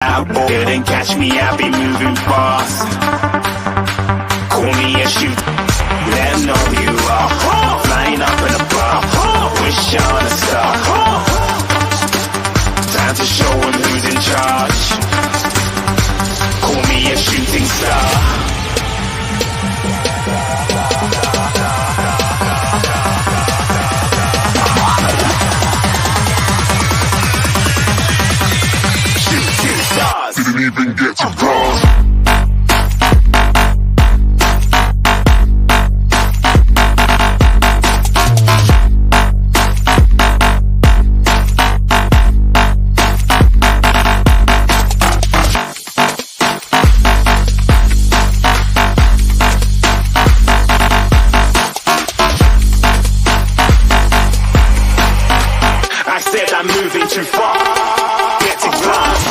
Didn't catch me, I be moving fast. Call me a shoot, let them know you are flying up in a bar, wish on a star. Time to show them who's in charge. Call me a shooting star. Didn't even get to cross. I said I'm moving too far. Get to glass.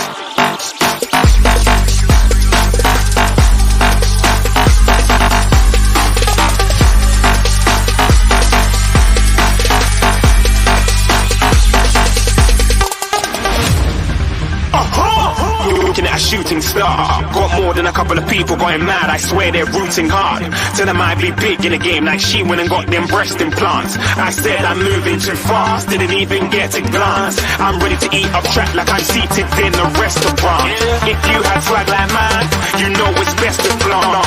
Looking at a shooting star. Got more than a couple of people going mad. I swear they're rooting hard. Tell them I be big in the game like she went and got them breast implants. I said I'm moving too fast. Didn't even get a glance. I'm ready to eat up track like I'm seated in a restaurant. If you had swag like mine, you know it's best to flaunt.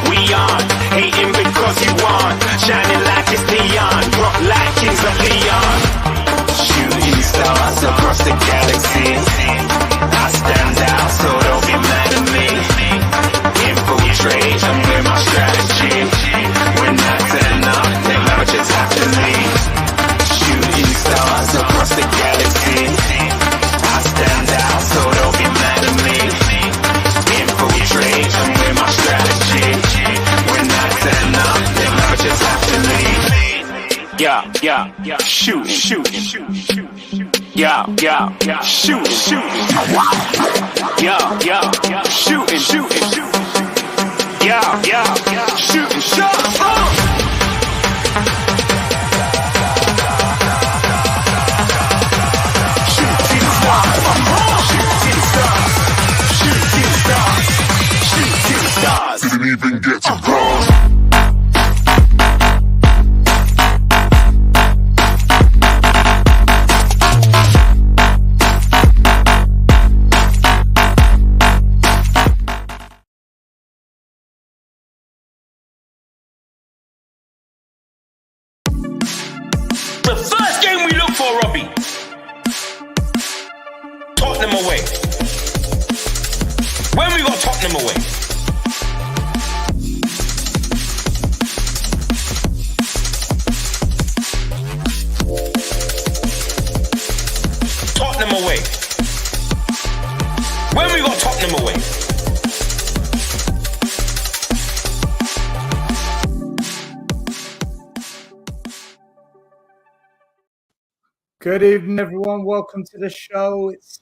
We aren't hating because you aren't shining like it's neon. Rock like kings of Leon. Shooting stars across the galaxy. I stand out, so don't be mad at me. Infiltrate, I'm with my strategy. When I turn up, then I just have to leave. Shooting stars across the galaxy. I stand out, so don't be mad at me. Infiltrate, I'm with my strategy. When I turn up, then I just have to leave. Yeah, shoot, yeah, shoot, yeah, shooting, yeah, shooting, shooting stars. Didn't even get to cross. The first game we look for, Robbie. Tottenham away. When we got Tottenham away? Tottenham away. When we got Tottenham away? Good evening, everyone. Welcome to the show. It's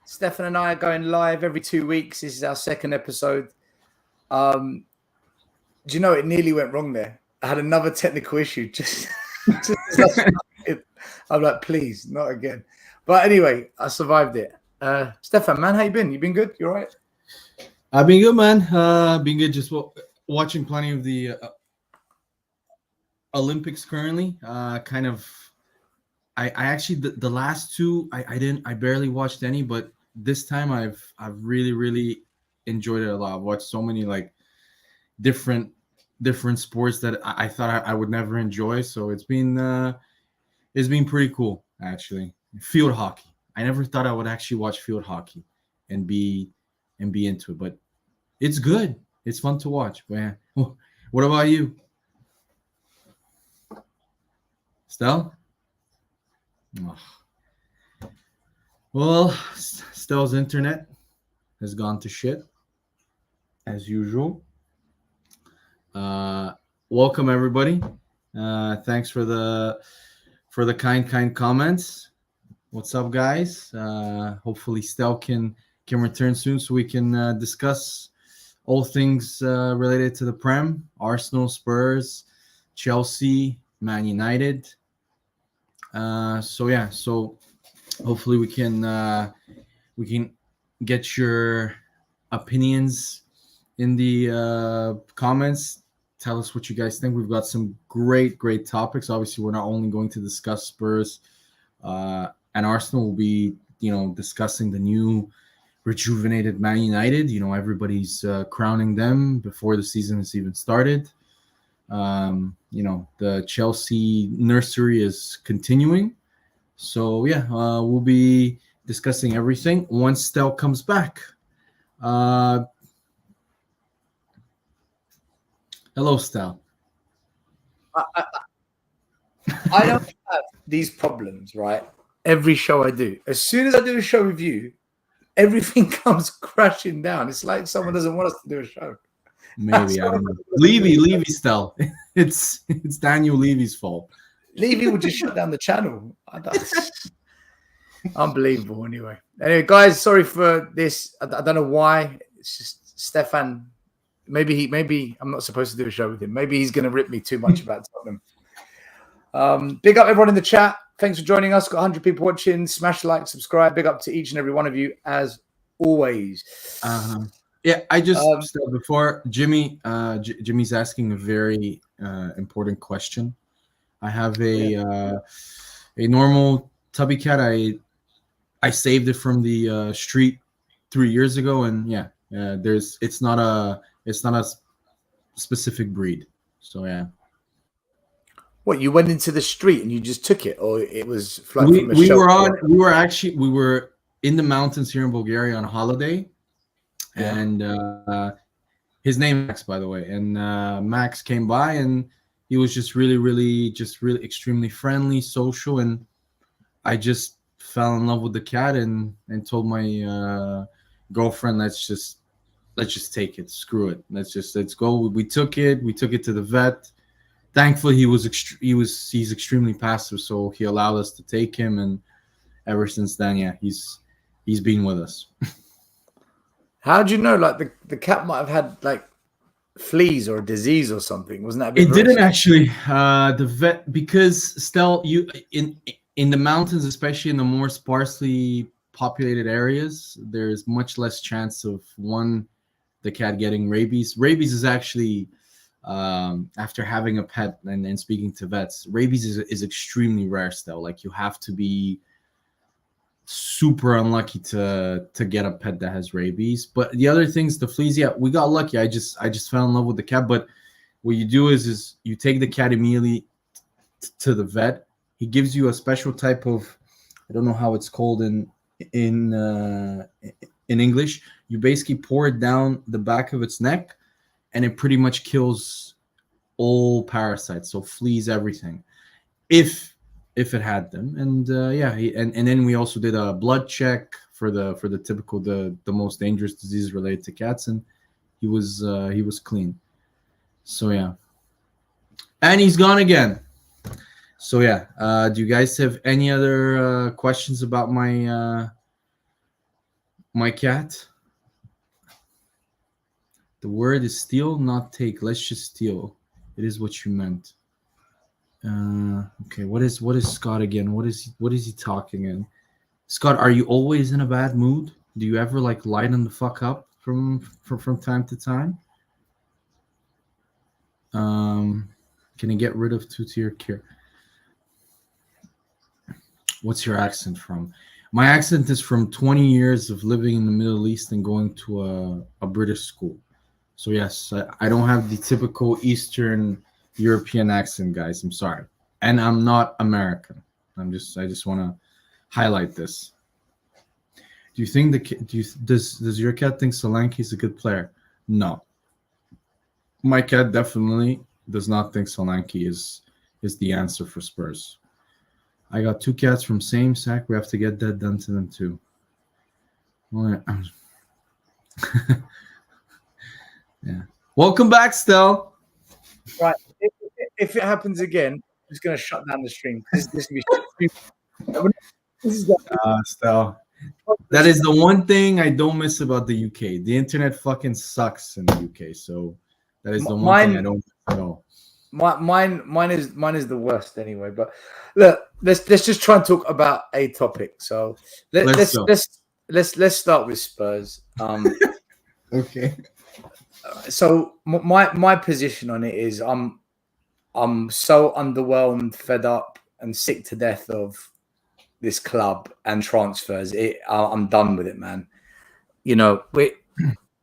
Stefan and I are going live every 2 weeks. This is our second episode. Do you know it nearly went wrong there? I had another technical issue. I'm like, please, not again. But anyway, I survived it. Stefan, man, how you been? You been good? You all right? I've been good, man. Been good. Just watching plenty of the Olympics currently. I actually the last two I barely watched any, but this time I've really enjoyed it a lot. I've watched so many like different sports that I thought I would never enjoy. So it's been pretty cool actually. Field hockey. I never thought I would actually watch field hockey and be into it, but it's good. It's fun to watch. Man, what about you, Stel? Oh. Well, Stel's internet has gone to shit as usual. Welcome everybody. Thanks for the kind comments. What's up, guys? Hopefully Stel can return soon so we can discuss all things related to the Prem, Arsenal, Spurs, Chelsea, Man United. So hopefully we can We can get your opinions in the comments. Tell us what you guys think. We've got some great topics. Obviously, we're not only going to discuss Spurs and Arsenal. We'll be, discussing the new rejuvenated Man United. Everybody's crowning them before the season has even started. The Chelsea nursery is continuing. So yeah, we'll be discussing everything once STEL comes back. Hello, STEL. I don't have these problems, right? Every show I do. As soon as I do a show with you, everything comes crashing down. It's like someone doesn't want us to do a show. Maybe, I don't know. Levy, STEL. It's Daniel Levy's fault. Levy would just shut down the channel. Unbelievable. Anyway, guys, sorry for this. I don't know why. It's just Stefan. Maybe I'm not supposed to do a show with him. Maybe he's going to rip me too much about Tottenham. Big up everyone in the chat. Thanks for joining us. Got 100 people watching. Smash like, subscribe. Big up to each and every one of you as always. Yeah, I just before Jimmy's asking a very important question. I have a normal tubby cat. I saved it from the street 3 years ago, and it's not a specific breed. So yeah. What, you went into the street and you just took it, or it was from a we shelter? we were in the mountains here in Bulgaria on holiday, and his name Max, by the way, and Max came by and he was just really extremely friendly, social, and I just fell in love with the cat and told my girlfriend, let's just take it, screw it, let's go. We took it to the vet. Thankfully, he's extremely passive, so he allowed us to take him, and ever since then, he's been with us. How do you know? Like the cat might have had like fleas or a disease or something. Wasn't that a bit It didn't actually. The vet, because still you in the mountains, especially in the more sparsely populated areas, there's much less chance of the cat getting rabies. Rabies is actually after having a pet and speaking to vets, rabies is extremely rare still. Like, you have to be super unlucky to get a pet that has rabies. But the other things, the fleas, we got lucky. I just fell in love with the cat. But what you do is you take the cat immediately to the vet. He gives you a special type of, I don't know how it's called in English. You basically pour it down the back of its neck, and it pretty much kills all parasites, so fleas, everything, if it had them. And and then we also did a blood check for the typical the most dangerous disease related to cats, and he was clean. So yeah, and he's gone again. So yeah, do you guys have any other questions about my my cat? The word is steal, not take. Let's just steal. It is what you meant. Okay, what is Scott again? What is he talking in? Scott, are you always in a bad mood? Do you ever like lighten the fuck up from time to time? Can you get rid of two-tier care? What's your accent from? My accent is from 20 years of living in the Middle East and going to a British school. So yes, I don't have the typical Eastern European accent, guys. I'm sorry, and I'm not American. I just want to highlight this. Do you think does your cat think Solanke is a good player? No. My cat definitely does not think Solanke is the answer for Spurs. I got 2 cats from same sack. We have to get that done to them too. Well, yeah. Welcome back, Stel. Right. If it happens again, I'm just going to shut down the stream. This is Stel. That is the one thing I don't miss about the UK. The internet fucking sucks in the UK. So that is the one thing I don't miss at all. Mine is the worst anyway. But look, let's just try and talk about a topic. So let's let's start with Spurs. Okay. So my position on it is I'm so underwhelmed, fed up, and sick to death of this club and transfers. I'm done with it, man. You know, we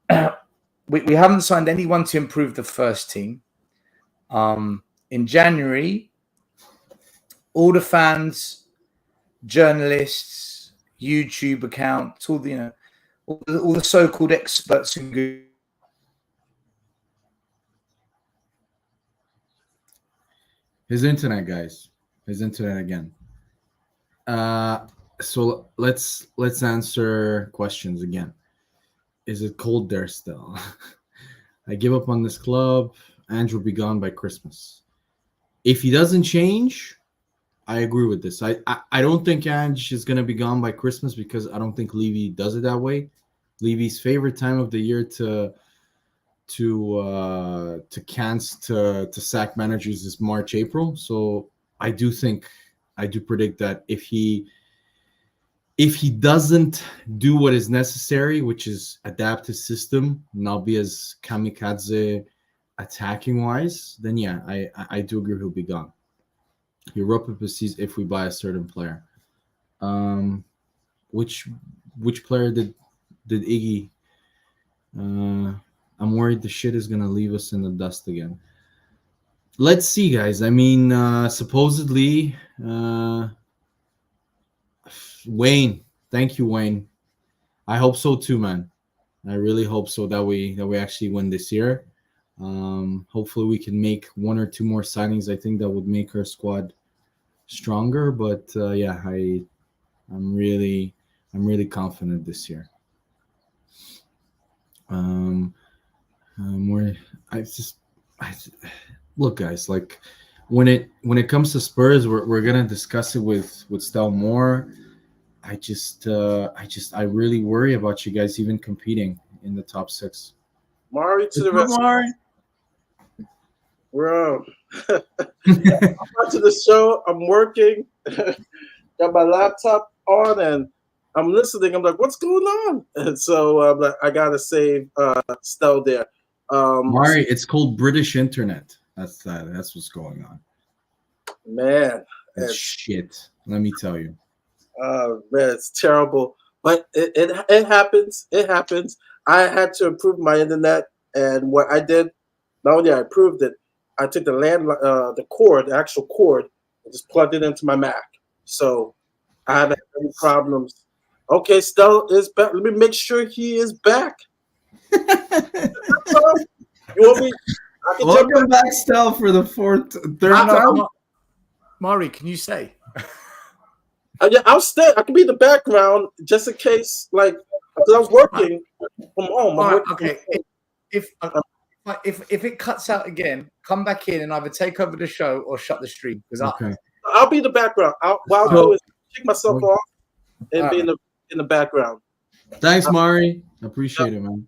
haven't signed anyone to improve the first team. In January, all the fans, journalists, YouTube accounts, all the all the so-called experts who His internet, guys. His internet again. So let's answer questions again. Is it cold there still? I give up on this club. Andrew will be gone by Christmas. If he doesn't change, I agree with this. I don't think Ange is gonna be gone by Christmas because I don't think Levy does it that way. Levy's favorite time of the year to sack managers is March, April. So I do predict that if he doesn't do what is necessary, which is adapt his system, not be as kamikaze attacking wise, then yeah, I do agree he'll be gone. Europa sees if we buy a certain player. Which player did Iggy? I'm worried the shit is gonna leave us in the dust again. Let's see, guys. I mean, supposedly, Wayne. Thank you, Wayne. I hope so too, man. I really hope so that we actually win this year. Hopefully, we can make one or two more signings. I think that would make our squad stronger. But yeah, I'm really confident this year. Look, guys, like when it comes to Spurs, we're gonna discuss it with STEL more. I really worry about you guys even competing in the top 6. Mari to the rest. Mari. Bro, I'm watching the show. I'm working. Got my laptop on and I'm listening. I'm like, what's going on? And so I'm like, I gotta save Stel there. Mari, it's called British Internet. That's what's going on. Man, it's shit. Let me tell you. Man, it's terrible. But it happens. It happens. I had to improve my internet, and what I did, not only I improved it, I took the actual cord, and just plugged it into my Mac. So I haven't had any problems. Okay, Stel is back. Let me make sure he is back. You want me? Welcome back, Stel, for the third time. Mari, can you say? Yeah, I'll stay. I can be in the background just in case, like, because I was working from home. Okay. If it cuts out again, come back in and either take over the show or shut the stream. Okay. I'll be in the background. What I'll do is take myself off and be in the background. Thanks, Mari. Appreciate it, man.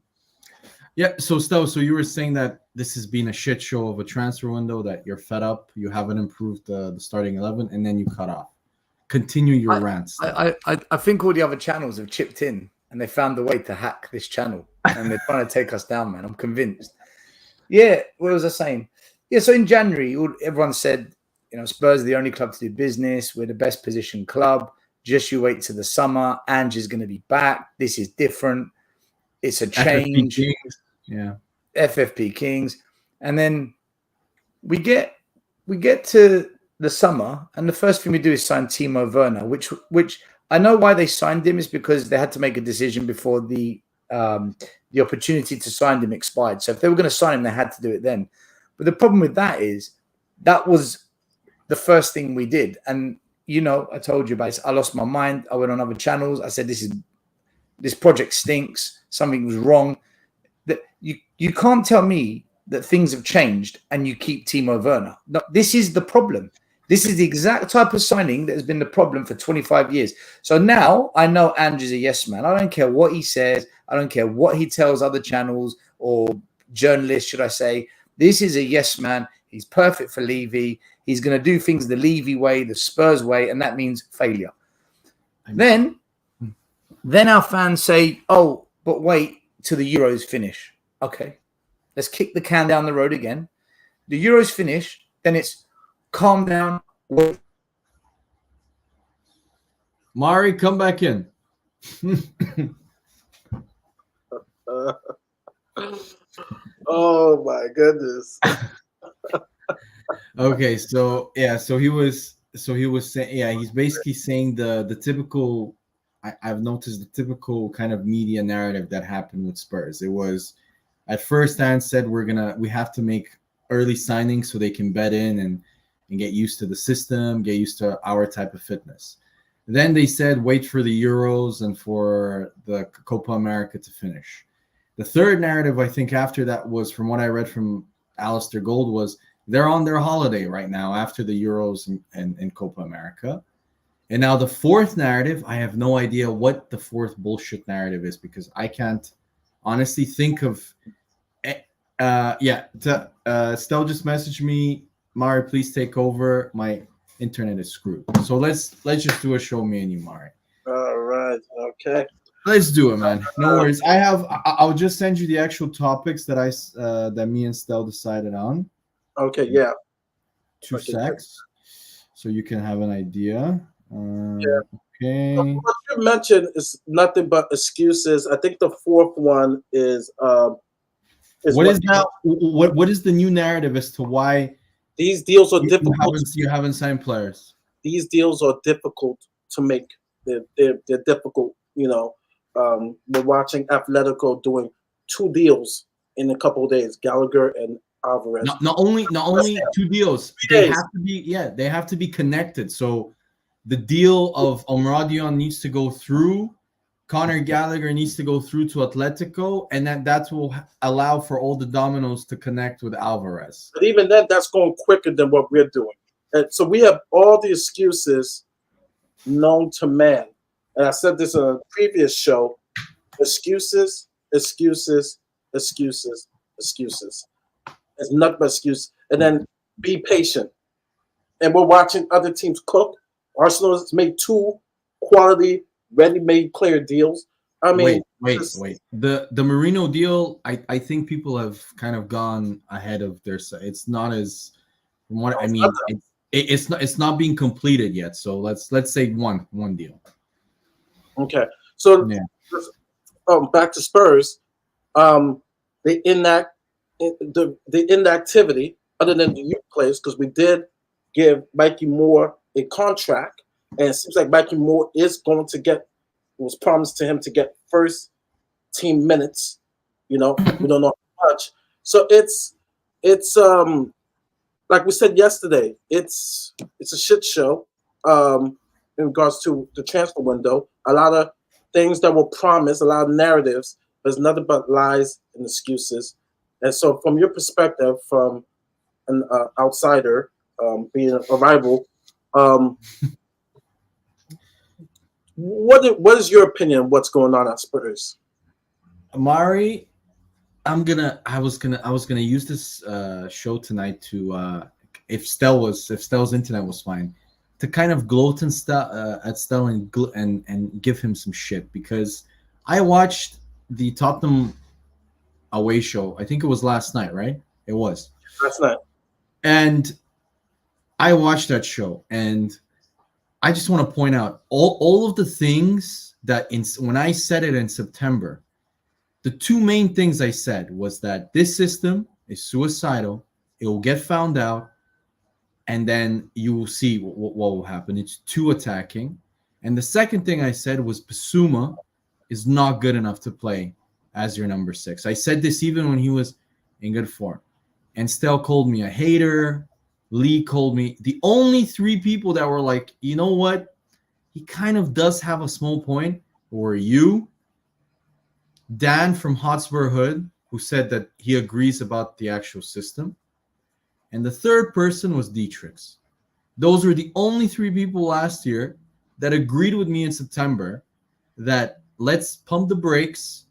Yeah. So, Stel, so you were saying that this has been a shit show of a transfer window, that you're fed up, you haven't improved the starting 11, and then you cut off. Continue your rants. I think all the other channels have chipped in and they found a way to hack this channel and they're trying to take us down, man. I'm convinced. Yeah, what was I saying? Yeah, so in January, everyone said, Spurs are the only club to do business. We're the best positioned club. Just you wait till the summer. Ange is going to be back. This is different. It's a change. FFP Kings. Yeah. FFP Kings. And then we get to the summer, and the first thing we do is sign Timo Werner, which I know why they signed him is because they had to make a decision before the opportunity to sign him expired. So if they were going to sign him, they had to do it then. But the problem with that is that was the first thing we did. And, I told you about it. I lost my mind. I went on other channels. I said, this project stinks. Something was wrong. That you can't tell me that things have changed and you keep Timo Werner. No, this is the problem. This is the exact type of signing that has been the problem for 25 years. So now I know Andrew's a yes man. I don't care what he says. I don't care what he tells other channels or journalists, should I say. This is a yes man. He's perfect for Levy. He's going to do things the Levy way, the Spurs way, and that means failure. Then Then our fans say, "Oh, but wait till the Euros finish." Okay, let's kick the can down the road again. The Euros finish, then it's calm down. Wait. Mari, come back in. Oh my goodness. Okay, so yeah, so he was saying, yeah, he's basically saying the typical. I've noticed the typical kind of media narrative that happened with Spurs. It was at first Dan said we have to make early signings so they can bet in and get used to the system, get used to our type of fitness. Then they said wait for the Euros and for the Copa America to finish. The third narrative, I think, after that was, from what I read from Alistair Gold, was they're on their holiday right now after the Euros and Copa America. And now the fourth narrative, I have no idea what the fourth bullshit narrative is, because I can't honestly think of. Stell just messaged me, Mari, please take over. My internet is screwed. So let's just do a show, me and you, Mari. All right. Okay. Let's do it, man. No worries. I'll just send you the actual topics that that me and Stell decided on. Okay. Yeah. 2 secs, so you can have an idea. Yeah. Okay. What you mentioned is nothing but excuses. I think the fourth one is what is the new narrative as to why these deals are difficult? You haven't signed players. These deals are difficult to make. They're difficult. You know, we're watching Atletico doing 2 deals in a couple of days. Gallagher and Alvarez. Not only 2 deals. They have to be connected. So the deal of Omradion needs to go through. Conor Gallagher needs to go through to Atletico, and that will allow for all the dominoes to connect with Alvarez. But even then, that's going quicker than what we're doing. And so we have all the excuses known to man. And I said this in a previous show: excuses, excuses, excuses, excuses. It's nothing but excuse. And then be patient. And we're watching other teams cook. Arsenal has made 2 quality, ready-made player deals. I mean, wait. The Marino deal, I think people have kind of gone ahead of their side. It's not as, from what I mean, it's not being completed yet. So let's say one deal. Okay. So back to Spurs. The inactivity, other than the youth players, because we did give Mikey Moore a contract, and it seems like Mikey Moore is going to get, it was promised to him to get first team minutes. You know, we don't know how much. So it's like we said yesterday, it's a shit show in regards to the transfer window. A lot of things that were promised, a lot of narratives. There's nothing but lies and excuses. And so, from your perspective, from an outsider, being a rival, what is your opinion? What's going on at Spurs? Mari, I was gonna use this show tonight to if Stell's internet was fine, to kind of gloat and at Stell and give him some shit, because I watched the Tottenham away show. I think it was last night, right? It was last night, and I watched that show, and I just want to point out all of the things that when I said it in September, the 2 main things I said was that this system is suicidal. It will get found out, and then you will see what will happen. It's too attacking. And the second thing I said was Basuma is not good enough to play as your number 6. I said this even when he was in good form. And Stell called me a hater. Lee called me. The only 3 people that were like, you know what? He kind of does have a small point were you, Dan from Hotspur Hood, who said that he agrees about the actual system, and the third person was Dietrichs. Those were the only 3 people last year that agreed with me in September that let's pump the brakes.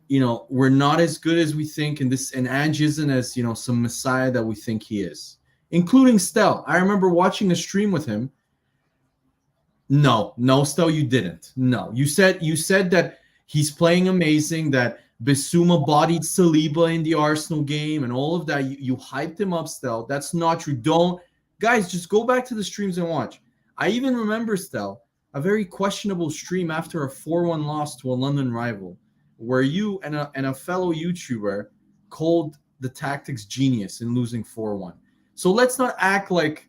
You know, we're not as good as we think, and Ange isn't as, some messiah that we think he is, including Stell. I remember watching a stream with him. No, Stel, you didn't. No, you said that he's playing amazing. That Bissouma bodied Saliba in the Arsenal game and all of that. You hyped him up, Stel. That's not true. Don't, guys, just go back to the streams and watch. I even remember, Stel, a very questionable stream after a 4-1 loss to a London rival, where you and a fellow YouTuber called the tactics genius in losing 4-1. So let's not act like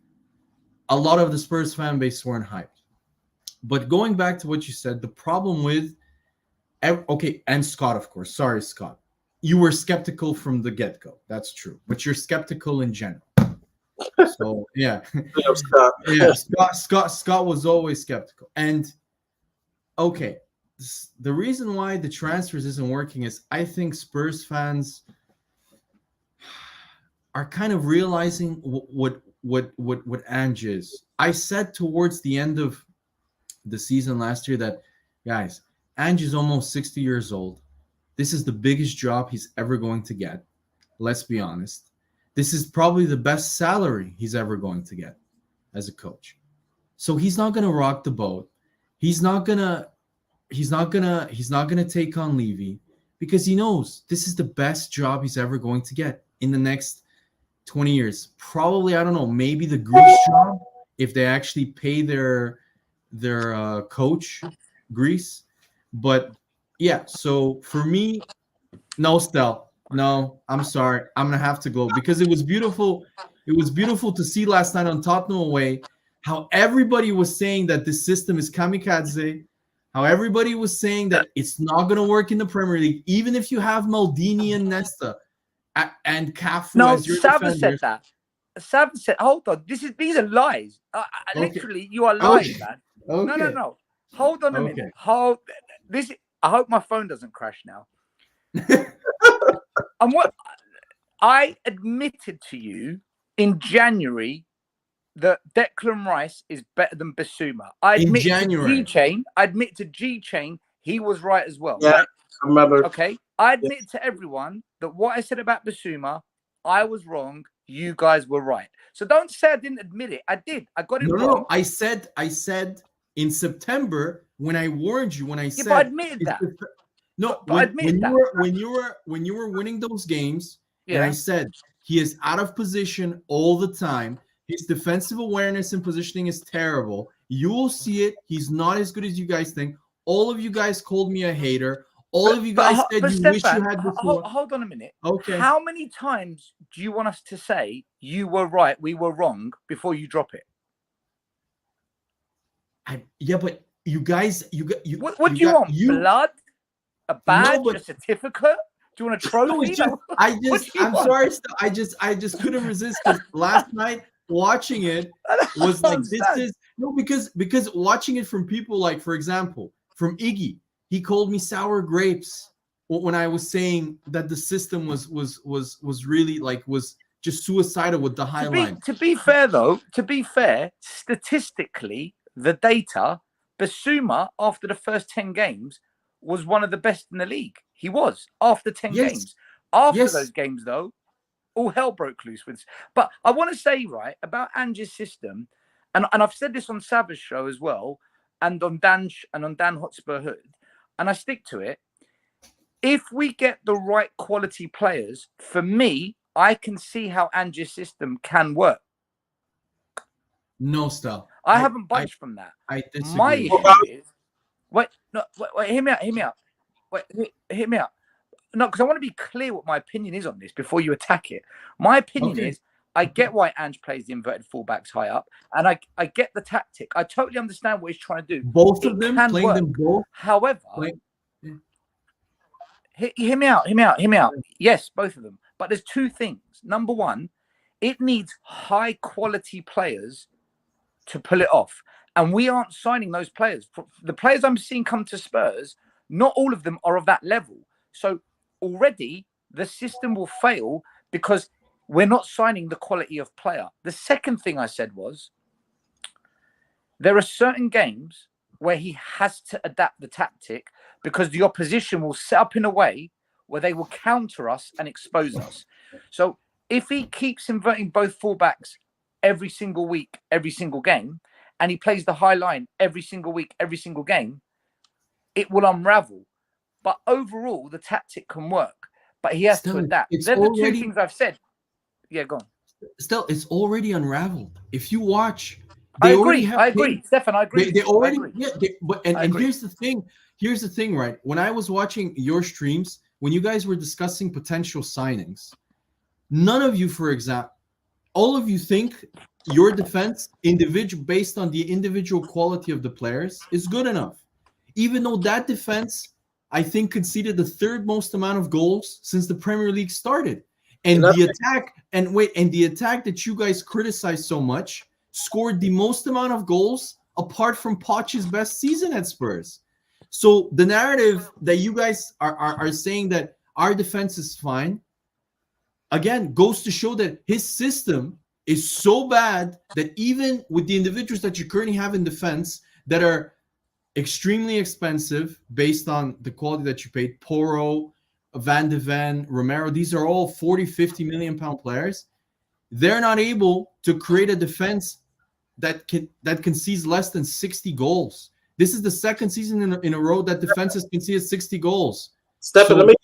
a lot of the Spurs fan base weren't hyped. But going back to what you said, the problem with okay, and Scott, of course. Sorry, Scott. You were skeptical from the get-go. That's true. But you're skeptical in general. So yeah. Yeah, Scott was always skeptical. And okay, the reason why the transfers isn't working is I think Spurs fans are kind of realizing what Ange is. I said towards the end of the season last year that, guys, Ange is almost 60 years old. This is the biggest job he's ever going to get. Let's be honest. This is probably the best salary he's ever going to get as a coach. So he's not going to rock the boat. He's not going to take on Levy because he knows this is the best job he's ever going to get in the next 20 years. Probably, I don't know, maybe the Greece job if they actually pay their coach Greece. But yeah, so for me, no, Stel. No, I'm sorry. I'm gonna have to go because it was beautiful. It was beautiful to see last night on Tottenham away how everybody was saying that this system is kamikaze, how everybody was saying that it's not gonna work in the Premier League, even if you have Maldini and Nesta and Cafu as your defenders. Sav said that. Sav said, "Hold on, these are lies. Literally, you are lying, man. Okay. No. Hold on a minute. Hold this. I hope my phone doesn't crash now." And what I admitted to you in January that Declan Rice is better than Bissouma. I admit to G-Chain, he was right as well. Yeah, right? I remember. Okay. I admit to everyone that what I said about Bissouma, I was wrong. You guys were right. So don't say I didn't admit it. I did. I got it wrong. No. I said in September when I warned you, when I said but I admitted that. No, but I admitted that. when you were winning those games, yeah. and I said he is out of position all the time. His defensive awareness and positioning is terrible. You will see it. He's not as good as you guys think. All of you guys called me a hater. All of you guys said you Stefan, wish you had before. Hold on a minute. Okay. How many times do you want us to say you were right, we were wrong before you drop it? Yeah, but you guys, what do you want? Blood? A badge? A certificate? Do you want a trophy? No, I'm sorry. I just couldn't resist. Last night watching it was like because watching it from people like, for example, from Iggy, he called me sour grapes when I was saying that the system was really was just suicidal with the high line. To be fair, statistically, the data, Bissouma after the first 10 games was one of the best in the league. He was after 10 games. After those games, though, all hell broke loose with. But I want to say, right, about Ange's system, and I've said this on Sav's show as well, and on Dan Hotspur Hood, and I stick to it. If we get the right quality players, for me, I can see how Ange's system can work. No, Stel. I haven't budged from that. I disagree. My issue is, wait, hear me out. Hear me out. No, because I want to be clear what my opinion is on this before you attack it. My opinion is, I get why Ange plays the inverted fullbacks high up, and I get the tactic. I totally understand what he's trying to do. Both of them, playing them both. However, hear me out. Yes, both of them. But there's two things. Number one, it needs high quality players to pull it off. And we aren't signing those players. The players I'm seeing come to Spurs, not all of them are of that level. So already the system will fail because we're not signing the quality of player. The second thing I said was, there are certain games where he has to adapt the tactic because the opposition will set up in a way where they will counter us and expose us. So if he keeps inverting both fullbacks every single week, every single game, and he plays the high line every single week, every single game, it will unravel. But overall, the tactic can work. But he has to adapt. They're the two things I've said. Yeah, go on. Still, it's already unraveled. If you watch, I agree. Stefan, I agree. They already, agree. Yeah. And here's the thing. Here's the thing, right? When I was watching your streams, when you guys were discussing potential signings, none of you, for example, all of you think your defense, based on the individual quality of the players, is good enough. Even though that defense, I think, conceded the third most amount of goals since the Premier League started. And the attack that you guys criticize so much scored the most amount of goals apart from Poch's best season at Spurs. So the narrative that you guys are saying that our defense is fine, again, goes to show that his system is so bad that even with the individuals that you currently have in defense that are extremely expensive based on the quality that you paid, Porro, Van de Ven, Romero, these are all 40, 50 million pound players. They're not able to create a defense that concedes less than 60 goals. This is the second season in a row that defense has conceded 60 goals. Stefan, let me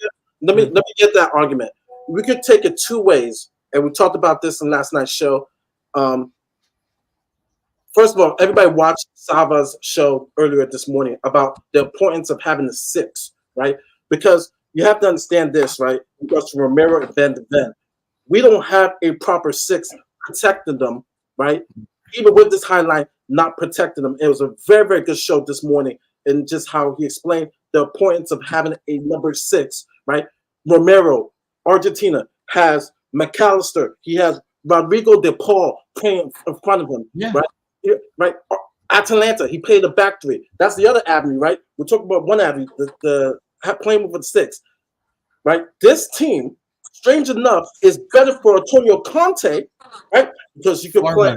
get that argument. We could take it two ways, and we talked about this in last night's show. First of all, everybody watched Sava's show earlier this morning about the importance of having a six, right? Because you have to understand this, right? Because Romero and Van de Ven, we don't have a proper six protecting them, right? Even with this highlight, not protecting them. It was a very, very good show this morning, and just how he explained the importance of having a number six, right? Romero, Argentina, has McAllister. He has Rodrigo de Paul playing in front of him, right? Right. Atalanta, he played the back three. That's the other avenue, right? We're talking about one avenue, the playing with the six, right? This team, strange enough, is better for Antonio Conte, right? Because you can play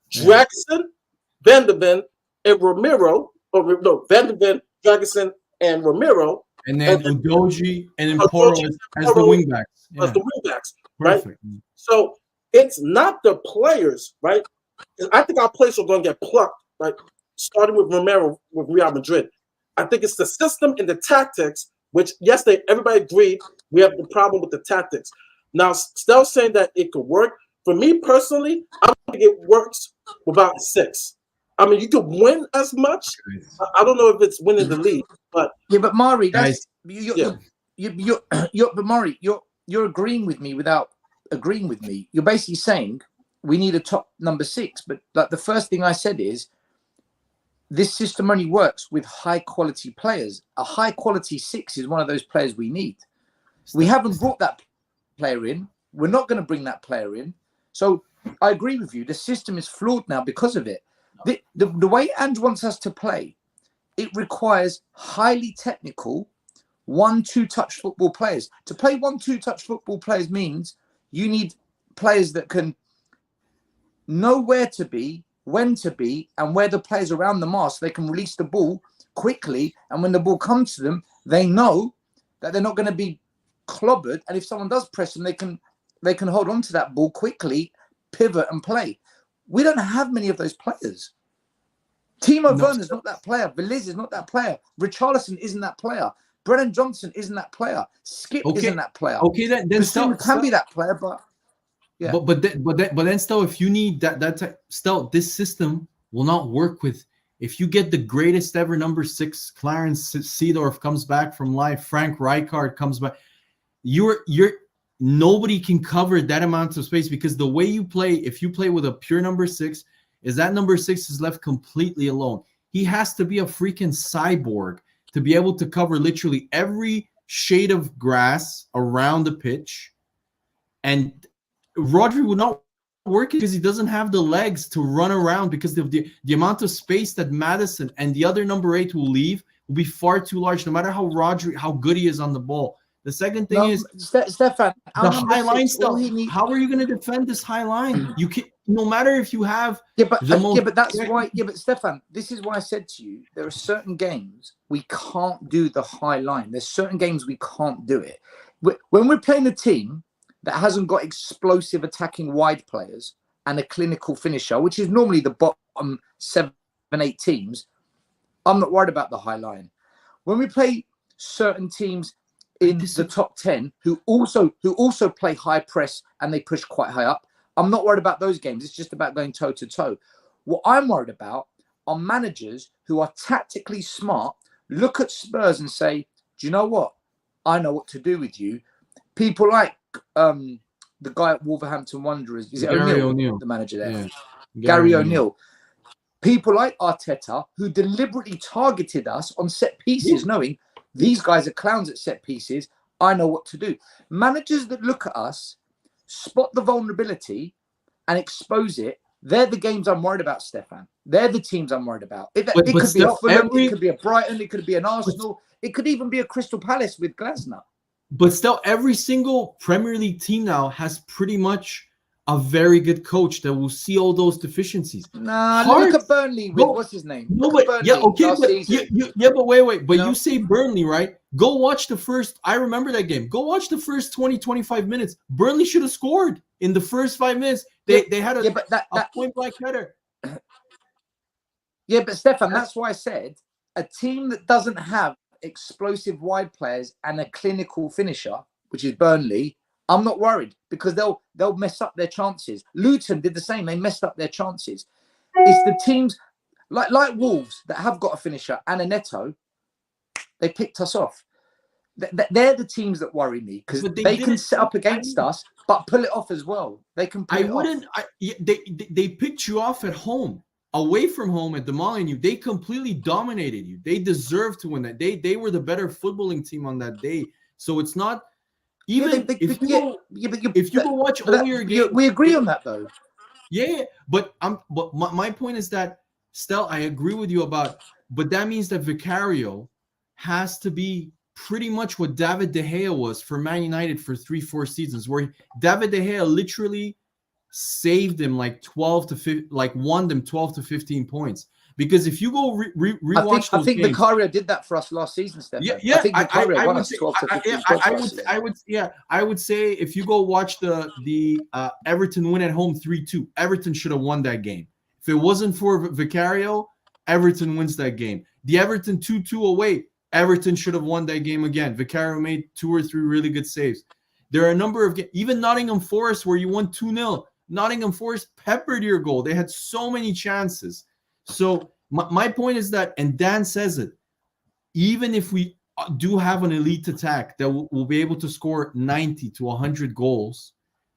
Jackson, Van de Ven, and Romero, or no, Van de Ven, Jackson, and Romero, and then Udoji, and then Porro as the wingbacks. As the wingbacks, right? Perfect. So it's not the players, right? I think our players are going to get plucked, right? Starting with Romero with Real Madrid. I think it's the system and the tactics, which, yes, everybody agreed we have the problem with the tactics. Now, still saying that it could work. For me personally, I don't think it works without six. I mean, you could win as much. I don't know if it's winning the league, but but Mari, that's but Mari, you're agreeing with me without agreeing with me. You're basically saying we need a top number six, but like the first thing I said is this system only works with high quality players. A high quality six is one of those players we need. We haven't brought that player in. We're not going to bring that player in. So I agree with you. The system is flawed now because of it. The way Ange wants us to play, it requires highly technical 1-2 touch football players. To play 1-2 touch football players means you need players that can know where to be, when to be, and where the players around the mark, so they can release the ball quickly. And when the ball comes to them, they know that they're not going to be clobbered. And if someone does press them, they can hold on to that ball quickly, pivot and play. We don't have many of those players. Timo Werner's not that player. Veliz is not that player. Richarlison isn't that player. Brennan Johnson isn't that player. Skip isn't that player. Okay, then still can be that player, but yeah. But then still, if you need that still, this system will not work with. If you get the greatest ever number six, Clarence Seedorf comes back from life, Frank Rijkaard comes back, you're nobody can cover that amount of space, because the way you play, if you play with a pure number six, is that number six is left completely alone. He has to be a freaking cyborg to be able to cover literally every shade of grass around the pitch. And Rodri would not work because he doesn't have the legs to run around, because of the amount of space that Madison and the other number 8 will leave will be far too large, no matter how good he is on the ball. The second thing is Stefan, the high line stuff. How are you going to defend this high line? You can, no matter if you have but that's why. Yeah, but Stefan, this is why I said to you, there are certain games we can't do the high line. There's certain games we can't do it. When we're playing a team that hasn't got explosive attacking wide players and a clinical finisher, which is normally the bottom 7 8 teams, I'm not worried about the high line. When we play certain teams in the top 10 who also play high press and they push quite high up, I'm not worried about those games. It's just about going toe to toe. What I'm worried about are managers who are tactically smart, look at Spurs and say, do you know what? I know what to do with you. People like the guy at Wolverhampton Wanderers, is it O'Neill, the manager there? Yeah. Gary O'Neill. People like Arteta, who deliberately targeted us on set pieces, knowing these guys are clowns at set pieces. I know what to do. Managers that look at us, spot the vulnerability and expose it, they're the games I'm worried about, Stefan. They're the teams I'm worried about. It could be a Fulham, it could be a Brighton, it could be an Arsenal, it could even be a Crystal Palace with Glasner. But still, every single Premier League team now has pretty much a very good coach that will see all those deficiencies. Nah, look at Burnley with what's his name? No, but but wait. But you say Burnley, right? Go watch the first. I remember that game. Go watch the first 20-25 minutes. Burnley should have scored in the first 5 minutes. They had a point blank header. Yeah, but Stefan, that's why I said a team that doesn't have explosive wide players and a clinical finisher, which is Burnley, I'm not worried because they'll mess up their chances. Luton did the same. They messed up their chances. It's the teams like Wolves that have got a finisher and a Neto. They picked us off. They're the teams that worry me because they can set up against us, but pull it off as well. They can pull it off. They picked you off at home. Away from home at demolishing you, they completely dominated you. They deserved to win that. They were the better footballing team on that day. So it's not even if you go watch all your games. We agree on that though. Yeah, but my point is that Stel, I agree with you about, but that means that Vicario has to be pretty much what David De Gea was for Man United for 3-4 seasons, where David De Gea literally saved them won them 12 to 15 points. Because if you go rewatch I think games, Vicario did that for us last season, Stefan. Yeah, I think Vicario won us 12 to 15 points. I would say if you go watch the Everton win at home 3-2, Everton should have won that game. If it wasn't for Vicario, Everton wins that game. The Everton 2-2 away, Everton should have won that game again. Vicario made 2 or 3 really good saves. There are a number of even Nottingham Forest where you won 2-0. Nottingham Forest peppered your goal. They had so many chances. So my point is that, and Dan says it, even if we do have an elite attack that will be able to score 90 to 100 goals,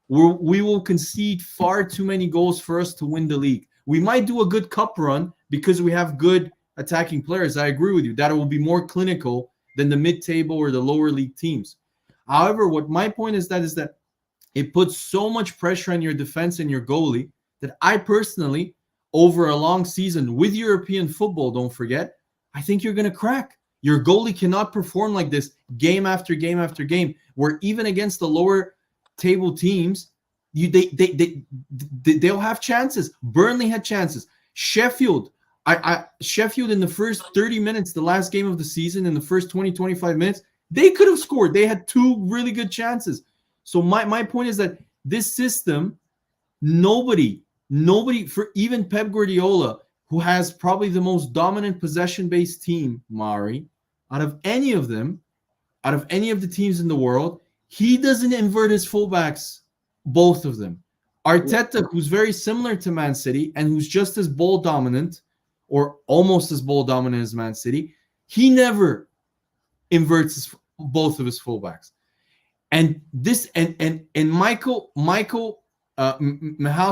we will concede far too many goals for us to win the league. We might do a good cup run because we have good attacking players. I agree with you that it will be more clinical than the mid-table or the lower league teams. However, what my point is that it puts so much pressure on your defense and your goalie that I personally, over a long season with European football, don't forget, I think you're going to crack. Your goalie cannot perform like this game after game after game, where even against the lower table teams, they'll have chances. Burnley had chances. Sheffield in the first 30 minutes, the last game of the season, in the first 20-25 minutes, they could have scored. They had 2 really good chances. So my point is that this system, nobody, for even Pep Guardiola, who has probably the most dominant possession-based team, Mari, out of any of the teams in the world, he doesn't invert his fullbacks, both of them. Arteta, who's very similar to Man City and who's just as ball dominant or almost as ball dominant as Man City, he never inverts both of his fullbacks. And this and Michael Mihal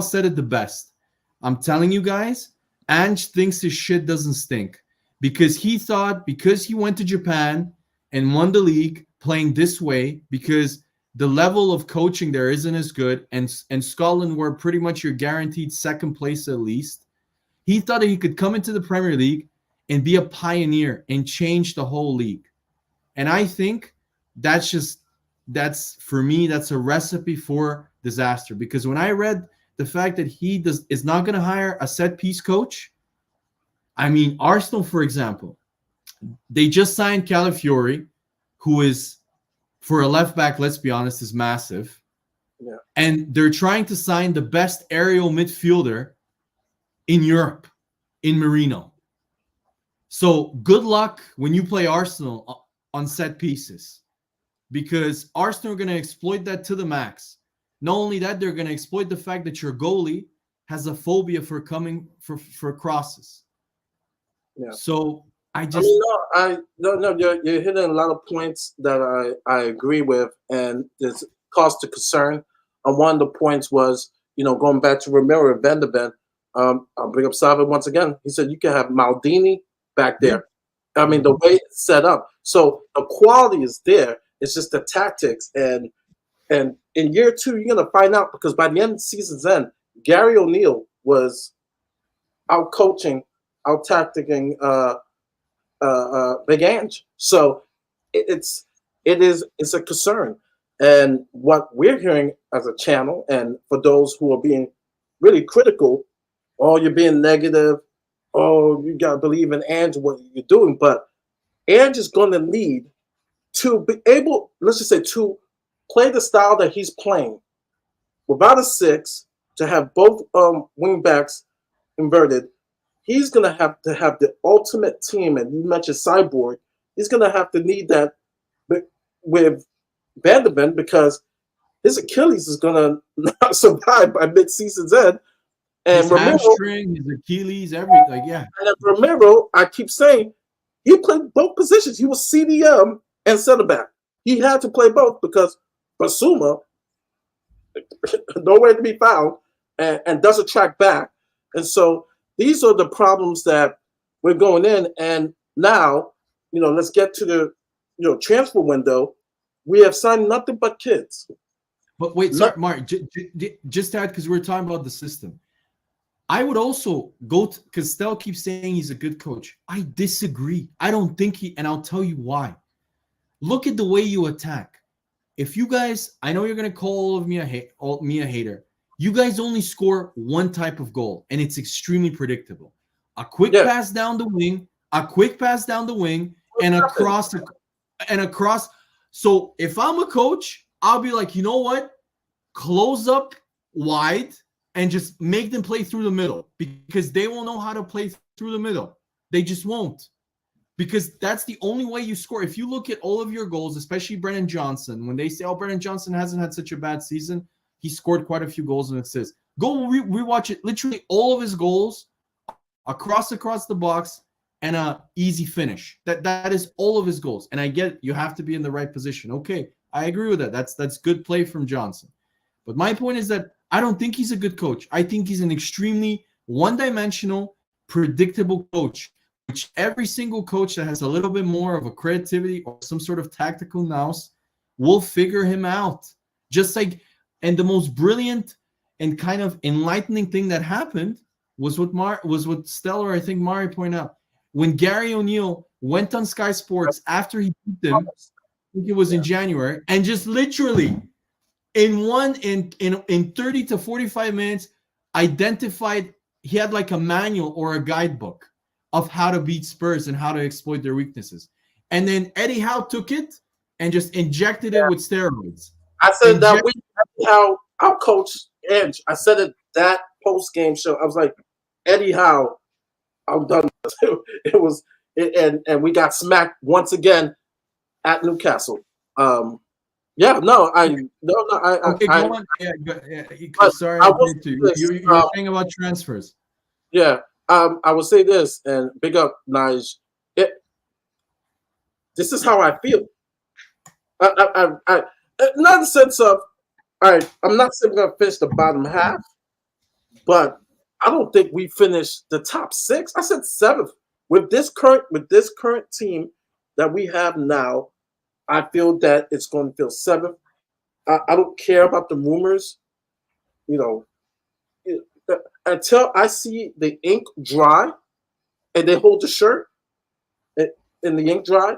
said it the best. I'm telling you guys, Ange thinks his shit doesn't stink because he thought because he went to Japan and won the league playing this way, because the level of coaching there isn't as good, and Scotland were pretty much your guaranteed second place at least. He thought that he could come into the Premier League and be a pioneer and change the whole league. And I think that's for me, that's a recipe for disaster. Because when I read the fact that he is not going to hire a set piece coach, I mean, Arsenal, for example, they just signed Calafiori, who is, for a left back, let's be honest, is massive. Yeah. And they're trying to sign the best aerial midfielder in Europe in Marino. So good luck when you play Arsenal on set pieces, because Arsenal are going to exploit that to the max. Not only that, they're going to exploit the fact that your goalie has a phobia for coming for crosses. Yeah. So I no, you're hitting a lot of points that I agree with, and there's cause to concern. And one of the points was, going back to Romero and Van de Ven, I'll bring up Sava once again. He said you can have Maldini back there. I mean, the way it's set up. So the quality is there. It's just the tactics. And in year 2, you're going to find out, because by the end of the season's end, Gary O'Neill was out coaching, out tacticking Big Ange. So it's a concern. And what we're hearing as a channel, and for those who are being really critical, oh, you're being negative, oh, you got to believe in Ange, what you're doing. But Ange is going to need to be able, let's just say, to play the style that he's playing without a 6, to have both wing backs inverted. He's going to have the ultimate team. And you mentioned Cyborg. He's going to have to need that with Van de Ven, because his Achilles is going to not survive by mid-season's end. And his Romero, hamstring, his Achilles, everything. Yeah. And Romero, I keep saying, he played both positions. He was CDM and center back. He had to play both because Basuma, nowhere to be found, and doesn't track back. And so these are the problems that we're going in. And now, let's get to the transfer window. We have signed nothing but kids. But wait, sorry, Mark, just to add, because we're talking about the system. I would also go to, because Stel keeps saying he's a good coach. I disagree. I don't think and I'll tell you why. Look at the way you attack. If you guys, I know you're going to call me a hater. You guys only score one type of goal, and it's extremely predictable. A quick pass down the wing, and a cross. So if I'm a coach, I'll be like, you know what? Close up wide and just make them play through the middle, because they won't know how to play through the middle. They just won't, because that's the only way you score. If you look at all of your goals, especially Brennan Johnson, when they say, oh, Brennan Johnson hasn't had such a bad season, he scored quite a few goals and assists. Go rewatch it. Literally all of his goals across the box and a easy finish. That is all of his goals. And I get it, you have to be in the right position. Okay, I agree with that. That's good play from Johnson. But my point is that I don't think he's a good coach. I think he's an extremely one-dimensional, predictable coach, which every single coach that has a little bit more of a creativity or some sort of tactical nous will figure him out. Just like, and the most brilliant and kind of enlightening thing that happened was what Stellar, I think Mari pointed out. When Gary O'Neill went on Sky Sports after he beat them, I think it was in January, and just literally in 30 to 45 minutes identified, he had like a manual or a guidebook of how to beat Spurs and how to exploit their weaknesses. And then Eddie Howe took it and just injected it with steroids. I said that week, how our coach Edge, I said it that post-game show. I was like, Eddie Howe, I'm done. And we got smacked once again at Newcastle. Okay, go on. Sorry, you're saying about transfers. Yeah, I will say this, and big up Nige. This is how I feel. Not in the sense of, all right, I'm not saying we're gonna finish the bottom half, but I don't think we finished the top 6. I said 7th. With this current team that we have now, I feel that it's going to feel 7th. I don't care about the rumors, until I see the ink dry and they hold the shirt and the ink dry.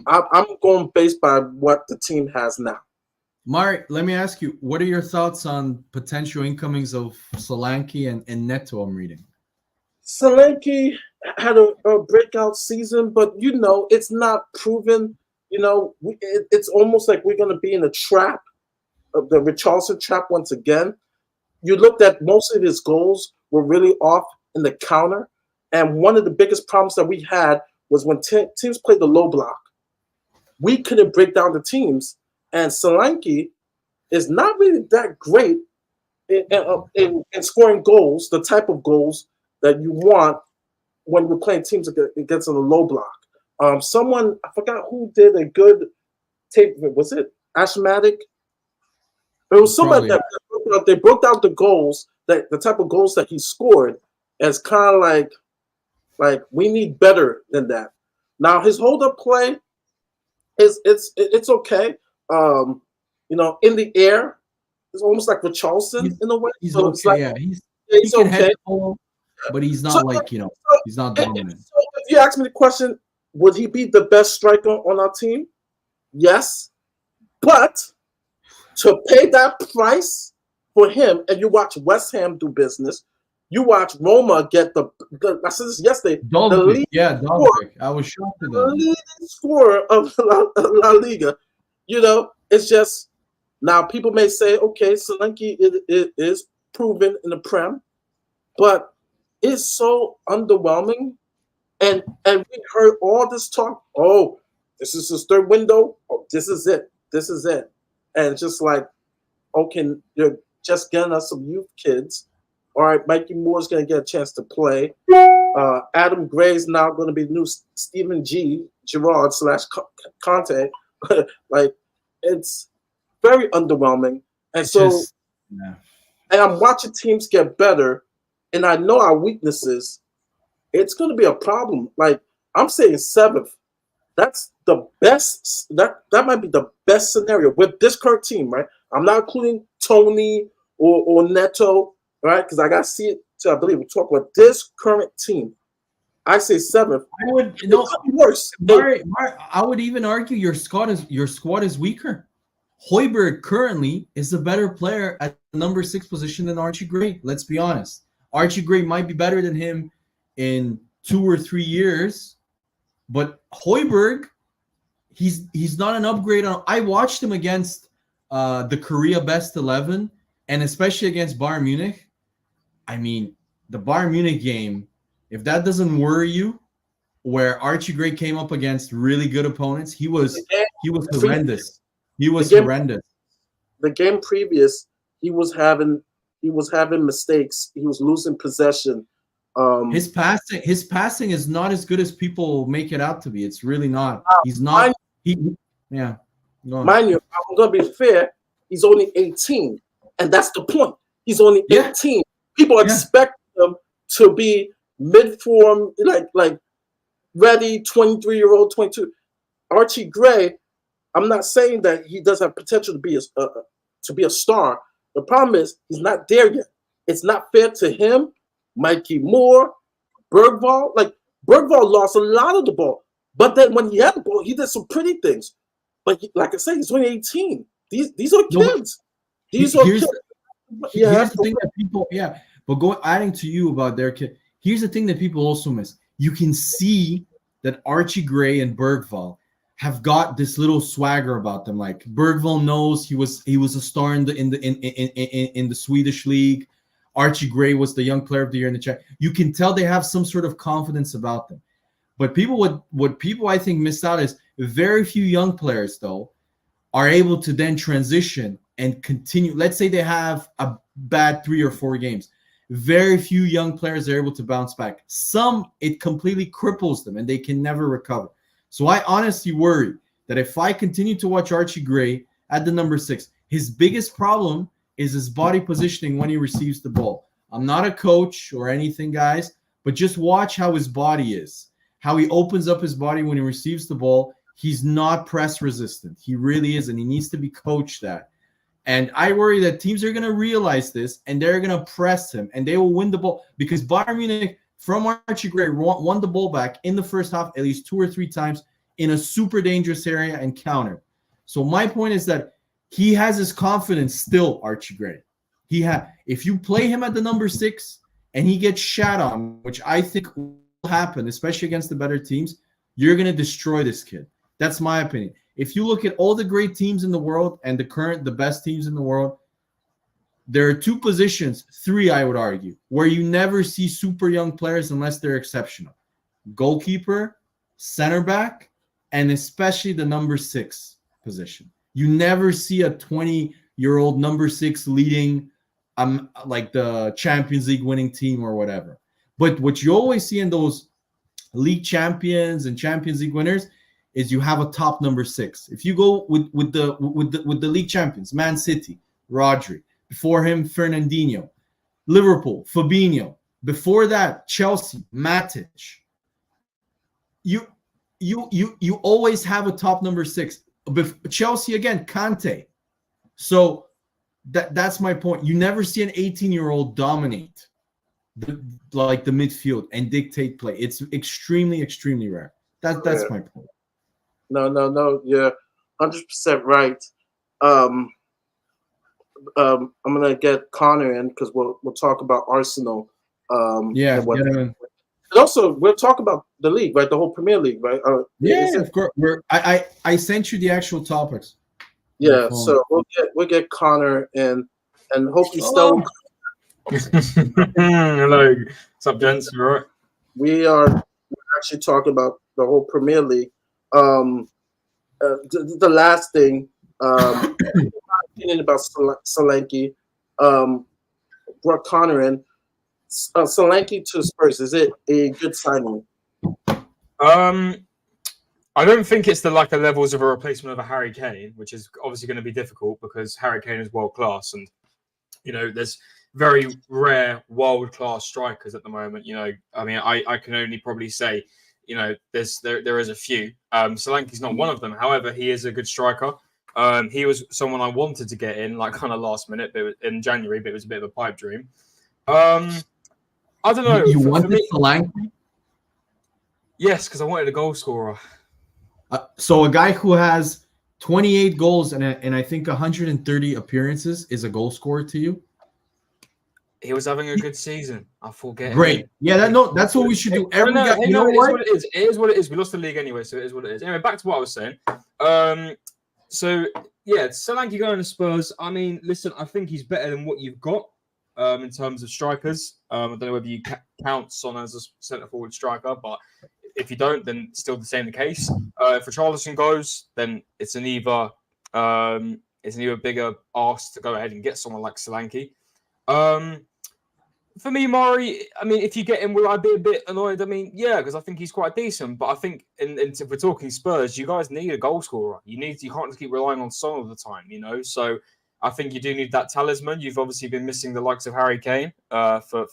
I'm going based by what the team has now. Mark, let me ask you, what are your thoughts on potential incomings of Solanke and Neto? I'm reading. Solanke had a breakout season, but it's not proven. It's almost like we're going to be in a trap, of the Richarlison trap once again. You looked at most of his goals were really off in the counter. And one of the biggest problems that we had was when teams played the low block, we couldn't break down the teams. And Solanke is not really that great in scoring goals, the type of goals that you want when you're playing teams against on the low block. Someone, I forgot who did a good tape. Was it Ashmatic? It was somebody that they broke down the goals, the type of goals that he scored, as kind of like we need better than that. Now his hold up play it's okay. In the air, it's almost like Richarlison in a way. He's so okay. It's like, Yeah, he's he can okay. head home, but he's not he's not dominant. So if you ask me the question, would he be the best striker on our team? Yes, but to pay that price for him, and you watch West Ham do business, you watch Roma get the I said this yesterday. Dovbyk, Dovbyk. I was shocked at The that. leading scorer of La Liga. It's just now people may say, okay, Solanke is proven in the Prem, but it's so underwhelming. And we heard all this talk. Oh, this is his third window. Oh, this is it. This is it. And it's just like, okay, you're just getting us some youth kids. All right, Mikey Moore's going to get a chance to play. Adam Gray's now going to be the new Stephen Gerrard / Conte. Like, it's very underwhelming. And and I'm watching teams get better, and I know our weaknesses. It's going to be a problem. Like, I'm saying 7th. That's the best. That might be the best scenario with this current team, right? I'm not including Tony or Neto, right? Because I got to see it to, I believe, we talk about this current team. I say 7th. I would worse. I would even argue your squad is weaker. Højbjerg currently is a better player at the number 6 position than Archie Gray. Let's be honest. Archie Gray might be better than him in 2 or 3 years, but Højbjerg, he's not an upgrade. I watched him against the Korea Best 11, and especially against Bayern Munich. I mean, the Bayern Munich game, if that doesn't worry you, where Archie Gray came up against really good opponents, he was horrendous. He was horrendous. The game previous, he was having mistakes. He was losing possession. His passing is not as good as people make it out to be. It's really not. He's not. Yeah. Mind you, I'm gonna be fair. He's only 18, and that's the point. He's only 18. People expect him to be mid-form, like ready, 23-year-old, 22. Archie Gray, I'm not saying that he doesn't have potential to be a star. The problem is he's not there yet. It's not fair to him, Mikey Moore, Bergvall. Like, Bergvall lost a lot of the ball, but then when he had the ball, he did some pretty things. But like I said, he's only 18. These are kids. Here's the thing that people, but adding to you about their kid. Here's the thing that people also miss. You can see that Archie Gray and Bergvall have got this little swagger about them. Like, Bergvall knows he was a star in the Swedish league. Archie Gray was the young player of the year in the Czech. You can tell they have some sort of confidence about them. But what people I think missed out is very few young players though are able to then transition and continue. Let's say they have a bad 3 or 4 games. Very few young players are able to bounce back. Some, it completely cripples them and they can never recover. So I honestly worry that if I continue to watch Archie Gray at the number 6, his biggest problem is his body positioning when he receives the ball. I'm not a coach or anything, guys, but just watch how his body is, how he opens up his body when he receives the ball. He's not press resistant. He really is, and he needs to be coached that. And I worry that teams are going to realize this, and they're going to press him, and they will win the ball. Because Bayern Munich, from Archie Gray, won the ball back in the first half at least 2 or 3 times in a super dangerous area and countered. So my point is that he has his confidence still, Archie Gray. If you play him at the number 6 and he gets shat on, which I think will happen, especially against the better teams, you're going to destroy this kid. That's my opinion. If you look at all the great teams in the world and the best teams in the world, there are two positions, three, I would argue, where you never see super young players unless they're exceptional. Goalkeeper, center back, and especially the number 6 position. You never see a 20-year-old number 6 leading like the Champions League winning team or whatever. But what you always see in those league champions and Champions League winners is you have a top number 6. If you go with the league champions, Man City, Rodri, before him Fernandinho, Liverpool, Fabinho, before that Chelsea, Matic. You always have a top number 6. Chelsea again, Kante. So that's my point. You never see an 18-year-old dominate the midfield and dictate play. It's extremely, extremely rare. That's my point. No. You're 100% right. I'm gonna get Connor in because we'll talk about Arsenal. And also we'll talk about the league, right? The whole Premier League, right? Of course. I sent you the actual topics. Yeah, so we'll get Connor in, and hopefully still. Hello, what's up, gents? You all right? We're actually talking about the whole Premier League. The last thing, my opinion about Solanke, brought Connor in. Solanke to Spurs, is it a good signing? I don't think it's the levels of a replacement of a Harry Kane, which is obviously going to be difficult because Harry Kane is world class, and there's very rare world class strikers at the moment. I can only probably say, there is a few. Solanke's not one of them. However, he is a good striker. He was someone I wanted to get in kind of last minute, but in January, but it was a bit of a pipe dream. I don't know. You wanted Solanke? Yes, because I wanted a goal scorer. So a guy who has 28 goals and I think 130 appearances is a goal scorer to you? He was having a good season. I forget. Great. Yeah, that's what we should do. Every guy, it is what it is. We lost the league anyway, so it is what it is. Anyway, back to what I was saying. Solanke going to Spurs. I mean, listen, I think he's better than what you've got in terms of strikers. I don't know whether you count Son as a centre forward striker, but if you don't, then still the same case. If Richarlison goes, then it's an either bigger ask to go ahead and get someone like Solanke. For me, Murray, I mean, if you get him, will I be a bit annoyed? I mean, yeah, because I think he's quite decent. But I think, if we're talking Spurs, you guys need a goal scorer. You can't just keep relying on Son all the time, So I think you do need that talisman. You've obviously been missing the likes of Harry Kane for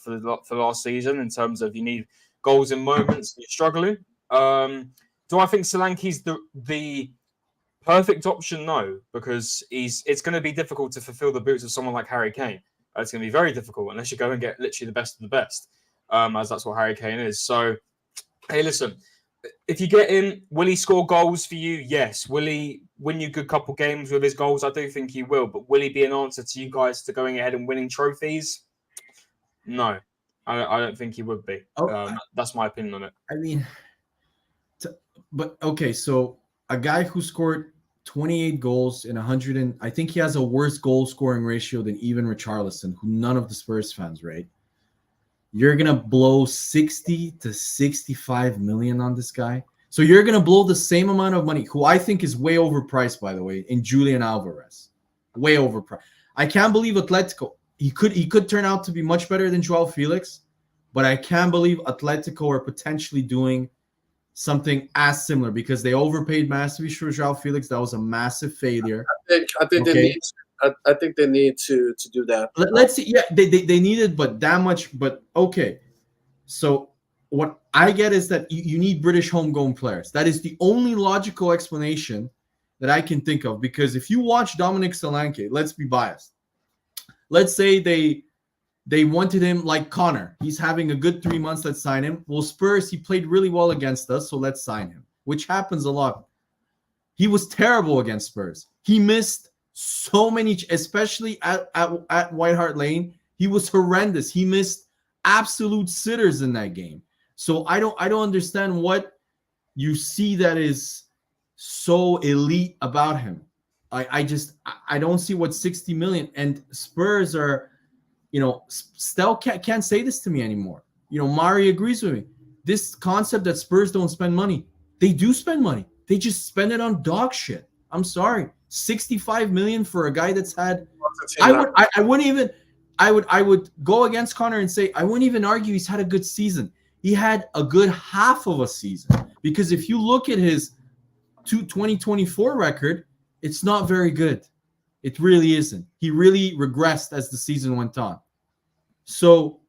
last season in terms of you need goals in moments. You're struggling. Do I think Solanke's the perfect option? No, because it's going to be difficult to fulfill the boots of someone like Harry Kane. It's going to be very difficult unless you go and get literally the best of the best, as that's what Harry Kane is. So, hey, listen, if you get him, will he score goals for you? Yes. Will he win you a good couple games with his goals? I do think he will. But will he be an answer to you guys to going ahead and winning trophies? No, I don't think he would be. That's my opinion on it. I mean, okay, so a guy who scored 28 goals in 100, and I think he has a worse goal scoring ratio than even Richarlison, who none of the Spurs fans rate. You're gonna blow 60 to 65 million on this guy. So you're gonna blow the same amount of money, who I think is way overpriced, by the way, in Julian Alvarez. Way overpriced. I can't believe Atletico. He could turn out to be much better than Joao Felix, but I can't believe Atletico are potentially doing something as similar because they overpaid massively for Joao Felix. That was a massive failure. I think they need to do that. Let's see. Yeah, they needed, but that much. But okay. So what I get is that you need British homegrown players. That is the only logical explanation that I can think of. Because if you watch Dominic Solanke, let's be biased. Let's say they wanted him like Connor. He's having a good 3 months. Let's sign him. Well, Spurs, he played really well against us, so let's sign him, which happens a lot. He was terrible against Spurs. He missed so many, especially at White Hart Lane. He was horrendous. He missed absolute sitters in that game. So I don't understand what you see that is so elite about him. I don't see what 60 million, and Spurs are, Stel can't say this to me anymore. Mari agrees with me. This concept that Spurs don't spend money, they do spend money. They just spend it on dog shit. I'm sorry, 65 million for a guy that's had. I would go against Connor and say I wouldn't even argue he's had a good season. He had a good half of a season, because if you look at his 2024 record, it's not very good. It really isn't. He really regressed as the season went on. So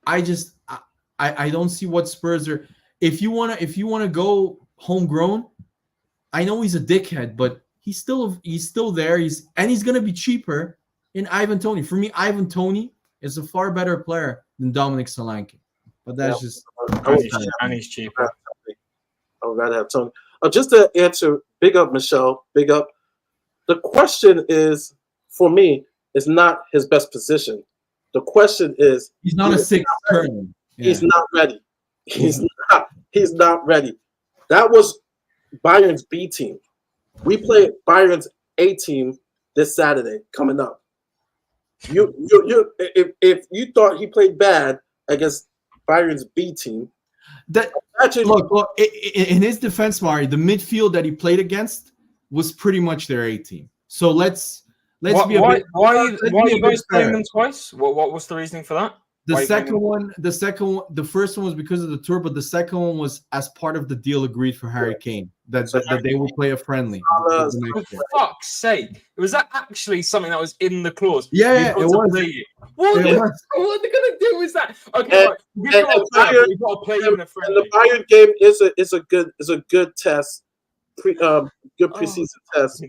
I don't see what Spurs are. If you wanna go homegrown, I know he's a dickhead, but he's still there. He's gonna be cheaper in Ivan Toney. For me, Ivan Toney is a far better player than Dominic Solanke. But that's just and he's cheaper. I would rather have Tony. Just to answer, big up Michelle, big up. The question is, for me, is not his best position. The question is, he's not a sixth turn. Yeah. He's not ready. He's not ready. That was Bayern's B team. We play Bayern's A team this Saturday coming up. If you thought he played bad against Bayern's B team, look, in his defense, Mari, the midfield that he played against was pretty much their A team. So let's be a bit. Why are you guys playing them twice? What was the reasoning for that? The first one was because of the tour, but the second one was as part of the deal agreed for Harry Kane that they will play a friendly. For fuck's sake, was that actually something that was in the clause? Yeah, it was. What are they gonna do with that? Okay, we've got to play in a friendly. And the Bayern game is a good test, good preseason test,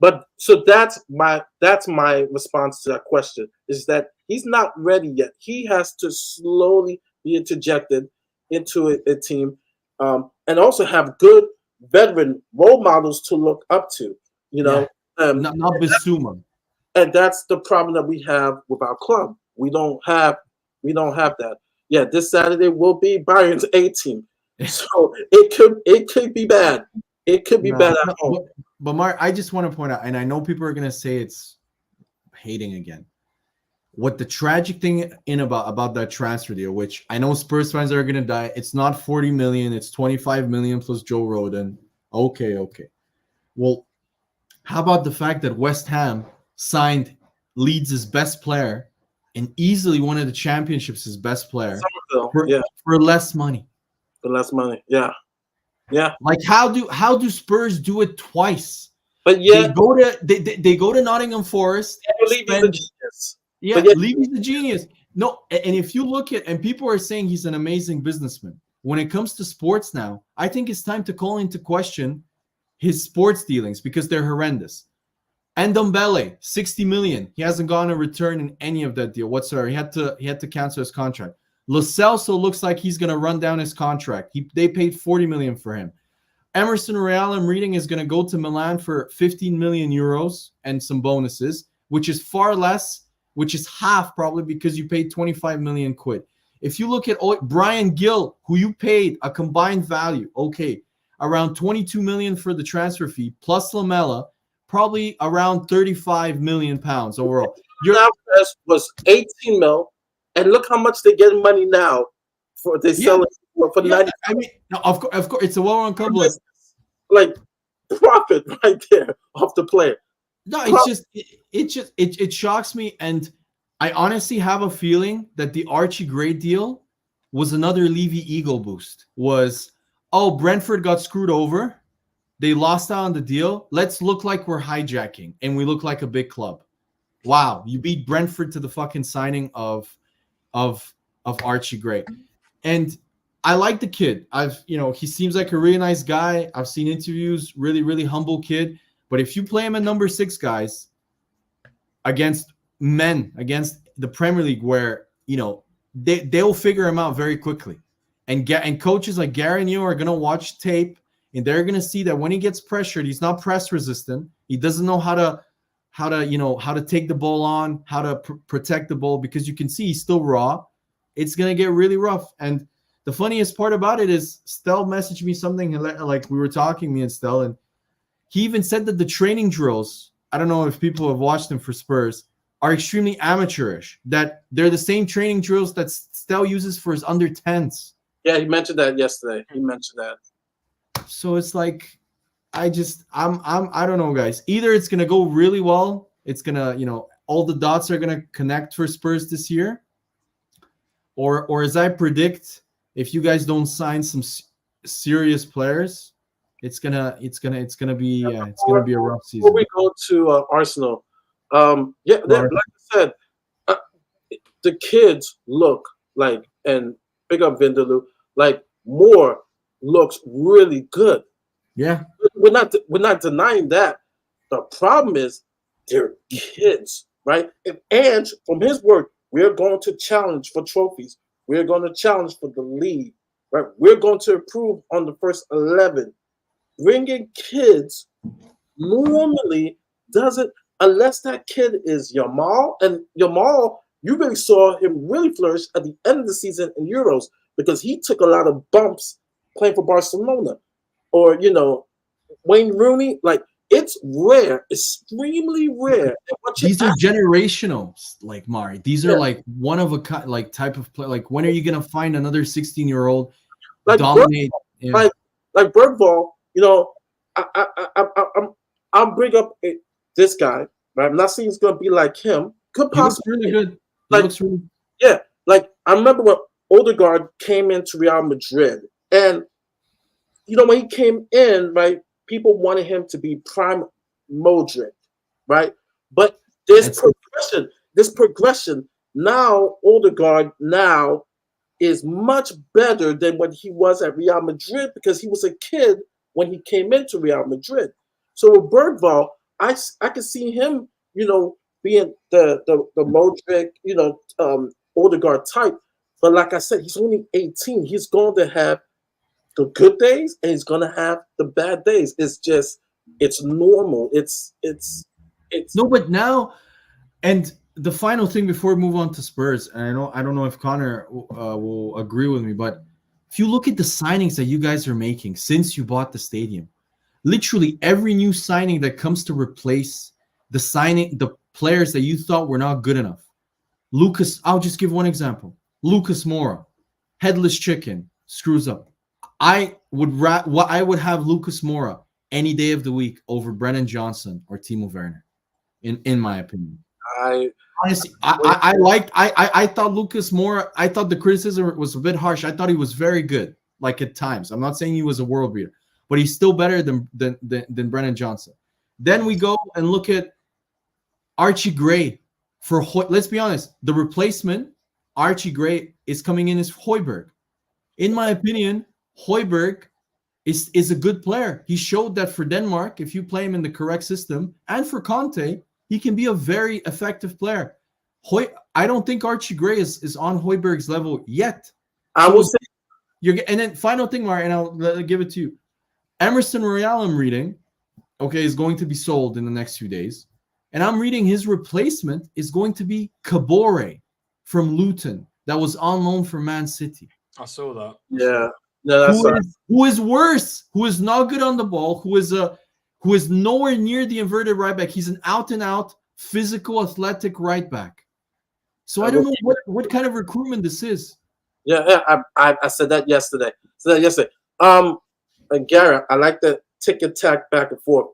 but so that's my response to that question, is that he's not ready yet. He has to slowly be interjected into a team, and also have good veteran role models to look up to. Not Bissouma. And that's the problem that we have with our club. We don't have that. Yeah, this Saturday will be Bayern's A team, so it could be bad. It could be bad at home. But Mark, I just want to point out, and I know people are going to say it's hating again. What the tragic thing about that transfer deal, which I know Spurs fans are going to die, it's not 40 million, it's 25 million plus Joe Rodon. Okay. Well, how about the fact that West Ham signed Leeds' best player and easily one of the championships' his best player for less money? For less money, yeah. Like how do Spurs do it twice? But yeah, they go to Nottingham Forest. Levy's a genius. Yeah, Levy's the genius. No, and if you look at, and people are saying he's an amazing businessman. When it comes to sports now, I think it's time to call into question his sports dealings because they're horrendous. And Ndombele, 60 million. He hasn't gotten a return in any of that deal whatsoever. He had to cancel his contract. Lo Celso looks like he's going to run down his contract. They paid 40 million for him. Emerson Royal, I'm reading, is going to go to Milan for 15 million euros and some bonuses, which is far less, which is half probably because you paid 25 million quid. If you look at Brian Gill, who you paid a combined value, around 22 million for the transfer fee, plus Lamela, probably around 35 million pounds overall. Your Alvarez was 18 mil. And look how much they get money now for sell it for 90. I mean, of course, it's a well-run couple. Like profit right there off the player. No, it shocks me, and I honestly have a feeling that the Archie Gray deal was another Levy ego boost. Brentford got screwed over, they lost out on the deal. Let's look like we're hijacking, and we look like a big club. Wow, you beat Brentford to the fucking signing of Archie Gray. And I like the kid. He seems like a really nice guy. I've seen interviews, really, really humble kid. But if you play him at number 6, guys, against the Premier League, where they'll figure him out very quickly. And coaches like Gary and you are gonna watch tape, and they're gonna see that when he gets pressured, he's not press resistant. He doesn't know how to take the ball on, how to protect the ball, because you can see he's still raw. It's going to get really rough. And the funniest part about it is Stel messaged me something like we were talking, me and Stel, and he even said that the training drills, I don't know if people have watched them for Spurs, are extremely amateurish. That they're the same training drills that STEL uses for his under 10s. Yeah, he mentioned that yesterday. He mentioned that. So it's like, I don't know, guys. Either it's gonna go really well, it's gonna, all the dots are gonna connect for Spurs this year, or as I predict, if you guys don't sign some serious players, it's gonna be a rough season. Before we go to Arsenal, like I said, the kids look like, and big up Vindaloo, like Moore looks really good. Yeah, we're not denying that. The problem is they're kids, right? And from his work, we're going to challenge for trophies. We're going to challenge for the league, right? We're going to improve on the first 11. Bringing kids normally doesn't, unless that kid is Yamal, and Yamal, you really saw him really flourish at the end of the season in Euros because he took a lot of bumps playing for Barcelona. Or, Wayne Rooney, like, it's rare, extremely rare. These are generational, like Mari. These are like one of a kind, like type of play. Like, when are you gonna find another 16-year-old like dominate? Like Bergvall, I'll bring up this guy. Right? I'm not saying he's gonna be like him. Could possibly really good. Looks really, yeah. Like, I remember when Odegaard came into Real Madrid, and when he came in, right, people wanted him to be prime Modric, right? But there's progression. Now, Odegaard now is much better than what he was at Real Madrid because he was a kid when he came into Real Madrid. So with Bergvall, I could see him, being the Modric, Odegaard type. But like I said, he's only 18. He's going to have the good days and he's gonna have the bad days. It's normal. It's no, but now, and the final thing before we move on to Spurs, and I don't know if Connor will agree with me, but if you look at the signings that you guys are making since you bought the stadium, literally every new signing that comes to replace the players that you thought were not good enough. I'll just give one example. Lucas Moura, headless chicken, screws up. I would have Lucas Moura any day of the week over Brennan Johnson or Timo Werner, in my opinion. I thought Lucas Moura. I thought the criticism was a bit harsh. I thought he was very good, like at times. I'm not saying he was a world beater, but he's still better than Brennan Johnson. Then we go and look at Archie Gray for. Let's be honest, the replacement Archie Gray is coming in as Højbjerg. In my opinion, Højbjerg is a good player. He showed that for Denmark, if you play him in the correct system, and for Conte, he can be a very effective player. I don't think Archie Gray is on Højbjerg's level yet. I will say. And then final thing, Mark, and I'll give it to you. Emerson Royale, I'm reading, is going to be sold in the next few days. And I'm reading his replacement is going to be Kabore from Luton that was on loan for Man City. I saw that. Yeah. No, who is worse, who is not good on the ball, who is nowhere near the inverted right back. He's an out-and-out physical, athletic right back. So I don't know what kind of recruitment this is. Yeah, I said that yesterday. And Garrett, I like the tick-and-tack back and forth.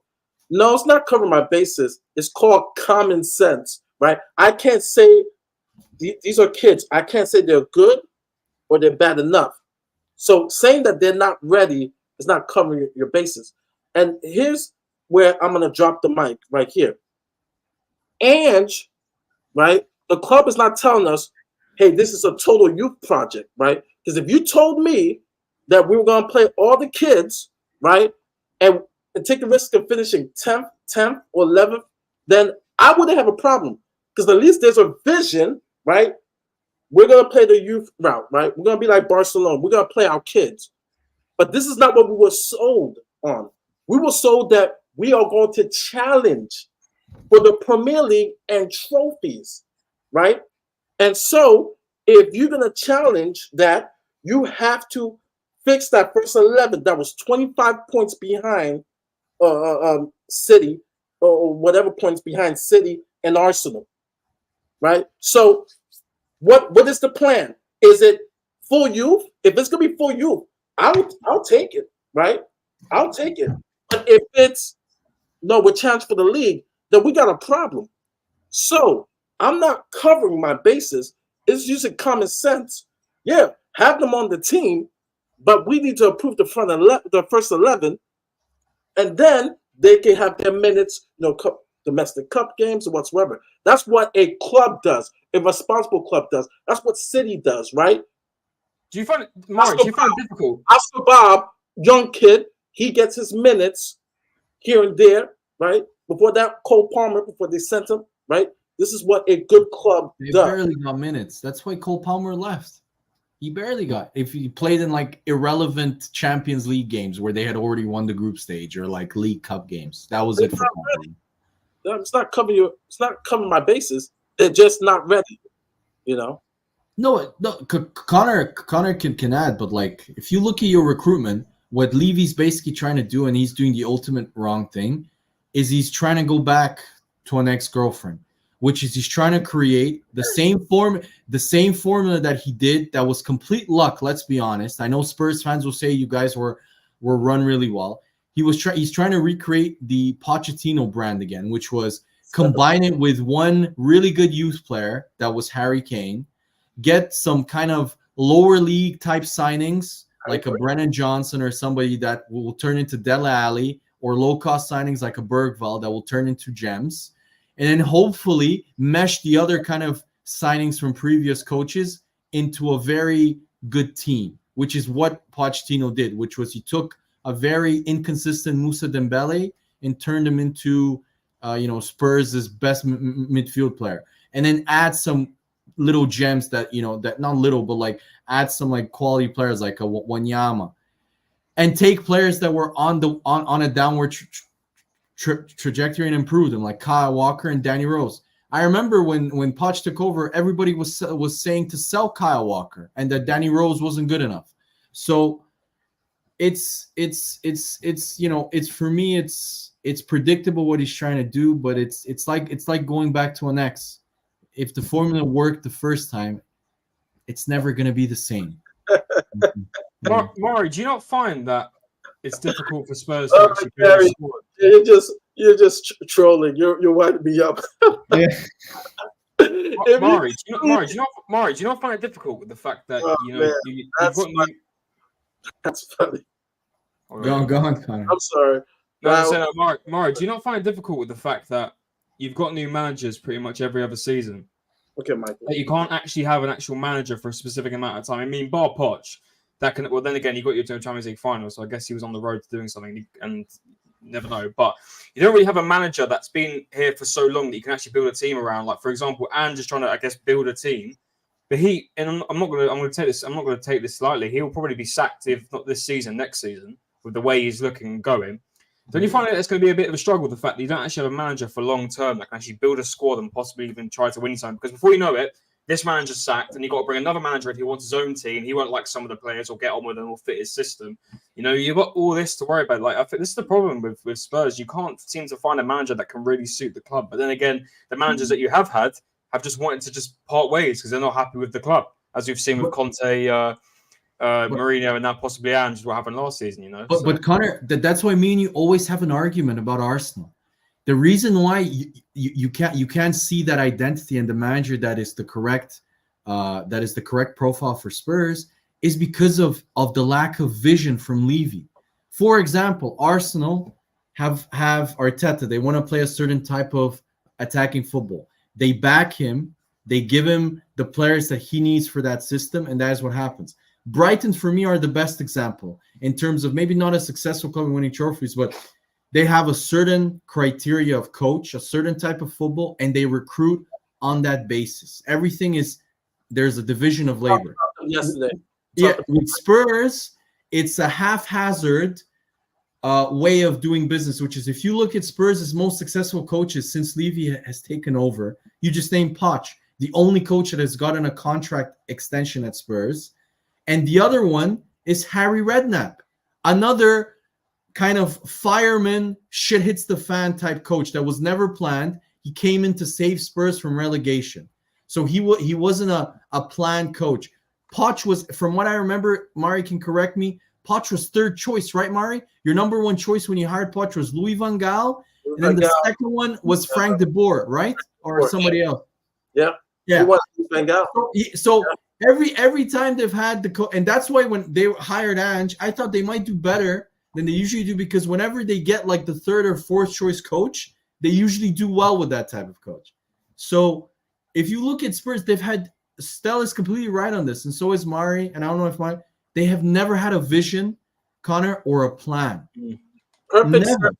No, it's not covering my bases. It's called common sense, right? I can't say these are kids. I can't say they're good or they're bad enough. So saying that they're not ready is not covering your bases. And here's where I'm going to drop the mic right here. Ange, right? The club is not telling us, hey, this is a total youth project, right? Because if you told me that we were going to play all the kids, right, and take the risk of finishing 10th or 11th, then I wouldn't have a problem. Because at least there's a vision, right? We're going to play the youth route, right? We're going to be like Barcelona. We're going to play our kids. But this is not what we were sold on. We were sold that we are going to challenge for the Premier League and trophies, right? And so if you're going to challenge that, you have to fix that first 11 that was 25 points behind City or whatever points behind City and Arsenal, right? So what is the plan? Is it full youth? If it's gonna be full youth, I'll take it, right? I'll take it. But if it's no, we're challenged for the league, then we got a problem. So I'm not covering my bases. It's using common sense. Yeah, have them on the team, but we need to approve the first 11, and then they can have their minutes, domestic cup games or whatsoever. That's what a club does. A responsible club does. That's what City does, right? Do you find it, Murray, do you find it difficult? Oscar Bob, young kid, he gets his minutes here and there, right? Before that, Cole Palmer, before they sent him, right? This is what a good club They does. barely got minutes. That's why Cole Palmer left. He barely got. If he played in like irrelevant Champions League games where they had already won the group stage or like League Cup games, that was it for Palmer. It's not covering you. It's not covering my bases. They're just not ready. No. Connor can add, but like if you look at your recruitment, what Levy's basically trying to do, and he's doing the ultimate wrong thing, is he's trying to go back to an ex-girlfriend, which is he's trying to create the same formula that he did that was complete luck. Let's be honest. I know Spurs fans will say you guys were run really well. He's trying to recreate the Pochettino brand again, which was combine it with one really good youth player that was Harry Kane, get some kind of lower league type signings like a Brennan Johnson or somebody that will turn into Dele Alli, or low cost signings like a Bergvall that will turn into gems, and then hopefully mesh the other kind of signings from previous coaches into a very good team, which is what Pochettino did, which was he took a very inconsistent Moussa Dembele and turned him into, Spurs' best midfield player, and then add some little gems that not little, but like add some like quality players like a Wanyama, and take players that were on a downward trajectory and improve them, like Kyle Walker and Danny Rose. I remember when Poch took over, everybody was saying to sell Kyle Walker and that Danny Rose wasn't good enough. So it's for me, it's predictable what he's trying to do, but it's like going back to an ex. If the formula worked the first time, it's never going to be the same. Murray, do you not find that it's difficult for Spurs to actually build a squad? You're just trolling. You're winding me up. Yeah. Murray, do you not find it difficult with the fact that you've got no... That's funny. Go on, Connor. I'm sorry. Murray, do you not find it difficult with the fact that you've got new managers pretty much every other season? Okay, Michael. That you can't actually have an actual manager for a specific amount of time. I mean, bar Poch, then again, you got your Champions League final, so I guess he was on the road to doing something, and you never know. But you don't really have a manager that's been here for so long that you can actually build a team around. Like, for example, Ange is trying to, I guess, build a team. But I'm not going to take this lightly. He'll probably be sacked, if not this season, next season, with the way he's looking and going. Don't you find that it's going to be a bit of a struggle, the fact that you don't actually have a manager for long term that can actually build a squad and possibly even try to win something? Because before you know it, this manager's sacked, and you've got to bring another manager if he wants his own team. He won't like some of the players or get on with them or fit his system. You've got all this to worry about. Like, I think this is the problem with Spurs. You can't seem to find a manager that can really suit the club. But then again, the managers that you have had have just wanted to just part ways because they're not happy with the club, as we've seen with Conte, Mourinho, and now possibly Ange, what happened last season. But Connor, that's why me and you always have an argument about Arsenal. The reason why you can't see that identity and the manager that is the correct profile for Spurs is because of the lack of vision from Levy. For example, Arsenal have Arteta. They want to play a certain type of attacking football. They back him. They give him the players that he needs for that system, and that is what happens. Brighton, for me, are the best example in terms of maybe not a successful club in winning trophies, but they have a certain criteria of coach, a certain type of football, and they recruit on that basis. There's a division of labor. Yesterday. Yeah, with Spurs, it's a haphazard way of doing business, which is if you look at Spurs' most successful coaches since Levy has taken over, you just named Poch, the only coach that has gotten a contract extension at Spurs. And the other one is Harry Redknapp, another kind of fireman, shit hits the fan type coach that was never planned. He came in to save Spurs from relegation. So he wasn't a planned coach. Poch was, from what I remember, Mari can correct me, Poch was third choice, right, Mari? Your number one choice when you hired Poch was Louis van Gaal, and then the second one was Frank de Boer, right? Or somebody else. Yeah. Yeah. He was Van Gaal. So every time they've had the and that's why when they hired Ange, I thought they might do better than they usually do, because whenever they get like the third or fourth choice coach, they usually do well with that type of coach. So if you look at Spurs, they've had, Stell is completely right on this, and so is Mari, and I don't know if Mari, they have never had a vision, Connor, or a plan. Perfect segue.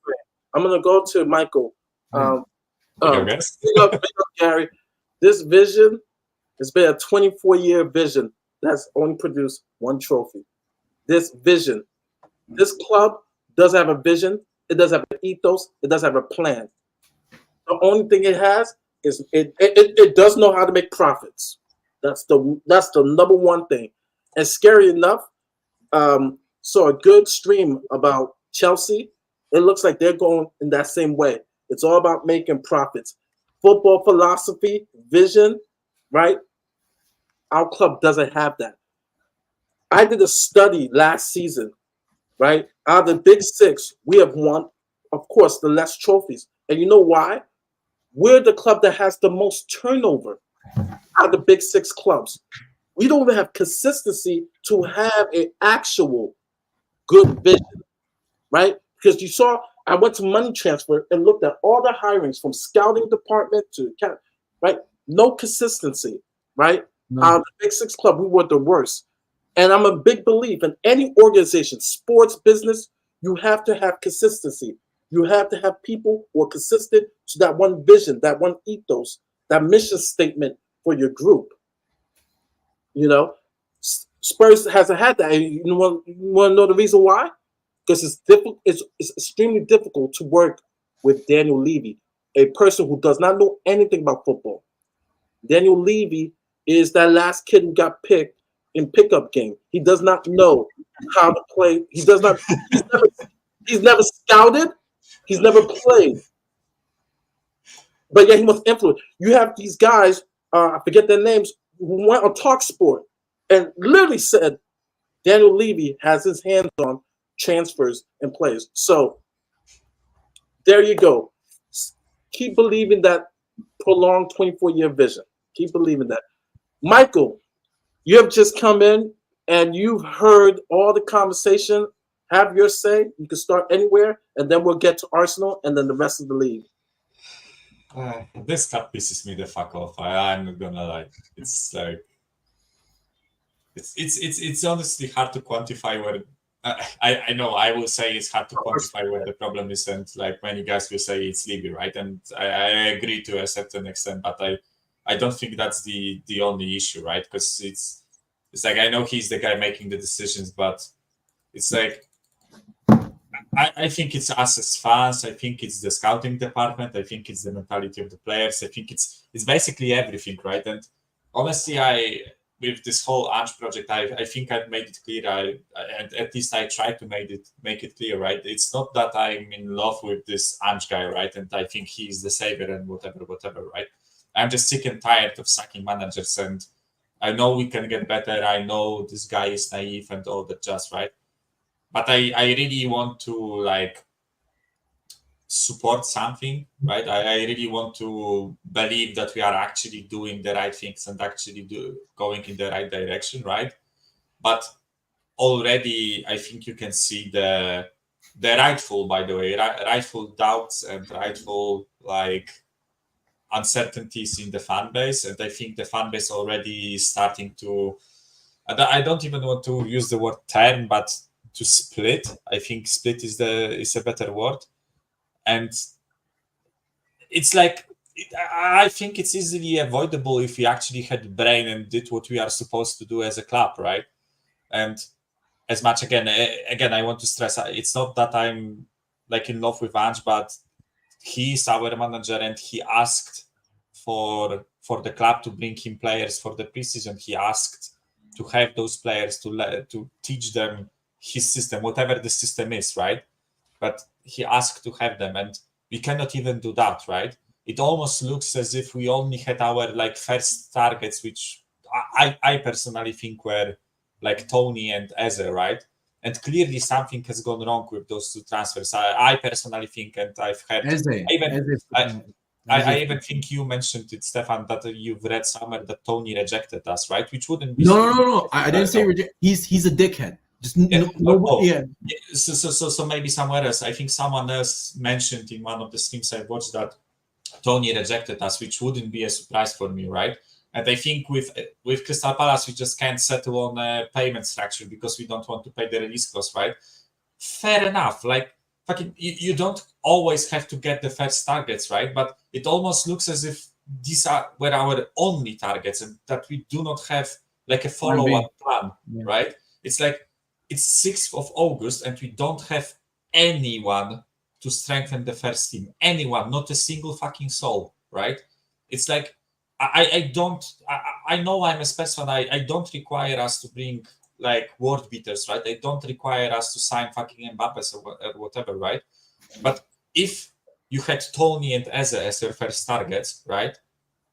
I'm gonna go to Michael. Big up, Gary. This vision has been a 24-year vision that's only produced one trophy. This vision, this club does have a vision. It does have an ethos. It does have a plan. The only thing it has is it does know how to make profits. That's the number one thing. And scary enough, saw a good stream about Chelsea. It looks like they're going in that same way. It's all about making profits. Football philosophy, vision, right? Our club doesn't have that. I did a study last season, right? Out of the big six, we have won, of course, the less trophies. And you know why? We're the club that has the most turnover out of the big six clubs. We don't even have consistency to have an actual good vision, right? Because you saw, I went to money transfer and looked at all the hirings from scouting department to, right? No consistency, right? No. Out of the big six club, we were the worst. And I'm a big believer in any organization, sports, business, you have to have consistency. You have to have people who are consistent to that one vision, that one ethos, that mission statement for your group. You know, Spurs hasn't had that. And you want to know the reason why? Because it's difficult. It's extremely difficult to work with Daniel Levy, a person who does not know anything about football. Daniel Levy is that last kid who got picked in pickup game. He does not know how to play. He does not. He's never scouted. He's never played. But yeah, he must influence. You have these guys. I forget their names. Who went on TalkSport and literally said Daniel Levy has his hands on transfers and players. So there you go. Keep believing that prolonged 24-year vision. Keep believing that. Michael, you have just come in and you've heard all the conversation. Have your say. You can start anywhere, and then we'll get to Arsenal and then the rest of the league. This cut pisses me the fuck off. I'm not gonna lie. It's like it's honestly hard to quantify where. I know I will say it's hard to quantify where the problem is, and like many guys will say it's Levy, right? And I agree to a certain extent, but I don't think that's the only issue, right? Because it's like I know he's the guy making the decisions, but it's like I think it's us as fans. I think it's the scouting department. I think it's the mentality of the players. I think it's basically everything, right? And honestly, with this whole Ange project, I think I've made it clear. And at least I try to make it clear, right? It's not that I'm in love with this Ange guy, right? And I think he's the savior and whatever, right? I'm just sick and tired of sacking managers, and I know we can get better. I know this guy is naive and all that jazz, right? But I really want to like support something, right? I really want to believe that we are actually doing the right things and actually going in the right direction, right? But already I think you can see the rightful, by the way, rightful doubts and rightful like uncertainties in the fan base. And I think the fan base already is starting to, I don't even want to use the word term, but to split. I think split is a better word. And it's like, I think it's easily avoidable if we actually had brain and did what we are supposed to do as a club, right? And as much, again, I want to stress, it's not that I'm like in love with Ange, but he's our manager and he asked for the club to bring him players for the preseason. He asked to have those players to teach them his system, whatever the system is, right? but he asked to have them, and we cannot even do that, right? It almost looks as if we only had our like first targets, which I personally think were like Tony and Eze, right? And clearly something has gone wrong with those two transfers. I personally think, and I've heard I even think you mentioned it, Stefan, that you've read somewhere that Tony rejected us, right? Which wouldn't be No. I didn't say reject. He's a dickhead. Just So maybe somewhere else. I think someone else mentioned in one of the streams I watched that Tony rejected us, which wouldn't be a surprise for me, right? And I think with Crystal Palace, we just can't settle on a payment structure because we don't want to pay the release clause, right? Fair enough. Like, fucking, you don't always have to get the first targets, right? But it almost looks as if these were our only targets and that we do not have like a follow-up plan, right? It's like, it's 6th of August and we don't have anyone to strengthen the first team. Anyone, not a single fucking soul, right? It's like, I know I'm a Spurs fan. I don't require us to bring like world beaters, right? They don't require us to sign fucking Mbappe or whatever, right? But if you had Tony and Eze as your first targets, right?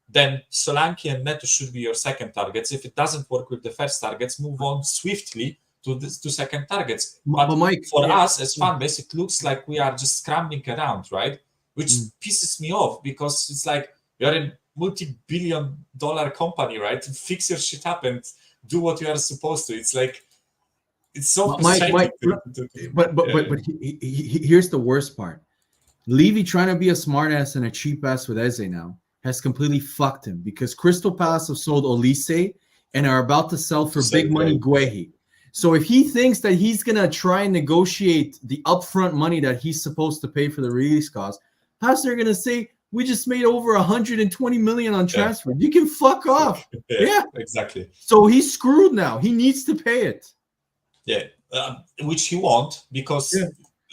Then Solanke and Neto should be your second targets. If it doesn't work with the first targets, move on swiftly to second targets. But Mike, for us as fan base, it looks like we are just scrambling around, right? Which pisses me off because it's like you're a multi-billion-dollar company, right? Fix your shit up and do what you are supposed to. It's like it's so Mike, but here's the worst part. Levy trying to be a smartass and a cheap ass with Eze now has completely fucked him because Crystal Palace have sold Olise and are about to sell for big money Guehi. So if he thinks that he's gonna try and negotiate the upfront money that he's supposed to pay for the release cost, how's they gonna say we just made over 120 million on transfer? You can fuck off. Yeah, exactly. So he's screwed now. He needs to pay it. Yeah, which he won't because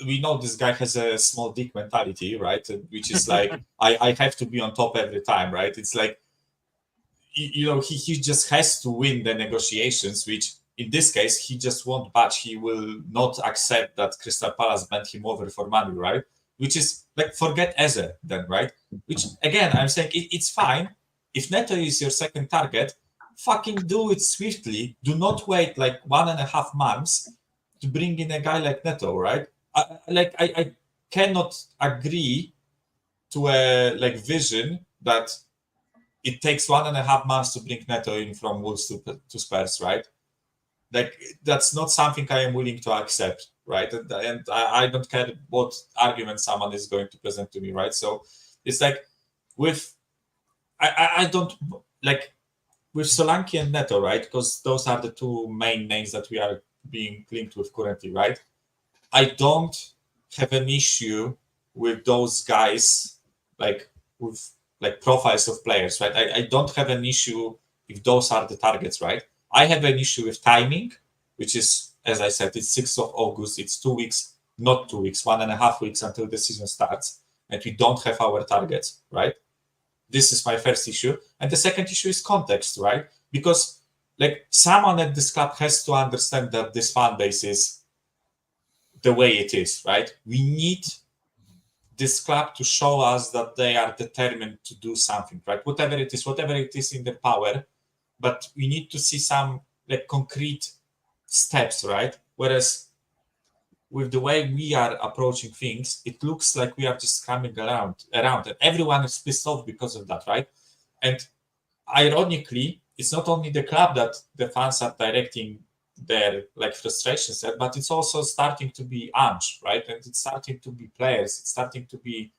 we know this guy has a small dick mentality, right? Which is like I have to be on top every time, right? It's like you know he just has to win the negotiations, which in this case he just won't budge. He will not accept that Crystal Palace bent him over for money, right? Which is like forget Eze then, right? Which again I'm saying it's fine if Neto is your second target. Fucking do it swiftly. Do not wait like 1.5 months to bring in a guy like Neto, right? I cannot agree to a like vision that it takes 1.5 months to bring Neto in from Wolves to Spurs, right? Like that's not something I am willing to accept, right? And I don't care what argument someone is going to present to me, right? So it's like with I don't like with Solanke and Neto, right? Because those are the two main names that we are being linked with currently, right? I don't have an issue with those guys, like with like profiles of players, right? I don't have an issue if those are the targets, right? I have an issue with timing, which is, as I said, it's 6th of August. It's 2 weeks, not 2 weeks, 1.5 weeks until the season starts, and we don't have our targets, right? This is my first issue. And the second issue is context, right? Because like someone at this club has to understand that this fan base is the way it is, right? We need this club to show us that they are determined to do something, right? Whatever it is in their power, but we need to see some like concrete steps, right? Whereas with the way we are approaching things, it looks like we are just scrambling around, and everyone is pissed off because of that, right? And ironically, it's not only the club that the fans are directing their like frustrations at, but it's also starting to be Ange, right? And it's starting to be players, it's starting to be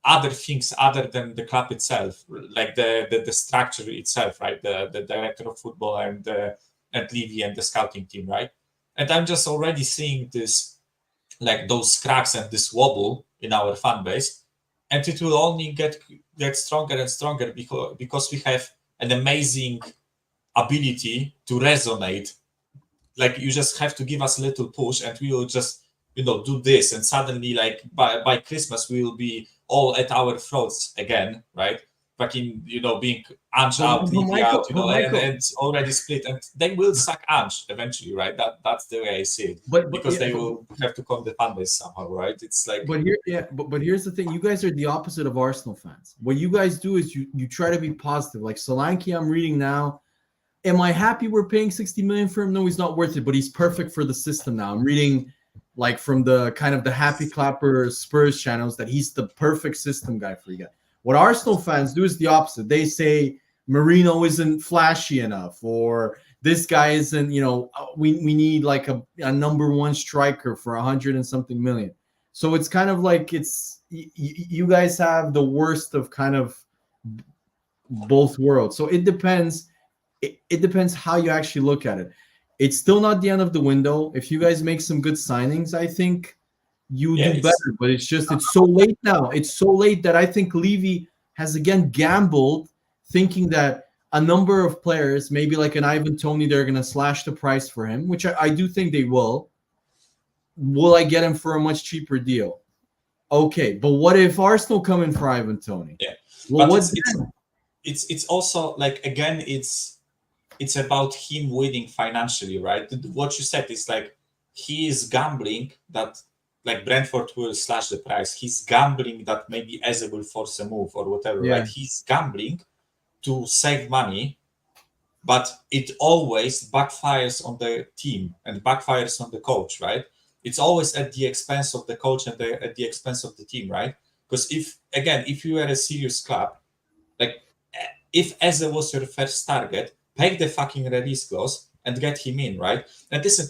other things other than the club itself, like the structure itself, right? The director of football and Levy and the scouting team, right? And I'm just already seeing this, like those cracks and this wobble in our fan base, and it will only get stronger and stronger because we have an amazing ability to resonate. Like you just have to give us a little push, and we will just do this, and suddenly like by Christmas we will be all at our throats again, right? fucking, being Ange out, Levy out, and it's already split, and they will sack Ange eventually, right? That's the way I see it, because they will have to come the pundits somehow, right? It's like, but here's the thing: you guys are the opposite of Arsenal fans. What you guys do is you try to be positive. Like Solanke, I'm reading now. Am I happy we're paying 60 million for him? No, he's not worth it, but he's perfect for the system now. I'm reading like from the kind of the happy clapper Spurs channels that he's the perfect system guy for you guys. What Arsenal fans do is the opposite. They say Marino isn't flashy enough, or this guy isn't, we need like a number one striker for 100 and something million. So it's kind of like you guys have the worst of kind of both worlds. So it depends. It depends how you actually look at it. It's still not the end of the window. If you guys make some good signings, I think you do better, but it's so late now. It's so late that I think Levy has again gambled, thinking that a number of players, maybe like an Ivan Toney, they're going to slash the price for him, which I do think they will. Will I get him for a much cheaper deal? Okay, but what if Arsenal come in for Ivan Toney? Yeah, well, but it's also like, again, it's about him winning financially, right? What you said is like he is gambling that like Brentford will slash the price. He's gambling that maybe Eze will force a move or whatever, right? He's gambling to save money, but it always backfires on the team and backfires on the coach, right? It's always at the expense of the coach and at the expense of the team, right? Because if you were a serious club, like if Eze was your first target, pay the fucking release clause and get him in, right? And listen,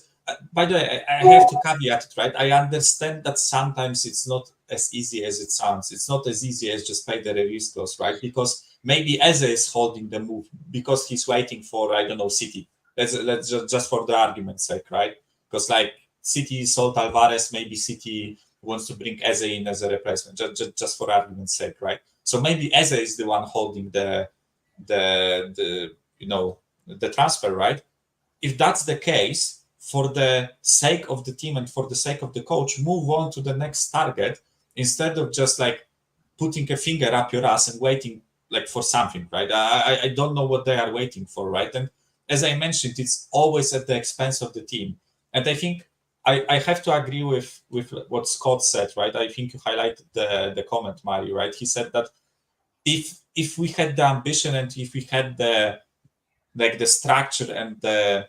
by the way, I have to caveat it, right? I understand that sometimes it's not as easy as it sounds. It's not as easy as just pay the release clause, right? Because maybe Eze is holding the move because he's waiting for, I don't know, City. Let's just for the argument's sake, right? Because like City sold Alvarez, maybe City wants to bring Eze in as a replacement, just for argument's sake, right? So maybe Eze is the one holding the transfer, right? If that's the case, for the sake of the team and for the sake of the coach, move on to the next target instead of just like putting a finger up your ass and waiting like for something, right? I don't know what they are waiting for, right? And as I mentioned, it's always at the expense of the team. And I think I have to agree with what Scott said, right? I think you highlighted the comment, Mario, right? He said that if we had the ambition and if we had the structure and the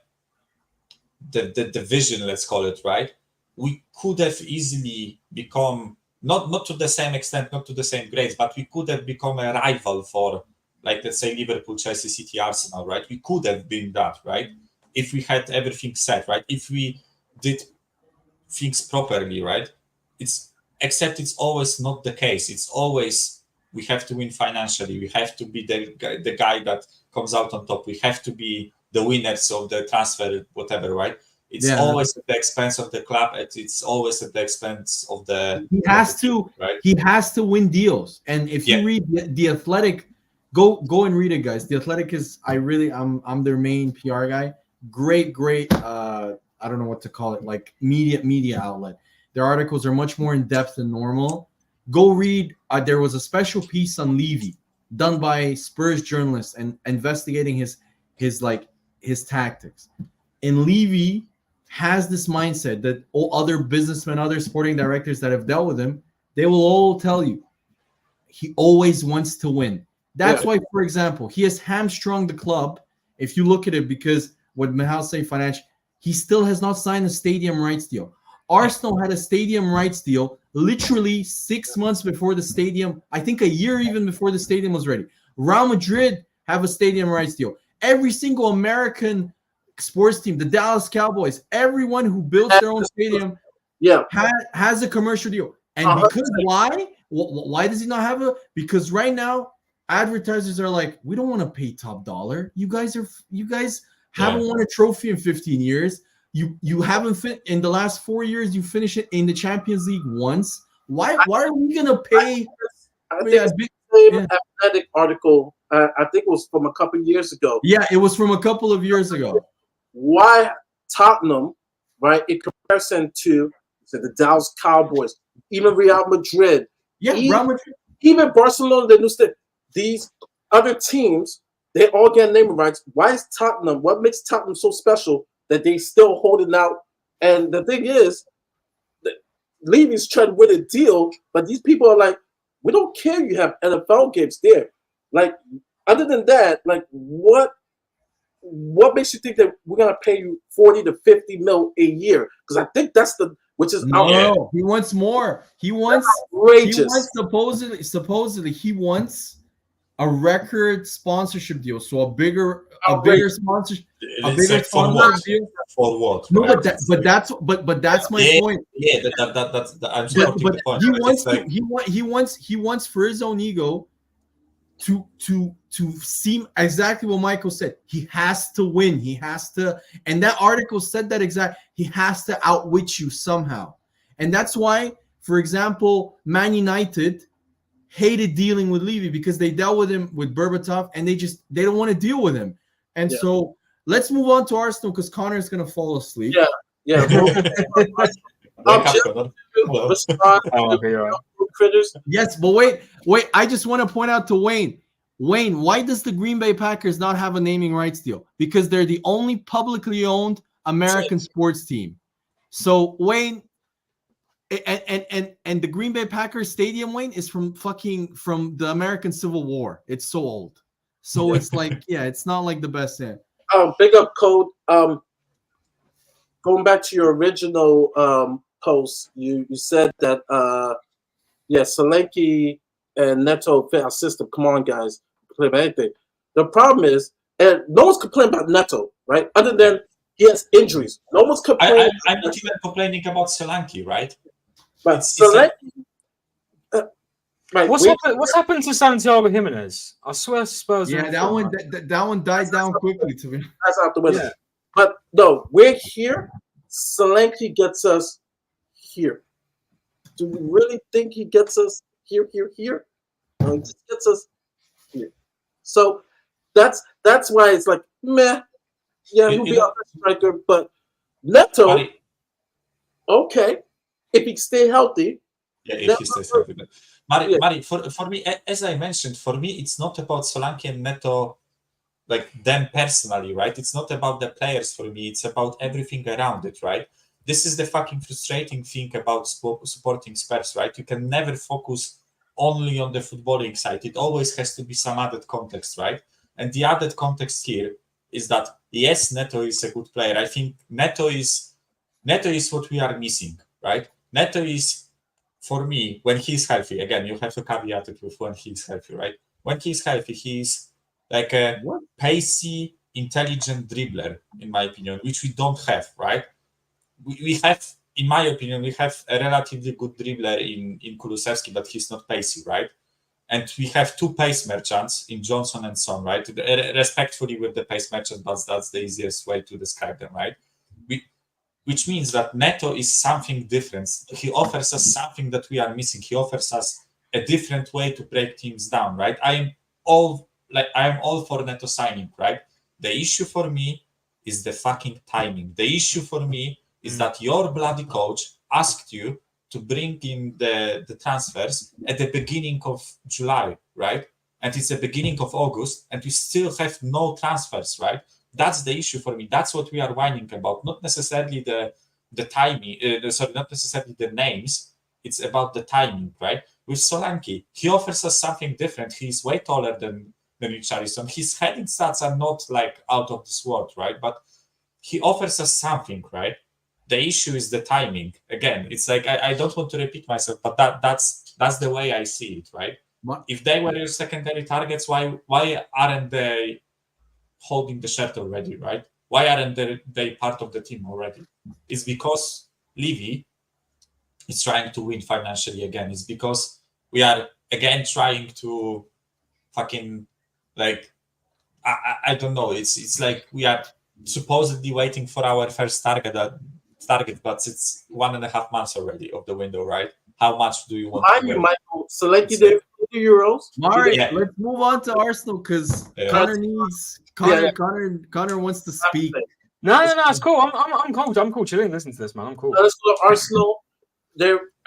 vision, let's call it, right, we could have easily become not to the same extent, not to the same grades, but we could have become a rival for, like, let's say Liverpool, Chelsea, City, Arsenal, right? We could have been that, right? If we had everything set, right? If we did things properly, right? Except it's always not the case. It's always we have to win financially. We have to be the guy that comes out on top. We have to be the winners of the transfer, whatever, right? It's always at the expense of the club. It's always at the expense of the. He has to, right? He has to win deals. And if you read the Athletic, go and read it, guys. The Athletic is I'm their main PR guy. Great. I don't know what to call it, like media outlet. Their articles are much more in depth than normal. Go read. There was a special piece on Levy done by Spurs journalists and investigating his tactics. And Levy has this mindset that all other businessmen, other sporting directors that have dealt with him, they will all tell you he always wants to win. That's why, for example, he has hamstrung the club. If you look at it, because what Michal say financial, he still has not signed a stadium rights deal. Arsenal had a stadium rights deal literally 6 months before the stadium, I think a year even before the stadium was ready. Real Madrid have a stadium rights deal. Every single American sports team, the Dallas Cowboys, everyone who builds their own stadium has a commercial deal. And because why does he not have a? Because right now advertisers are like, we don't want to pay top dollar. You guys haven't won a trophy in 15 years. You haven't fit in the last 4 years. You finish it in the Champions League once. Why are we gonna pay? I think it's the same Athletic article. I think it was from a couple of years ago. Yeah, it was from a couple of years ago. Why Tottenham, right, in comparison to the Dallas Cowboys, even Real Madrid, Real Madrid, even Barcelona, the new state, these other teams, they all get naming rights. Why is Tottenham? What makes Tottenham so special that they still holding out? And the thing is, Levy's trying to win a deal, but these people are like, we don't care. You have NFL games there. Like, other than that, like, what makes you think that we're gonna pay you 40 to 50 mil a year? Because I think that's which is no, he wants more. He wants supposedly he wants a record sponsorship deal. So a bigger sponsorship deal. For what? No, right? but that's my point. Yeah, that's I'm supporting the point. He wants for his own ego to seem exactly what Michael said. He has to win. He has to, and that article said that exact. He has to outwit you somehow, and that's why, for example, Man United hated dealing with Levy because they dealt with him with Berbatov, and they don't want to deal with him. And so let's move on to Arsenal because Connor's gonna fall asleep. Yeah. Yes, but wait. I just want to point out to Wayne. Wayne, why does the Green Bay Packers not have a naming rights deal? Because they're the only publicly owned American sports team. So Wayne, and the Green Bay Packers stadium, Wayne, is from the American Civil War. It's so old. So it's like, it's not like the best thing. Big up Code. Going back to your original post, you said that Solanke and Neto fit our system. Come on, guys, complain about anything. The problem is, and no one's complaining about Neto, right? Other than he has injuries. No one's complaining. I'm not even complaining about Solanke, right? But Solanke. Right. What's happened to Santiago Jimenez? I swear Spurs. Yeah, that one died down quickly to me. That's out the window. Yeah. But no, we're here. Solanke gets us here. Do we really think he gets us here? No, he just gets us here. So that's why it's like meh. Yeah, he'll be our striker, but Neto. Okay, if he stay healthy. Yeah, if he stays healthy. Mari, for me, as I mentioned, for me, it's not about Solanke and Neto, like them personally, right? It's not about the players for me. It's about everything around it, right? This is the fucking frustrating thing about supporting Spurs, right? You can never focus only on the footballing side. It always has to be some added context, right? And the added context here is that, yes, Neto is a good player. I think Neto is what we are missing, right? Neto is, for me, when he's healthy, again, you have to caveat it with when he's healthy, right? When he's healthy, he's like a pacey, intelligent dribbler, in my opinion, which we don't have, right? We have, in my opinion, we have a relatively good dribbler in Kulusevski, but he's not pacey, right? And we have two pace merchants in Johnson and Son, right? Respectfully with the pace merchants, but that's the easiest way to describe them, right? Which means that Neto is something different. He offers us something that we are missing. He offers us a different way to break teams down, right? I am all for Neto signing, right? The issue for me is the fucking timing. The issue for me is that your bloody coach asked you to bring in the transfers at the beginning of July, right? And it's the beginning of August, and we still have no transfers, right? That's the issue for me. That's what we are whining about. Not necessarily the timing, not necessarily the names. It's about the timing, right? With Solanke, he offers us something different. He's way taller than Richarlison. His heading stats are not like out of this world, right? But he offers us something, right? The issue is the timing. Again, it's like I don't want to repeat myself, but that's the way I see it, right? What? If they were your secondary targets, why aren't they holding the shirt already, right? Why aren't they part of the team already? It's because Levy is trying to win financially again. It's because we are again trying to fucking like I don't know. It's like we are supposedly waiting for our first target, but it's 1.5 months already of the window, right? How much do you want? Michael, select you €40. All right, let's move on to Arsenal because Connor wants to speak. No, it's cool. I'm cool. I'm cool chilling. Listen to this, man. I'm cool. Let's go to Arsenal.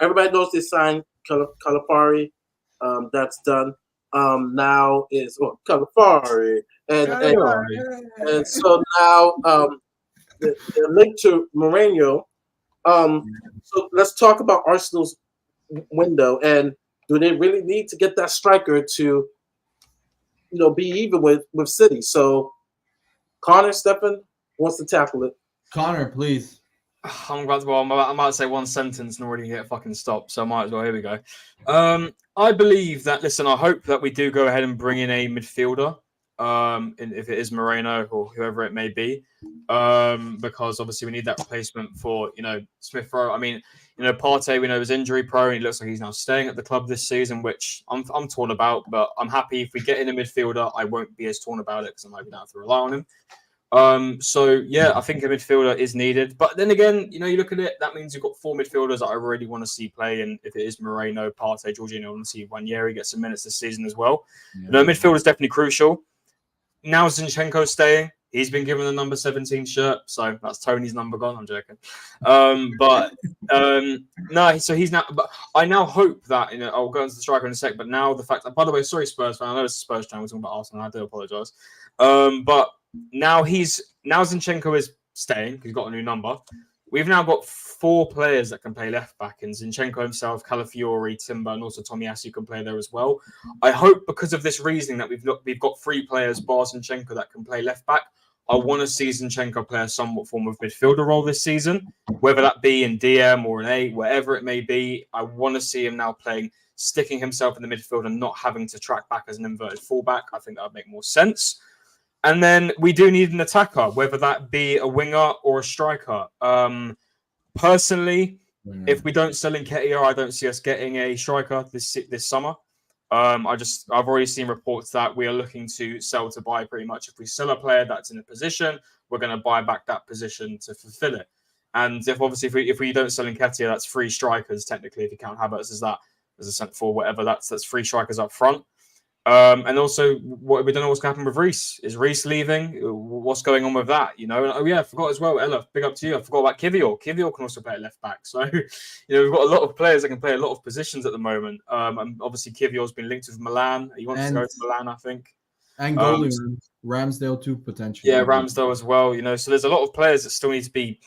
Everybody knows they signed Calipari. That's done. now is Calafari, and so now they're linked to Mourinho. So let's talk about Arsenal's window, and do they really need to get that striker to be even with City? So Connor, Stefan wants to tackle it. Connor, please. I'm about to say one sentence and already hit a fucking stop, so I might as well. Here we go. I believe that. Listen, I hope that we do go ahead and bring in a midfielder. If it is Moreno or whoever it may be, because obviously we need that replacement for Smith Rowe. I mean, Partey we know is injury prone. And he looks like he's now staying at the club this season, which I'm torn about. But I'm happy if we get in a midfielder. I won't be as torn about it because I might not have to rely on him. So yeah, I think a midfielder is needed. But then again, you look at it, that means you've got 4 midfielders that I really want to see play. And if it is Moreno, Partey, Jorginho, I want to see Wanyeri get some minutes this season as well. Yeah. Midfield is definitely crucial. Now Zinchenko's staying. He's been given the number 17 shirt, so that's Tony's number gone. I'm joking. No, so he's now. But I now hope that I'll go into the striker in a sec. But now the fact that, by the way, sorry Spurs fan, I know it's a Spurs channel. We're talking about Arsenal. I do apologise. But now Zinchenko is staying. He's got a new number. We've now got 4 players that can play left back, and Zinchenko himself, Calafiori, Timber, and also Tomiyasu can play there as well. I hope because of this reasoning that we've got 3 players, bar Zinchenko, that can play left back. I want to see Zinchenko play a somewhat form of midfielder role this season, whether that be in DM or an 8, wherever it may be. I want to see him now sticking himself in the midfield and not having to track back as an inverted fullback. I think that would make more sense. And then we do need an attacker, whether that be a winger or a striker. Personally, if we don't sell Nketiah, I don't see us getting a striker this summer. I've already seen reports that we are looking to sell to buy pretty much. If we sell a player that's in a position, we're going to buy back that position to fulfill it. And if we don't sell Nketiah, that's 3 strikers technically. If you count Havertz as a centre forward, whatever, that's 3 strikers up front. And also, we don't know what's going to happen with Reece. Is Reece leaving? What's going on with that? And, oh yeah, I forgot as well. Ella, big up to you. I forgot about Kivior. Kivior can also play at left back. So, we've got a lot of players that can play a lot of positions at the moment. And obviously, Kivior's been linked with Milan. He wants to go to Milan, I think. And goalie Ramsdale too, potentially. Yeah, Ramsdale as well. So there's a lot of players that still need to be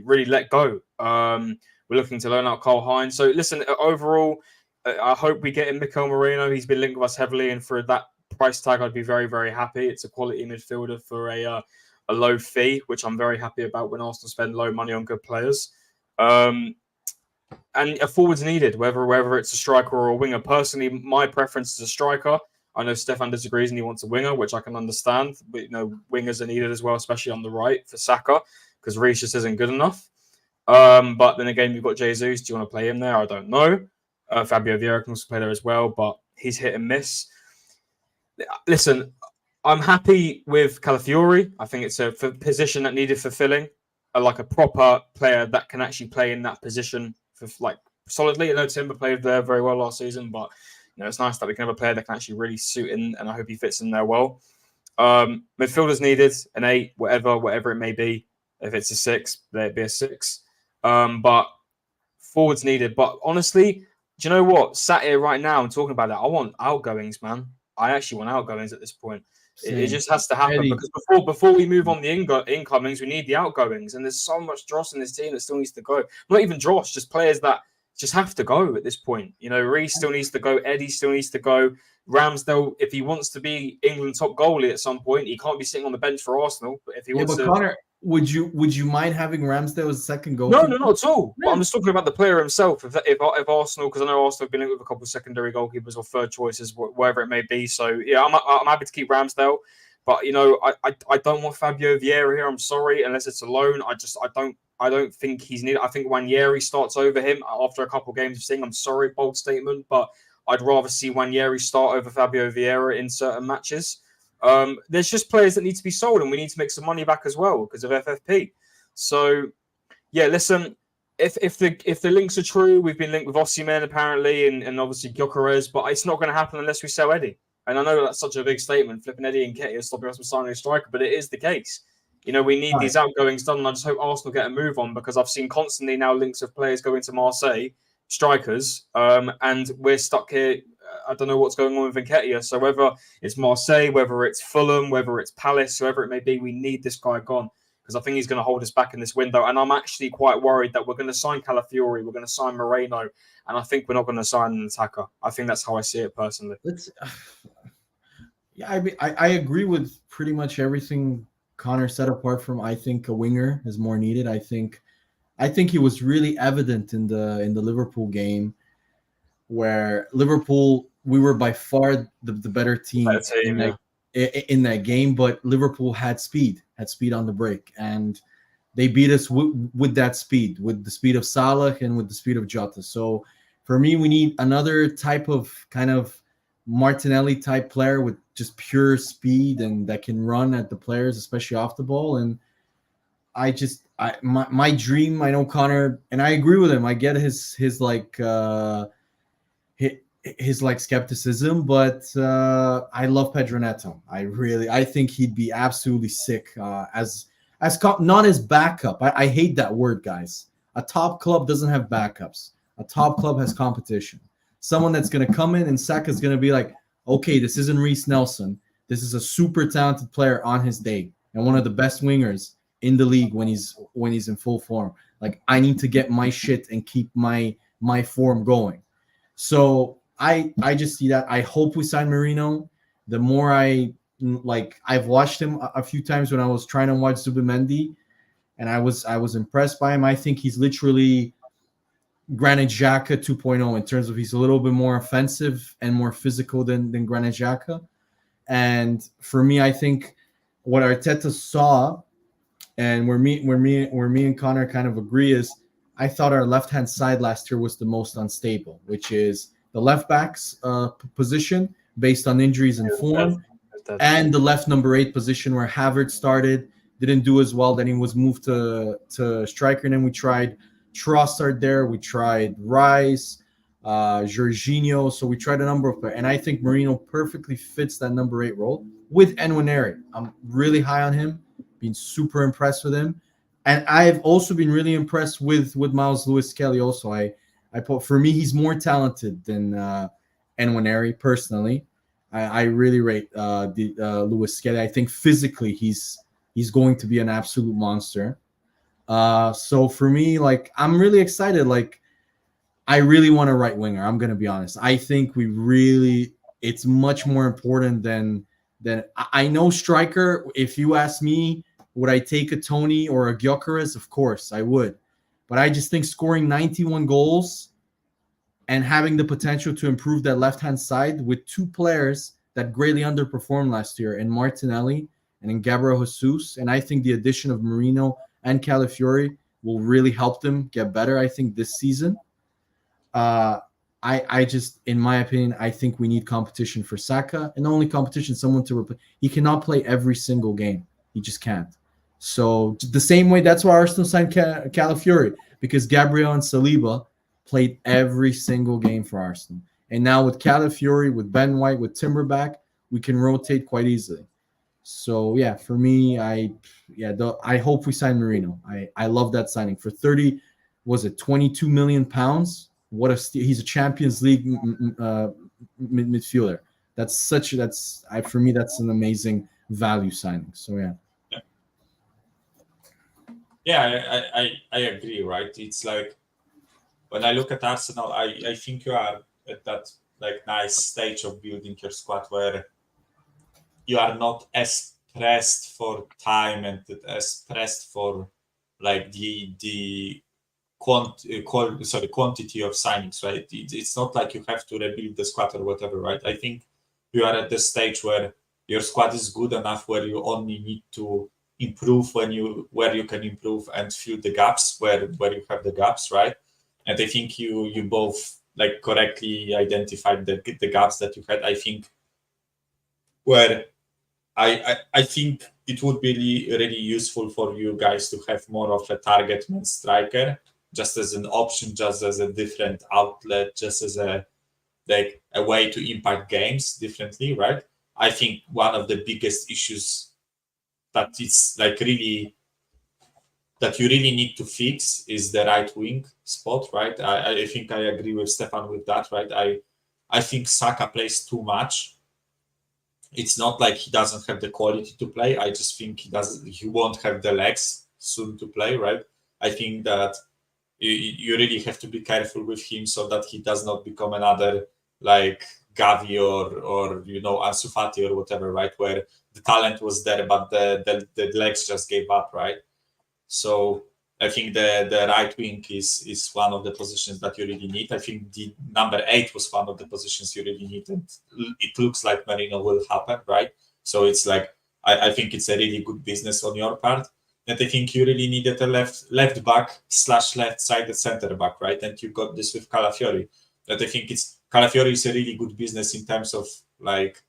really let go. We're looking to loan out Cole Hines. So listen, overall, I hope we get in Mikel Moreno. He's been linked with us heavily, and for that price tag, I'd be very, very happy. It's a quality midfielder for a low fee, which I'm very happy about when Arsenal spend low money on good players. And a forward's needed, whether it's a striker or a winger. Personally, my preference is a striker. I know Stefan disagrees and he wants a winger, which I can understand. But wingers are needed as well, especially on the right for Saka, because Reece just isn't good enough. But then again, you've got Jesus. Do you want to play him there? I don't know. Fabio Vieira can also play there as well, but he's hit and miss. Listen, I'm happy with Calafiori. I think it's a position that needed fulfilling, like a proper player that can actually play in that position for solidly. I know Timber played there very well last season, but it's nice that we can have a player that can actually really suit in, and I hope he fits in there well. Midfielders needed, an 8, whatever it may be. If it's a 6, let it be a 6. But forwards needed. But honestly, do you know what? Sat here right now and talking about it, I want outgoings, man. I actually want outgoings at this point. It just has to happen because before we move on the incomings, we need the outgoings. And there's so much dross in this team that still needs to go. Not even dross, just players that just have to go at this point. Reece still needs to go. Eddie still needs to go. Ramsdale, if he wants to be England's top goalie at some point, he can't be sitting on the bench for Arsenal. But if he wants to, Connor, would you mind having Ramsdale as second goal? No, not at all. Yeah. But I'm just talking about the player himself. If Arsenal, because I know Arsenal have been linked with a couple of secondary goalkeepers or third choices, wherever it may be. So yeah, I'm happy to keep Ramsdale. But I don't want Fabio Vieira here. I'm sorry, unless it's a loan. I don't think he's needed. I think Wanyeri starts over him after a couple of games of seeing. I'm sorry, bold statement, but I'd rather see Wanyeri start over Fabio Vieira in certain matches. There's just players that need to be sold, and we need to make some money back as well because of FFP. So, yeah, listen, if the links are true, we've been linked with Osimhen apparently, and obviously Gyökeres, but it's not going to happen unless we sell Eddie. And I know that's such a big statement, flipping Eddie and Nketiah stopping us from signing a striker, but it is the case. We need these outgoings done, and I just hope Arsenal get a move on because I've seen constantly now links of players going to Marseille, strikers, and we're stuck here. I don't know what's going on with Nketiah. So whether it's Marseille, whether it's Fulham, whether it's Palace, whoever it may be, we need this guy gone, because I think he's going to hold us back in this window. And I'm actually quite worried that we're going to sign Calafiori, we're going to sign Moreno, and I think we're not going to sign an attacker. I think that's how I see it personally. Yeah, I agree with pretty much everything Connor said, apart from I think a winger is more needed. I think it was really evident in the Liverpool game, where Liverpool, we were by far the better team, in that game, but Liverpool had speed on the break, and they beat us with that speed, with the speed of Salah and with the speed of Jota. So for me, we need another type of kind of Martinelli type player with just pure speed and that can run at the players, especially off the ball. And my dream, I know Connor, and I agree with him. I get his skepticism, but I love Pedro Neto. I think he'd be absolutely sick not as backup. I hate that word, guys. A top club doesn't have backups. A top club has competition. Someone that's going to come in, and Saka's going to be like, okay, this isn't Reece Nelson. This is a super talented player on his day and one of the best wingers in the league when he's in full form. Like, I need to get my shit and keep my form going. So I just see that. I hope we sign Marino. The more I've watched him a few times when I was trying to watch Zubimendi, and I was impressed by him. I think he's literally Granit Xhaka 2.0 in terms of he's a little bit more offensive and more physical than Granit Xhaka. And for me, I think what Arteta saw, and where me and Connor kind of agree, is I thought our left-hand side last year was the most unstable, which is the left back's position based on injuries and form, and the left number 8 position where Havertz started, didn't do as well. Then he was moved to striker, and then we tried Trossard there. We tried Rice, Jorginho. So we tried a number of players, and I think Marino perfectly fits that number 8 role with Nwaneri. I'm really high on him, been super impressed with him. And I've also been really impressed with Miles Lewis-Kelly also. For me, he's more talented than Nwaneri personally. I really rate Lewis-Kelly. I think physically he's going to be an absolute monster. So for me, I'm really excited. I really want a right winger. I'm going to be honest. I think it's much more important than I know striker. If you ask me, would I take a Tony or a Gyökeres? Of course I would. But I just think scoring 91 goals and having the potential to improve that left-hand side with 2 players that greatly underperformed last year in Martinelli and in Gabriel Jesus. And I think the addition of Marino and Calafiori will really help them get better, I think, this season. I just, in my opinion, I think we need competition for Saka, and only competition, someone to replace. He cannot play every single game. He just can't. So the same way, that's why Arsenal signed Calafiori, because Gabriel and Saliba played every single game for Arsenal. And now with Calafiori, with Ben White, with Timberback, we can rotate quite easily. So yeah, for me, I hope we sign Marino. I love that signing for 22 million pounds. He's a Champions League midfielder. For me, that's an amazing value signing. So yeah. Yeah, I agree, right? It's like when I look at Arsenal, I think you are at that nice stage of building your squad where you are not as pressed for time and as pressed for the quantity of signings, right? It's not like you have to rebuild the squad or whatever, right? I think you are at the stage where your squad is good enough where you only need to improve where you can improve and fill the gaps where you have the gaps, right? And I think you both correctly identified the gaps that you had. I think where I think it would be really useful for you guys to have more of a target man striker, just as an option, just as a different outlet, just as a way to impact games differently, right? I think one of the biggest issues that it's really that you really need to fix is the right wing spot, right? I think I agree with Stefan with that, right? I think Saka plays too much. It's not like he doesn't have the quality to play. I just think he won't have the legs soon to play, right? I think that you really have to be careful with him so that he does not become another like Gavi or Ansu Fati or whatever, right? Where the talent was there, but the legs just gave up, right? So I think the right wing is one of the positions that you really need. I think the number 8 was one of the positions you really need, and it looks like Merino will happen, right? So it's like I think it's a really good business on your part. And I think you really needed a left back / left-sided centre back, right? And you got this with Calafiori. That I think Calafiori is a really good business in terms of like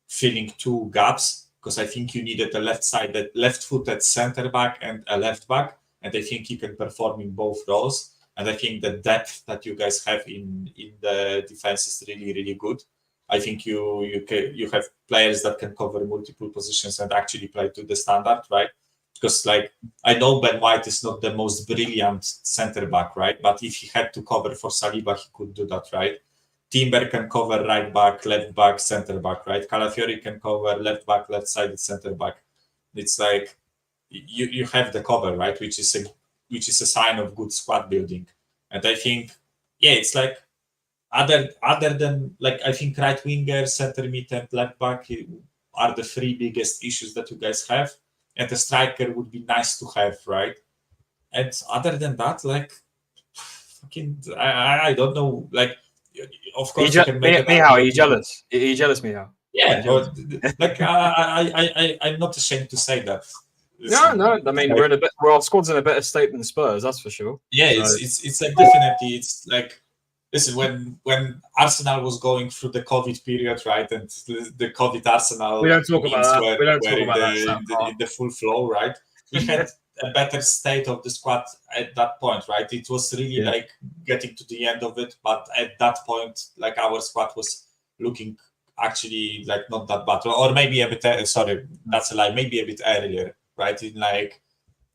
filling 2 gaps, because I think you needed a left-footed centre back and a left back, and I think he can perform in both roles. And I think the depth that you guys have in the defense is really, really good. I think you have players that can cover multiple positions and actually play to the standard, right? Because like I know Ben White is not the most brilliant centre back, right? But if he had to cover for Saliba, he could do that, right? Timber can cover right back, left back, centre back, right? Calafiori can cover left back, left-sided centre back. It's like you have the cover, right? Which is a sign of good squad building. And I think, yeah, it's like other than like I think right winger, centre mid, and left back are the 3 biggest issues that you guys have. And a striker would be nice to have, right? And other than that, like, fucking, I don't know. Like, of course, you can make Mihal, are you jealous? Are you jealous, Mihal? Yeah, but, like, I'm not ashamed to say that. No. I mean, our squad's in a better state than Spurs, that's for sure. Yeah, so. it's like definitely, it's like, listen, when Arsenal was going through the COVID period, right, and the COVID Arsenal, we don't talk about that. We don't talk about that. In the full flow, right? We had a better state of the squad at that point, right? It was really like getting to the end of it, but at that point, like our squad was looking actually like not that bad, or maybe a bit. Sorry, that's a lie. Maybe a bit earlier, right? In like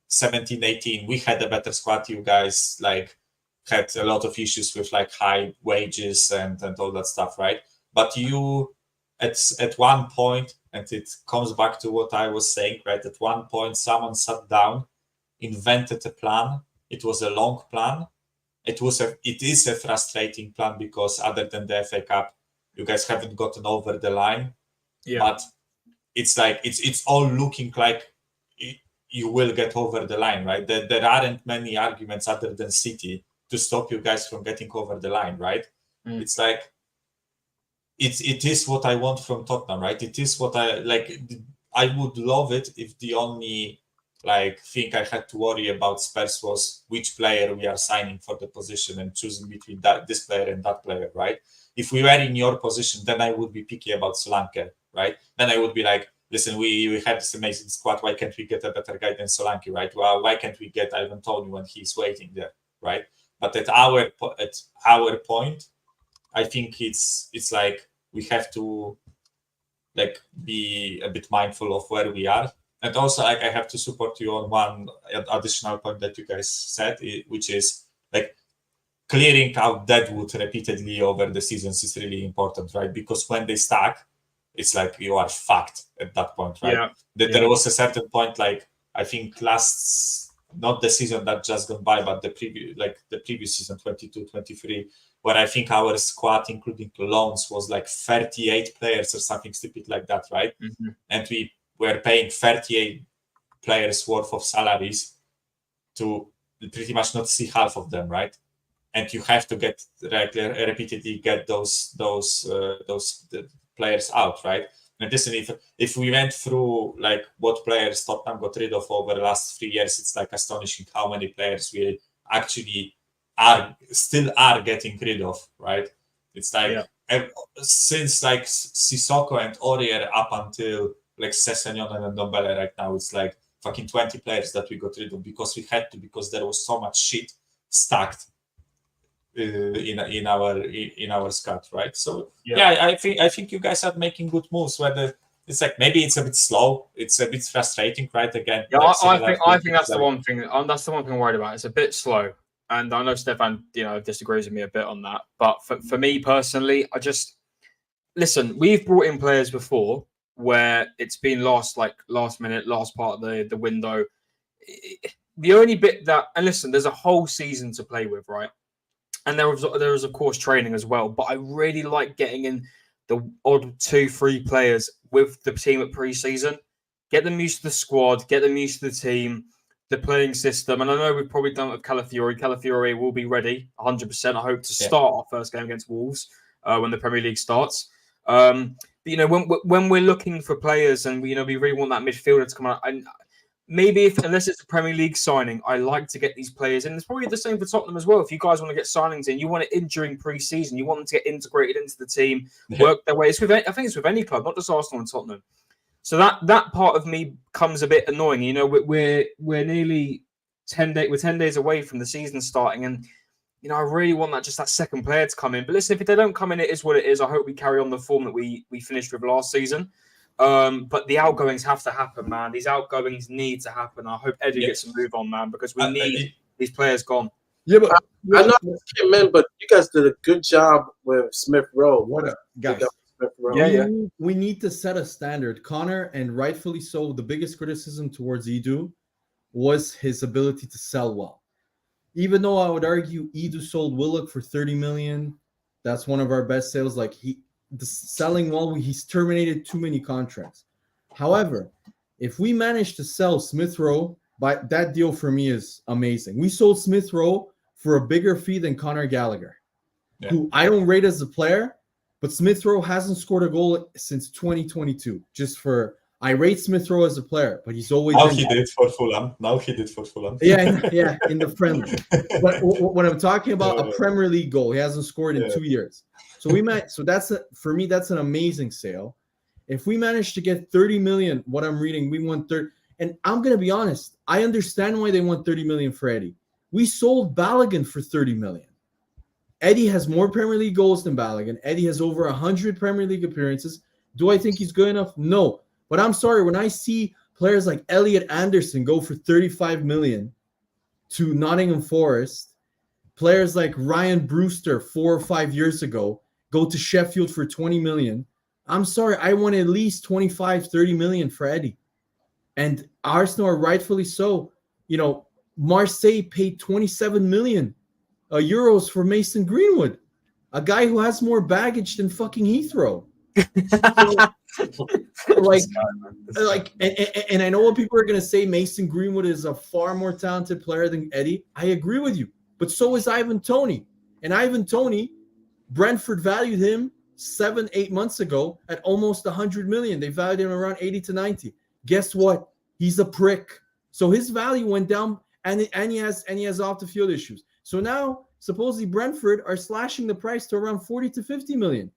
17, 18, we had a better squad. You guys like had a lot of issues with like high wages and all that stuff, right? But you at one point, and it comes back to what I was saying, right? At one point, someone sat down, invented a plan. It was a long plan. It is a frustrating plan because other than the FA Cup, you guys haven't gotten over the line. Yeah. But it's like it's all looking like you will get over the line, right? There aren't many arguments other than City to stop you guys from getting over the line, right? It's like it is what I want from Tottenham, right? It is what I like. I would love it if the only like thing I had to worry about Spurs was which player we are signing for the position and choosing between this player and that player, right? If we were in your position, then I would be picky about Solanke, right? Then I would be like, listen, we have this amazing squad. Why can't we get a better guy than Solanke, right? Well, why can't we get Ivan Toney when he's waiting there, right? But at our point, I think it's like we have to like be a bit mindful of where we are. And also, like, I have to support you on one additional point that you guys said, which is like clearing out deadwood repeatedly over the seasons is really important, right? Because when they stack, it's like you are fucked at that point, right? Yeah. There was a certain point, like I think not the season that just gone by, but the previous season, 22-23, where I think our squad, including loans, was like 38 players or something stupid like that, right? Mm-hmm. And we were paying 38 players worth of salaries to pretty much not see half of them, right? And you have to repeatedly get those players out, right? And listen, if we went through like what players Tottenham got rid of over the last 3 years, it's like astonishing how many players we actually still are getting rid of, right? It's like since like Sissoko and Aurier up until like Sessegnon and Ndombele right now, it's like fucking 20 players that we got rid of because we had to, because there was so much shit stacked in our squad, right? So I think you guys are making good moves. Whether it's like maybe it's a bit slow, it's a bit frustrating, right? Again, I think that's the one thing. That's the one thing I'm worried about. It's a bit slow. And I know Stefan, disagrees with me a bit on that. But for me personally, listen, we've brought in players before where it's been last minute, last part of the window. The only bit and listen, there's a whole season to play with, right? And there was of course training as well. But I really like getting in the odd 2-3 players with the team at pre-season. Get them used to the squad, get them used to the team, the playing system. And I know we've probably done it with Calafiori. Calafiori will be ready 100%. I hope to start our first game against Wolves when the Premier League starts. But, when we're looking for players and we really want that midfielder to come out, and maybe unless it's a Premier League signing, I like to get these players in. It's probably the same for Tottenham as well. If you guys want to get signings in, you want it in during pre-season, you want them to get integrated into the team, work their way. I think it's with any club, not just Arsenal and Tottenham. So that part of me comes a bit annoying. We're nearly 10 days. We're 10 days away from the season starting, and I really want that second player to come in. But listen, if they don't come in, it is what it is. I hope we carry on the form that we finished with last season. But the outgoings have to happen, man. These outgoings need to happen. I hope Eddie gets a move on, man, because we need these players gone. Yeah, but I know you came in, but you guys did a good job with Smith Rowe. What up, guys? We need to set a standard. Connor, and rightfully so, the biggest criticism towards Edu was his ability to sell well. Even though I would argue Edu sold Willock for 30 million, that's one of our best sales. Selling well, he's terminated too many contracts. However, if we manage to sell Smith Rowe, that deal for me is amazing. We sold Smith Rowe for a bigger fee than Conor Gallagher, who I don't rate as a player, but Smith Rowe hasn't scored a goal since 2022. I rate Smith Rowe as a player, but he's always he did for Fulham. Yeah, in the friendly. But when I'm talking about a Premier League goal, he hasn't scored in 2 years. So for me, that's an amazing sale. If we manage to get 30 million, what I'm reading, we want 30. And I'm going to be honest, I understand why they want 30 million for Eddie. We sold Balogun for 30 million. Eddie has more Premier League goals than Balogun. Eddie has over 100 Premier League appearances. Do I think he's good enough? No. But I'm sorry, when I see players like Elliot Anderson go for 35 million to Nottingham Forest, players like Ryan Brewster 4 or 5 years ago go to Sheffield for 20 million, I'm sorry, I want at least 25, 30 million for Eddie. And Arsenal are rightfully so. Marseille paid 27 million euros for Mason Greenwood, a guy who has more baggage than fucking Heathrow. And I know what people are going to say. Mason Greenwood is a far more talented player than Eddie. I agree with you, but so is Ivan Toney. And Ivan Toney, Brentford valued him 7-8 months ago at almost 100 million. They valued him around 80 to 90. Guess what? He's a prick. So his value went down, and he has off the field issues. So now supposedly Brentford are slashing the price to around 40 to 50 million.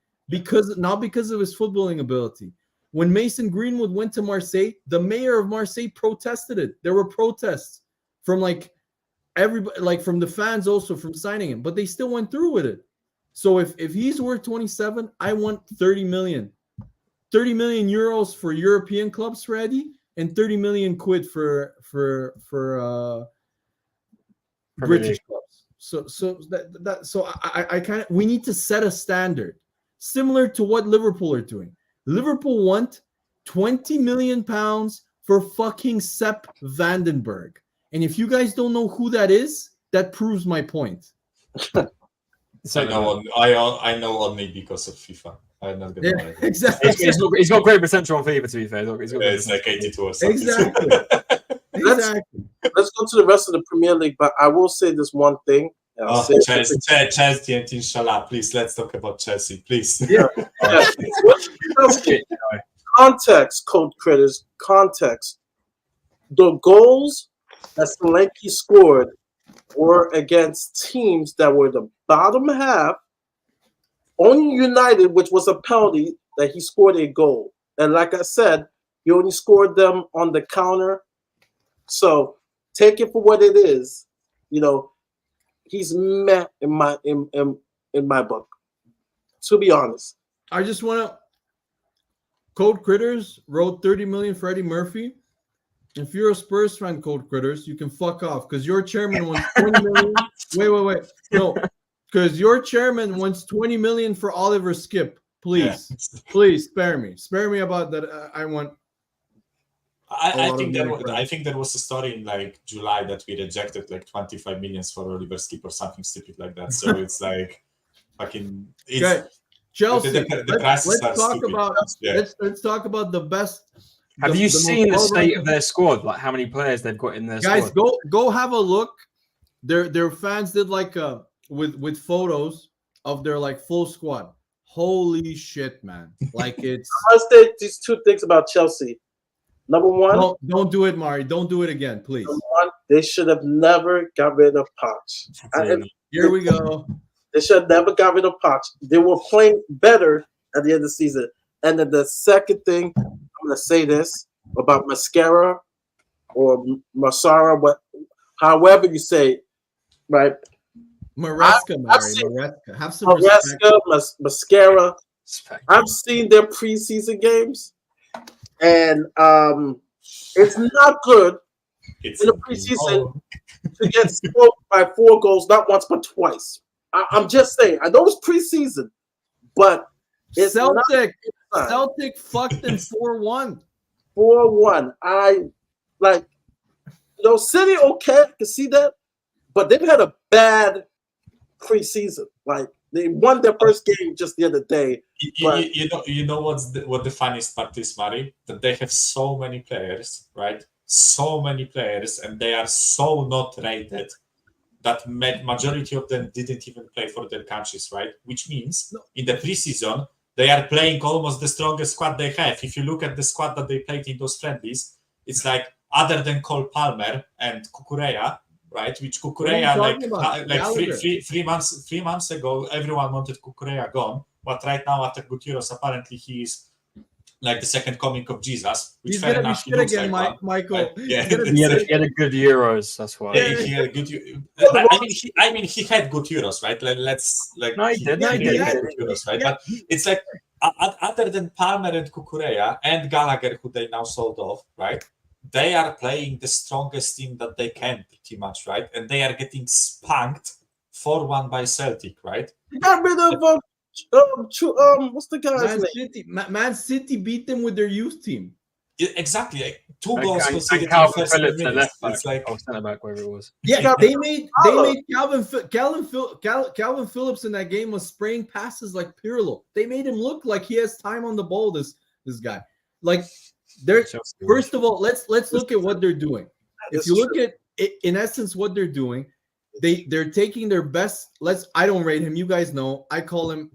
Not because of his footballing ability. When Mason Greenwood went to Marseille, the mayor of Marseille protested it. There were protests from everybody, from the fans also from signing him, but they still went through with it. So if he's worth 27, I want 30 million. 30 million euros for European clubs for Eddie, and 30 million quid for British clubs. So I kind of, we need to set a standard similar to what Liverpool are doing. Liverpool want 20 million pounds for fucking Sepp Vandenberg. And if you guys don't know who that is, that proves my point. I know only because of FIFA. I'm not gonna lie. Exactly. He's got great potential on FIFA, to be fair. It's like 82 or something. Exactly. Let's go to the rest of the Premier League, but I will say this one thing. Chelsea and Inshallah, please, let's talk about Chelsea, please. Yeah. Context, code critters, context. The goals that Solanke scored were against teams that were the bottom half. Only United, which was a penalty, that he scored a goal. And like I said, he only scored them on the counter. So take it for what it is. He's meh in my book. To be honest. I just want to. Code Critters wrote 30 million for Eddie Murphy. If you're a Spurs fan, Code Critters, you can fuck off because your chairman wants 20 million. Wait. No, because your chairman wants 20 million for Oliver Skip. Please, please spare me. Spare me about that. I want. I think there was a story in like July that we rejected like 25 millions for Oliver Skip or something stupid like that. So it's like fucking. It's, okay. Chelsea. The prices are talk stupid. about. Let's talk about the best. Have you seen the state of their squad? Like how many players they've got in their squad? Guys, go have a look. Their fans did like with photos of their like full squad. Holy shit, man! Like it's. I must say these two things about Chelsea. Number one, don't do it, Mari. Don't do it again, please. Number one, they should have never got rid of Poch. Here we go. They should have never got rid of Poch. They were playing better at the end of the season. And then the second thing, I'm going to say this about Mascara or Masara, however you say it, right? Maresca, Mari. Maresca. Have some respect. Mascara. I've seen their preseason games, and it's not good in the preseason to get smoked by 4 goals, not once but twice. I'm just saying. I know it's preseason, but it's Celtic fucked them 4-1. 4-1. I like, City. Okay, I can see that, but they've had a bad preseason. Like they won their first game just the other day. You know what the funniest part is, Mari? That they have so many players, right? So many players, and they are so not rated that majority of them didn't even play for their countries, right? Which means in the preseason they are playing almost the strongest squad they have. If you look at the squad that they played in those friendlies, it's like other than Cole Palmer and Kukureya, right? Which Kukureya, like 3 months ago, everyone wanted Kukureya gone, but right now after good Euros, apparently he is like the second coming of Jesus. Which he's fair gonna enough, be shit again, Michael. But, yeah, he had a good Euros. That's why. Yeah, he had good. I mean, he had good Euros, right? He had good Euros, right? But it's like other than Palmer and Kukureya and Gallagher, who they now sold off, right? They are playing the strongest team that they can, pretty much, right? And they are getting spanked 4-1 by Celtic, right? They got rid of what's the guy's name? Man City beat them with their youth team. Yeah, exactly. Like, 2 goals conceded in Calvin the first Phillips at minutes. left back. It's like centre back, wherever it was. Yeah, they made Calvin Phillips in that game was spraying passes like Pirlo. They made him look like he has time on the ball. This guy, like, they're first of all, let's look at what they're doing. If you look at it, in essence, what they're doing, they're taking their best. I don't rate him. You guys know I call him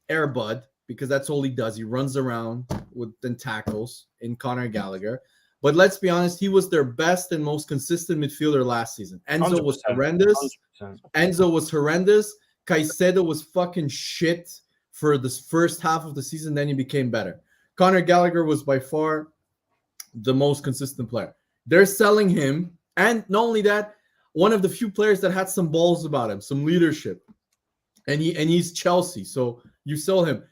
Air Bud because that's all he does. He runs around with tackles in Conor Gallagher. But let's be honest, he was their best and most consistent midfielder last season. Enzo was horrendous. 100%. Enzo was horrendous. Caicedo was fucking shit for the first half of the season. Then he became better. Conor Gallagher was by far the most consistent player. They're selling him. And not only that, one of the few players that had some balls about him, some leadership. And he's Chelsea. So you sell him.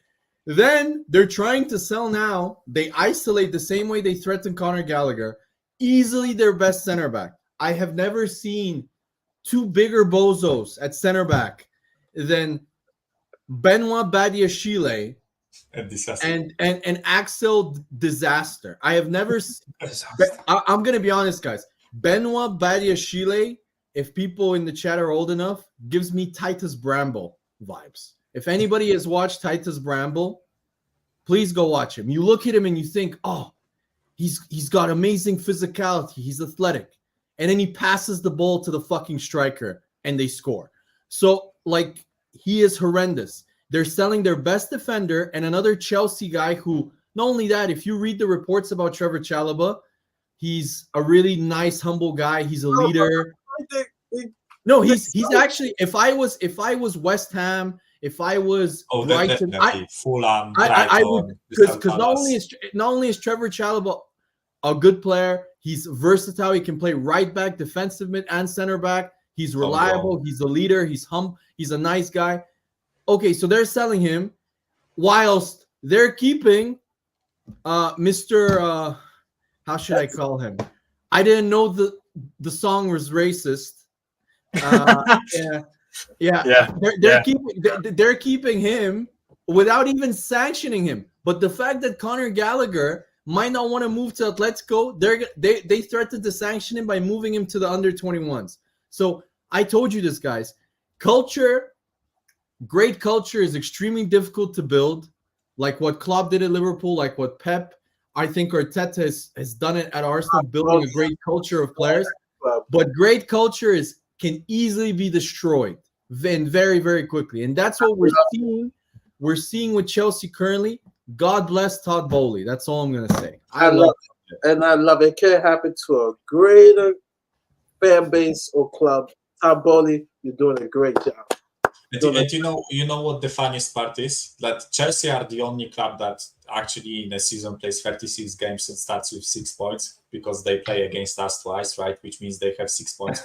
Then they're trying to sell now. They isolate the same way they threatened Conor Gallagher. Easily their best center back. I have never seen 2 bigger bozos at center back than Benoit Badiashile and Axel Disaster. I have never. I'm gonna be honest, guys. Benoit Badiashile, if people in the chat are old enough, gives me Titus Bramble vibes. If anybody has watched Titus Bramble, please go watch him. You look at him and you think, oh, he's got amazing physicality. He's athletic. And then he passes the ball to the fucking striker and they score. So, like, he is horrendous. They're selling their best defender and another Chelsea guy who, not only that, if you read the reports about Trevor Chalobah, he's a really nice, humble guy. He's a leader. No, he's actually, if I was West Ham, if I was Brighton, Fulham, I would, because not only is Trevor Chalobah a good player, he's versatile. He can play right back, defensive mid, and center back. He's reliable. He's a leader. He's a nice guy. Okay, so they're selling him, whilst they're keeping Mr. How should I call him? I didn't know the song was racist, Yeah. Yeah. They're keeping him without even sanctioning him. But the fact that Conor Gallagher might not want to move to Atletico, they threatened to sanction him by moving him to the under 21s. So I told you this, guys. Great culture is extremely difficult to build. Like what Klopp did at Liverpool, like what Pep, I think Arteta has done it at Arsenal, building a great culture of players. But great culture can easily be destroyed very, very quickly. And that's what we're seeing. We're seeing with Chelsea currently. God bless Todd Bowley. That's all I'm going to say. I love it. And I love it. It can't happen to a greater fan base or club. Todd Bowley, you're doing a great job. And you know what the funniest part is? That Chelsea are the only club that actually in a season plays 36 games and starts with 6 points, because they play against us twice, right? Which means they have 6 points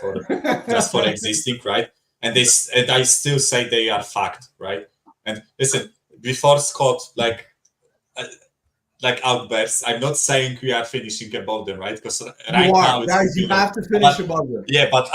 just for existing, right? And I still say they are fucked, right? And listen, before Scott outbursts, I'm not saying we are finishing above them, right? Because now, guys, you have to finish above them. Yeah, but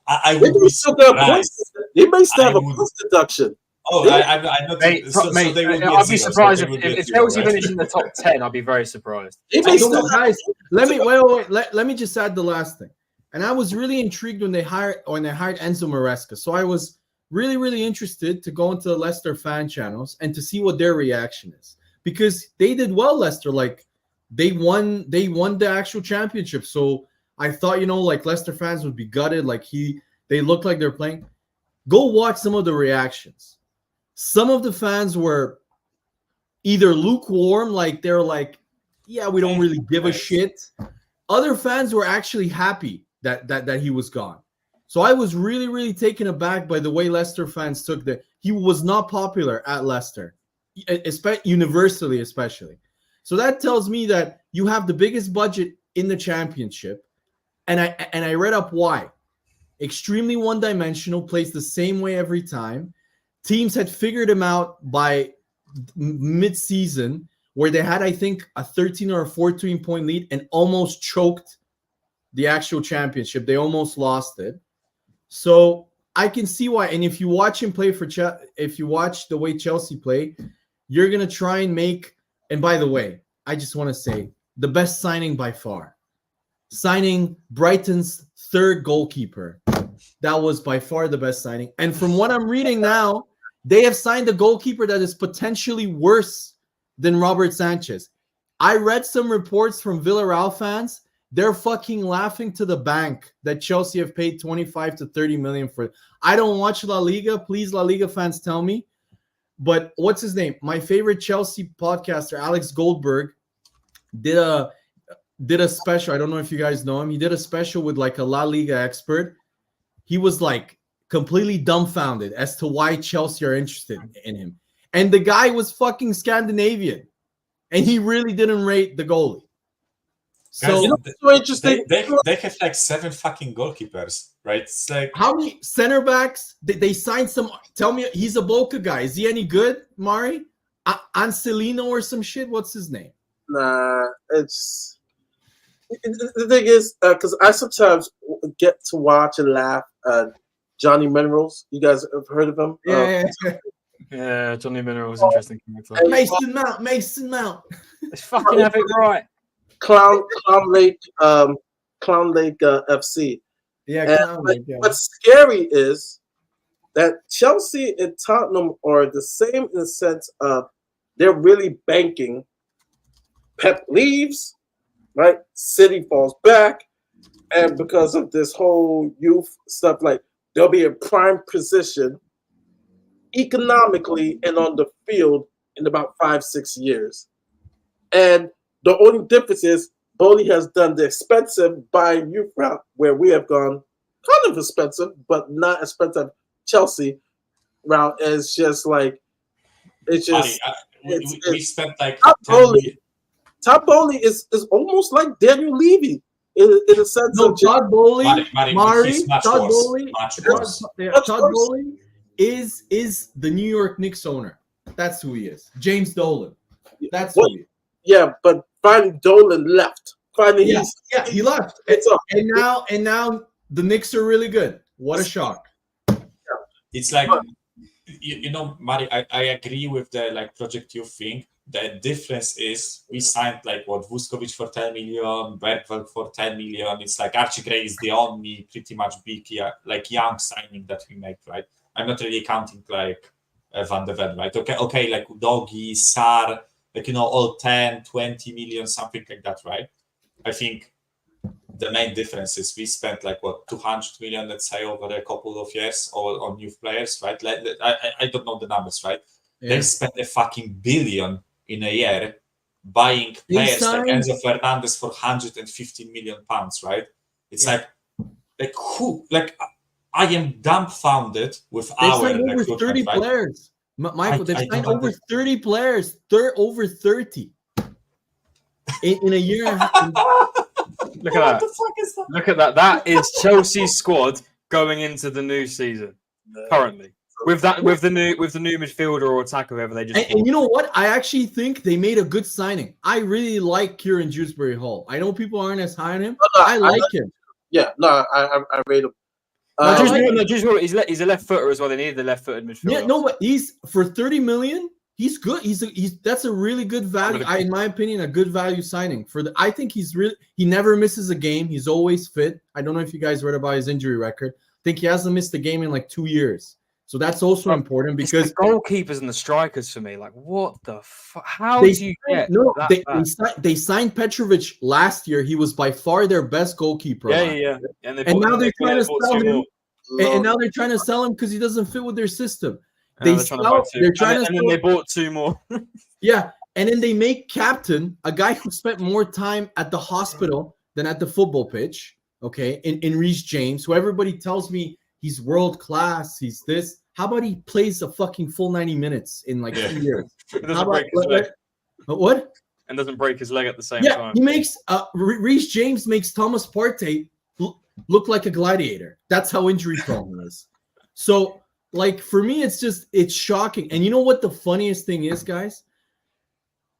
I would be surprised. They may still have a points deduction. Oh, I'm not. Mate, I'd be surprised if Chelsea finish in the top 10. I'd be very surprised. Guys, let me just add the last thing. And I was really intrigued when they hired Enzo Maresca. So I was really, really interested to go into the Leicester fan channels and to see what their reaction is, because they did well. Leicester, like they won the actual championship. So I thought, like Leicester fans would be gutted. Like they looked like they're playing. Go watch some of the reactions. Some of the fans were either lukewarm, like they're like, yeah, we don't really give a shit. Other fans were actually happy that he was gone. So I was really, really taken aback by the way Leicester fans took that. He was not popular at Leicester, universally especially. So that tells me that you have the biggest budget in the championship. And I read up why. Extremely one-dimensional, plays the same way every time. Teams had figured him out by mid-season, where they had, I think, a 13 or a 14-point lead and almost choked the actual championship. They almost lost it. So I can see why. And if you watch him play if you watch the way Chelsea play, you're going to try and make, and by the way, I just want to say, the best signing by far. Signing Brighton's third goalkeeper. That was by far the best signing. And from what I'm reading now, they have signed a goalkeeper that is potentially worse than Robert Sanchez. I read some reports from Villarreal fans. They're fucking laughing to the bank that Chelsea have paid 25 to 30 million for it. I don't watch La Liga. Please, La Liga fans, tell me. But what's his name? My favorite Chelsea podcaster, Alex Goldberg, did a special. I don't know if you guys know him. He did a special with like a La Liga expert. He was like completely dumbfounded as to why Chelsea are interested in him. And the guy was fucking Scandinavian. And he really didn't rate the goalie. So, guys, so interesting. They have like 7 fucking goalkeepers, right? It's like, how many center backs? They signed some. Tell me, he's a Boca guy. Is he any good, Mari? Ancelino or some shit? What's his name? Nah, it's the thing is, because I sometimes get to watch and laugh at Johnny Minerals. You guys have heard of him? Yeah, Johnny Minerals, interesting character. Mason Mount. Let's fucking have it right. Clown Lake FC. Yeah, Clown Lake. Yeah. What's scary is that Chelsea and Tottenham are the same in the sense of they're really banking. Pep leaves, right? City falls back, and because of this whole youth stuff, like they'll be in prime position economically and on the field in about 5-6 years. And the only difference is Bowley has done the expensive buying youth route, where we have gone kind of expensive, but not expensive Chelsea route. It's just like it's just we spent like Todd Bowley is almost like Daniel Levy in a sense. No, Todd Bowley, Todd Bowley is the New York Knicks owner. That's who he is. James Dolan. That's who he is. Yeah, but finally Dolan left. Finally, he left. And now the Knicks are really good. What a shock. It's like, you know, Mari, I agree with the like Project Youth thing. The difference is we signed like what Vuskovic for 10 million, Bergvall for 10 million. It's like Archie Gray is the only pretty much big like young signing that we make, right? I'm not really counting like Van de Ven, right? Okay, like Udogi, Sar, like, you know, all 10, 20 million, something like that, right? I think the main difference is we spent like what 200 million, let's say, over a couple of years on youth players, right? I don't know the numbers, right? Yeah. They spent a fucking billion in a year buying players like Enzo Fernandez for 150 million pounds, right? It's like who? Like I am dumbfounded with They've our signed over 30 right? players. Michael, they've signed over understand. 30 players. They're over 30 in a year and a half. Look at that. Look at that. That is Chelsea's squad going into the new season currently. With the new midfielder or attacker, whoever they just. And you know what? I actually think they made a good signing. I really like Kieran Dewsbury Hall. I know people aren't as high on him. I like him. Yeah, no, I rate him. He's a left footer as well. They needed the left-footed midfielder. Yeah, no, but he's for 30 million. He's good. That's a really good value. In my opinion, a good value signing I think he never misses a game. He's always fit. I don't know if you guys read about his injury record. I think he hasn't missed a game in like 2 years. So that's also important because it's the goalkeepers and the strikers for me. Like, what the fuck? How do you get that? They signed Petrovic last year. He was by far their best goalkeeper. Yeah. And now they're trying to sell him. And now they're trying to sell him because he doesn't fit with their system. They bought 2 more. Yeah, and then they make captain a guy who spent more time at the hospital than at the football pitch. Okay, in Reece James, who everybody tells me he's world class. He's this. How about he plays a fucking full 90 minutes in like 2 years? Doesn't break his leg. What? And doesn't break his leg at the same time. He makes Reece James makes Thomas Partey look like a gladiator. That's how injury prone he is. So, like, for me, it's shocking. And you know what the funniest thing is, guys?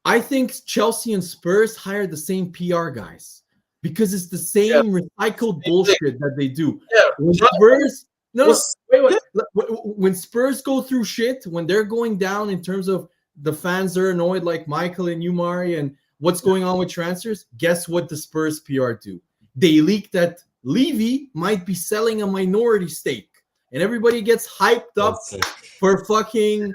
I think Chelsea and Spurs hire the same PR guys because it's the same recycled bullshit that they do. Yeah. When Spurs, when Spurs go through shit, when they're going down in terms of the fans are annoyed, like Michael and you, Mari, and what's going on with transfers, guess what the Spurs PR do? They leak that Levy might be selling a minority stake. And everybody gets hyped up for fucking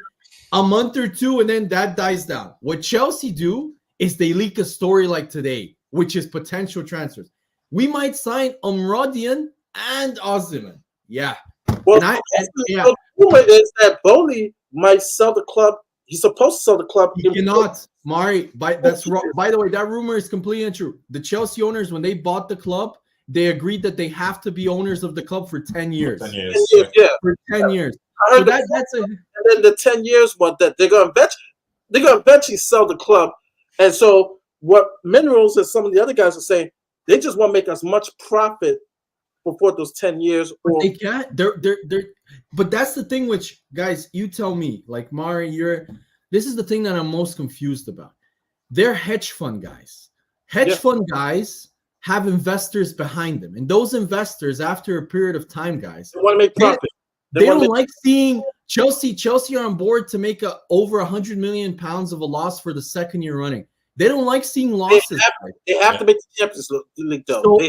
a month or two, and then that dies down. What Chelsea do is they leak a story like today, which is potential transfers. We might sign Omrodian and Osimhen. Yeah. Well, the rumor is that Bowley might sell the club. He's supposed to sell the club. He cannot, Mari. That's wrong. By the way, that rumor is completely untrue. The Chelsea owners, when they bought the club, they agreed that they have to be owners of the club for 10 years. 10 years. For 10 years. I heard and then the 10 years one that they're gonna eventually sell the club. And so what Minerals and some of the other guys are saying, they just want to make as much profit before those 10 years. But they can't. But that's the thing, which, guys, you tell me, like, Mari, this is the thing that I'm most confused about. They're hedge fund guys. Hedge fund guys have investors behind them. And those investors, after a period of time, guys, they want to make profit. They don't like seeing Chelsea are on board to make over 100 million pounds of a loss for the second year running. They don't like seeing losses. They have to make the Champions League, though. So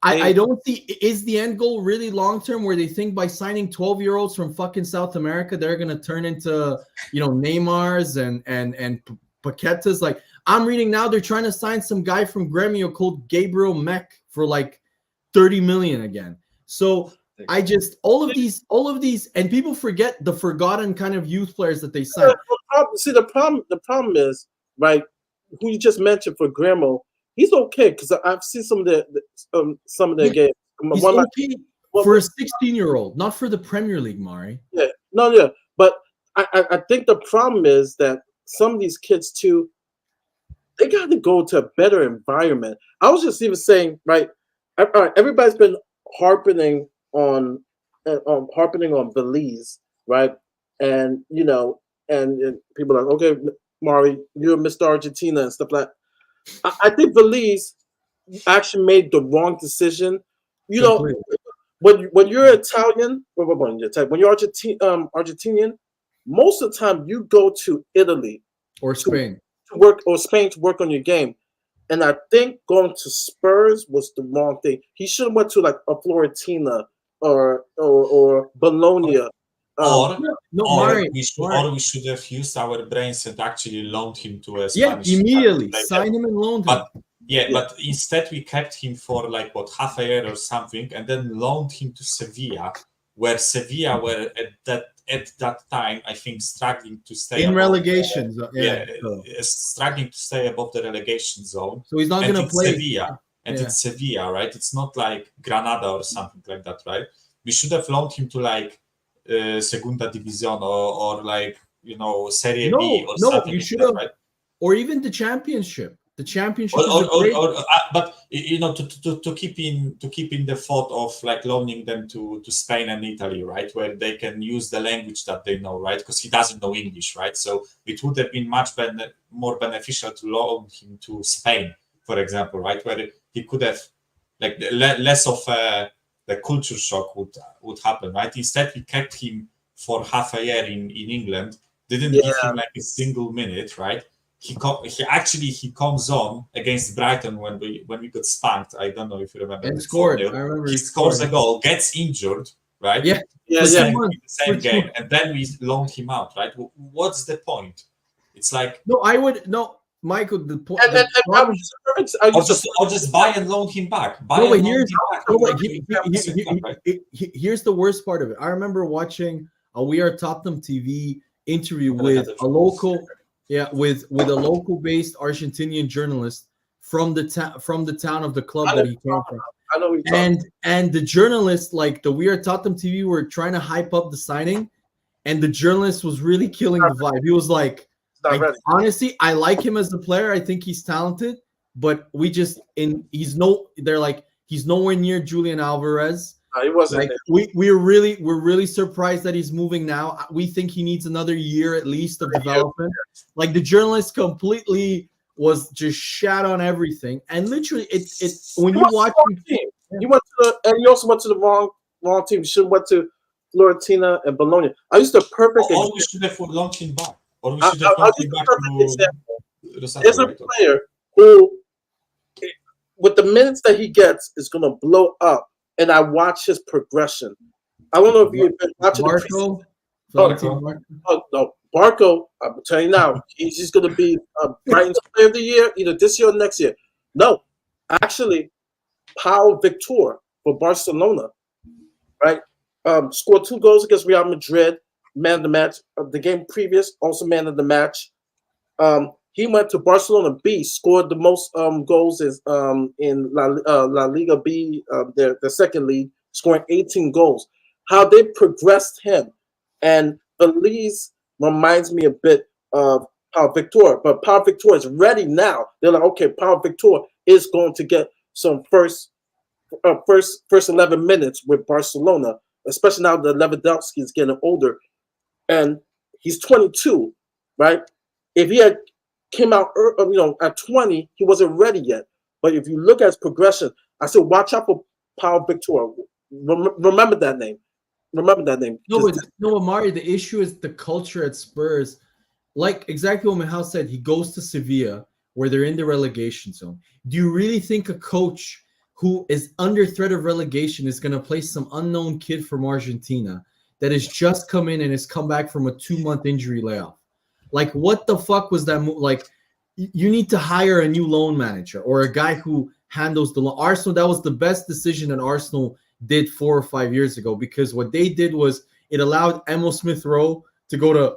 I don't see, is the end goal really long term where they think by signing 12-year-olds from fucking South America, they're going to turn into, Neymars and Paquetas? Like, I'm reading now they're trying to sign some guy from Gremio called Gabriel Meck for like 30 million again. So I just, all of these, and people forget the forgotten kind of youth players that they signed. See, the problem is, right, who you just mentioned for Gremio, he's okay because I've seen some of their games. He's okay for a 16-year-old, not for the Premier League, Mari. Yeah, but I think the problem is that some of these kids too, they got to go to a better environment. I was just even saying, right, everybody's been harping on Belize, right, and and people are like, okay, Mari, you're Mr. Argentina and stuff like that. I think Belize actually made the wrong decision. when you're Italian, when you're Argentinian, most of the time you go to Italy Or Spain. to work, or Spain to work on your game. And I think going to Spurs was the wrong thing. He should have went to like a Florentina or Bologna. Or Mari, we should have used our brains and actually loaned him to a yeah, Spanish immediately sign him and loan him. But instead we kept him for like half a year or something, and then loaned him to Sevilla, where Sevilla were at that time, I think, struggling to stay in above relegation. struggling to stay above the relegation zone. So he's not going to play Sevilla, and it's Sevilla, right? It's not like Granada or something like that, right? We should have loaned him to like Segunda División or like Serie B or something. You should like have, that, right? Or even the championship. The championship, but to keep in the thought of like loaning them to Spain and Italy, right, where they can use the language that they know, right? Because he doesn't know English, right? So it would have been much more beneficial to loan him to Spain, for example, right, where he could have like less of the culture shock would happen, right? Instead, we kept him for half a year in England, didn't give him like a single minute, right? He comes on against Brighton when we got spanked. I don't know if you remember. And scored. I remember he scores a goal, gets injured, right? Yeah. The same game, and then we loaned him out, right? What's the point? It's like Michael. The point. Or just buy and loan him back. Here's the worst part of it. I remember watching a We Are Tottenham TV interview with a local. Yeah, with a local based Argentinian journalist from the town of the club that he came from. I know and the journalist, like the We Are Tottenham TV, were trying to hype up the signing, and the journalist was really killing the vibe. He was like, honestly, I like him as a player. I think he's talented, but he's nowhere near Julian Alvarez. He wasn't. Like, we're really surprised that he's moving now. We think he needs another year at least of development. Like the journalist completely was just shat on everything, and literally, when you watch him, he went to and he also went to the wrong team. He should have went to Florentina and Bologna. I used the perfect. Or we should have launched him back. Or we should have launched him back to. There's a player who, with the minutes that he gets, is going to blow up. And I watch his progression. I don't know if you've been watching Barco. No, Barco, I'm telling you now, he's just going to be Brighton's player of the year, either this year or next year. No, actually, Pau Victor for Barcelona, right? Scored 2 goals against Real Madrid, man of the match. The game previous, also man of the match. He went to Barcelona B, scored the most goals in La Liga B, their second league, scoring 18 goals. How they progressed him. And Belize reminds me a bit of Pau Victor, but Pau Victor is ready now. They're like, okay, Pau Victor is going to get some first 11 minutes with Barcelona, especially now that Lewandowski is getting older. And he's 22, right? If he had came out, at 20, he wasn't ready yet. But if you look at his progression, I said, watch out for Pau Victor. Remember that name. No, Mario, the issue is the culture at Spurs. Like exactly what Mihal said, he goes to Sevilla where they're in the relegation zone. Do you really think a coach who is under threat of relegation is going to play some unknown kid from Argentina that has just come in and has come back from a 2-month injury layoff? Like, what the fuck was that move? Like, you need to hire a new loan manager or a guy who handles the loan. Arsenal, that was the best decision that Arsenal did 4 or 5 years ago, because what they did was it allowed Emil Smith-Rowe to go to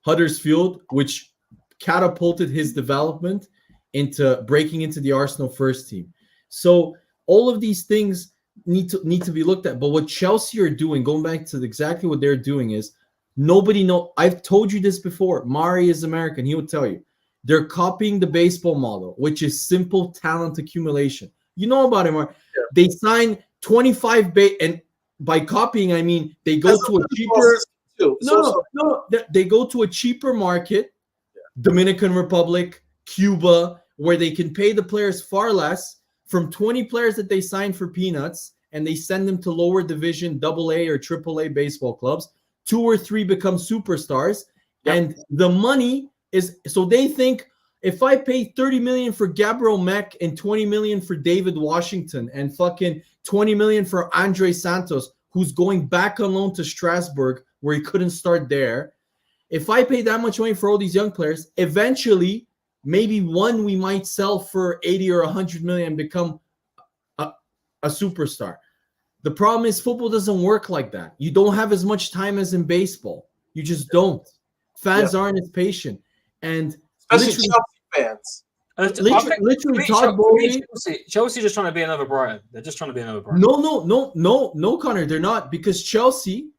Huddersfield, which catapulted his development into breaking into the Arsenal first team. So all of these things need to be looked at. But what Chelsea are doing, going back to exactly what they're doing, is nobody know. I've told you this before. Mari is American. He will tell you. They're copying the baseball model, which is simple talent accumulation. You know about it, Mari. Yeah. They sign 25 and by copying, I mean they go to a cheaper. No. They go to a cheaper market, Dominican Republic, Cuba, where they can pay the players far less from 20 players that they sign for peanuts, and they send them to lower division AA or AAA baseball clubs. 2 or 3 become superstars, and the money is so they think if I pay 30 million for Gabriel Meck and 20 million for David Washington and fucking 20 million for Andre Santos, who's going back on loan to Strasbourg where he couldn't start there. If I pay that much money for all these young players, eventually maybe one we might sell for 80 or 100 million and become a superstar. The problem is football doesn't work like that. You don't have as much time as in baseball. You just don't. Fans aren't as patient. And especially Chelsea fans. Literally Todd Bowley. Chelsea just trying to be another Brighton. They're just trying to be another Brighton. No, Connor, they're not, because Chelsea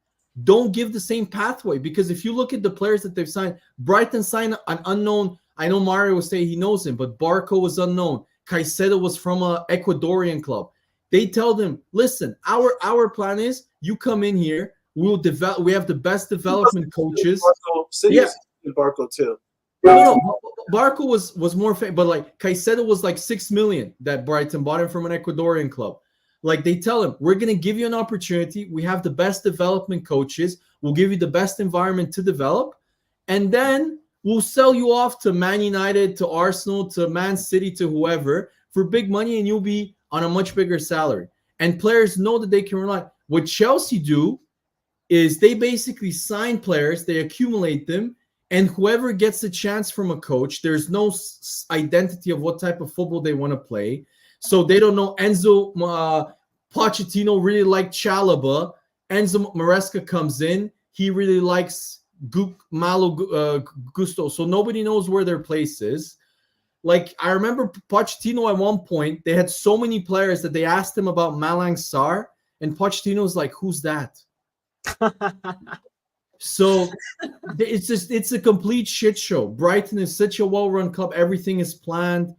don't give the same pathway. Because if you look at the players that they've signed, Brighton signed an unknown. I know Mario will say he knows him, but Barco was unknown. Caicedo was from an Ecuadorian club. They tell them, listen, our plan is you come in here, we'll develop. We have the best development coaches. Barco too. No, Barco was more famous, but like Caicedo was like 6 million that Brighton bought him from an Ecuadorian club. Like they tell him, we're gonna give you an opportunity. We have the best development coaches. We'll give you the best environment to develop, and then we'll sell you off to Man United, to Arsenal, to Man City, to whoever for big money, and you'll be on a much bigger salary. And players know that they can rely. What Chelsea do is they basically sign players, they accumulate them, and whoever gets the chance from a coach, there's no identity of what type of football they want to play. So they don't know. Enzo Pochettino really liked Chalobah. Enzo Maresca comes in. He really likes Malo Gusto. So nobody knows where their place is. Like, I remember Pochettino at one point, they had so many players that they asked him about Malang Sarr, and Pochettino's like, who's that? So it's a complete shit show. Brighton is such a well-run club. Everything is planned.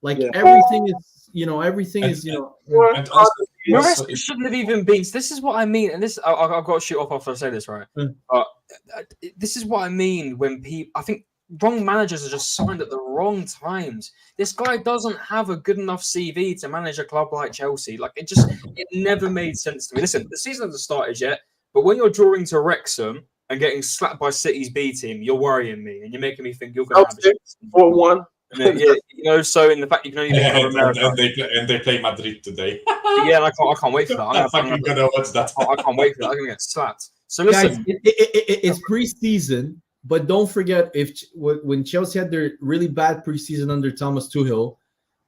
Like everything is, And also, it shouldn't have even been. This is what I mean, and this I've got to shoot off after I say this, right? This is what I mean when people. I think wrong managers are just signed at the wrong times. This guy doesn't have a good enough CV to manage a club like Chelsea. Like it never made sense to me. Listen, the season hasn't started yet, but when you're drawing to Wrexham and getting slapped by City's B team, you're worrying me, and you're making me think you're going to have 4-1. So in the fact you can only make America. And they play Madrid today. Yeah, and I can't wait for that. I'm gonna watch that. I can't wait for that. I'm gonna get slapped. So listen, guys, it's preseason, but don't forget when Chelsea had their really bad preseason under Thomas Tuchel,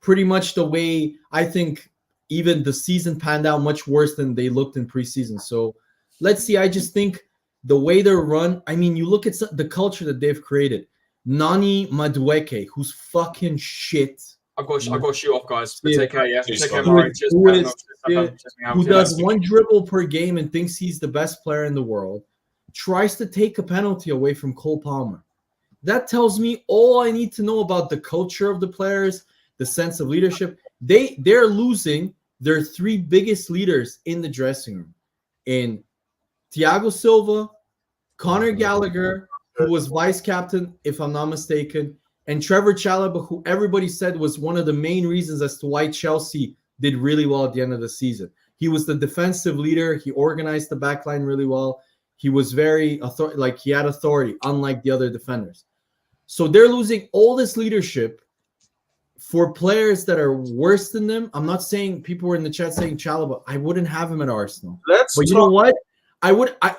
pretty much the way I think even the season panned out much worse than they looked in preseason. So let's see. I just think the way they're run. I mean, you look at the culture that they've created. Nani Madueke, who's fucking shit. I've got to shoot off, guys. But take care, yeah. Take care, who does one dribble per game and thinks he's the best player in the world, tries to take a penalty away from Cole Palmer. That tells me all I need to know about the culture of the players, the sense of leadership. They're losing their 3 biggest leaders in the dressing room. In Thiago Silva, Conor Gallagher, who was vice captain, if I'm not mistaken, and Trevor Chalobah, who everybody said was one of the main reasons as to why Chelsea did really well at the end of the season. He was the defensive leader. He organized the back line really well. He was very he had authority, unlike the other defenders. So they're losing all this leadership for players that are worse than them. I'm not saying people were in the chat saying Chalobah. I wouldn't have him at Arsenal. But you know what?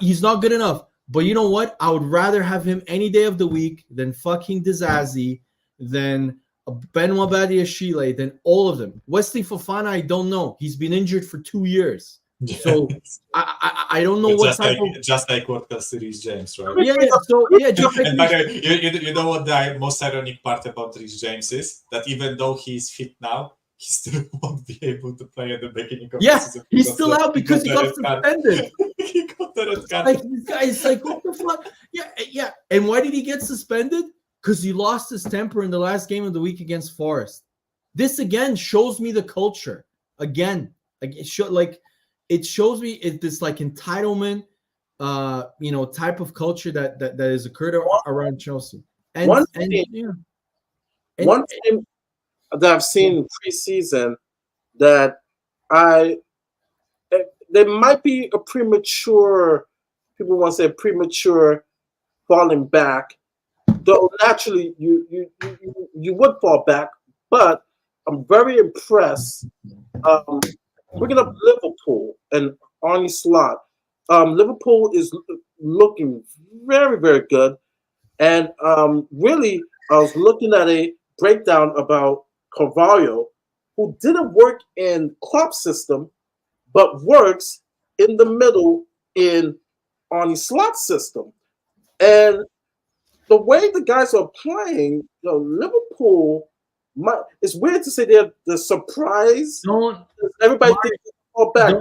He's not good enough. But you know what? I would rather have him any day of the week than fucking Dizazi, than Benoit Badiashile, than all of them. Wesley Fofana, I don't know. He's been injured for 2 years. So I don't know what type of... Just like what Reece James, right? Yeah. So just like... And by the way, you know what the most ironic part about Reece James is? That even though he's fit now, he still won't be able to play at the beginning of the season. He's still out because he got suspended. He got the red card. Like, this guy is like, what the fuck? Yeah. And why did he get suspended? Because he lost his temper in the last game of the week against Forest. This again shows me the culture. Again, like it shows me this like entitlement, type of culture that has occurred around Chelsea. One thing that I've seen preseason that I there might be a premature. People want to say premature falling back. Though naturally you would fall back, but I'm very impressed. Bringing up Liverpool and Arne Slot. Liverpool is looking very, very good. And really, I was looking at a breakdown about Carvalho, who didn't work in Klopp's system, but works in the middle in Arne Slot's system. And the way the guys are playing, Liverpool, it's weird to say they're the surprise. Everybody thinks they'll fall back.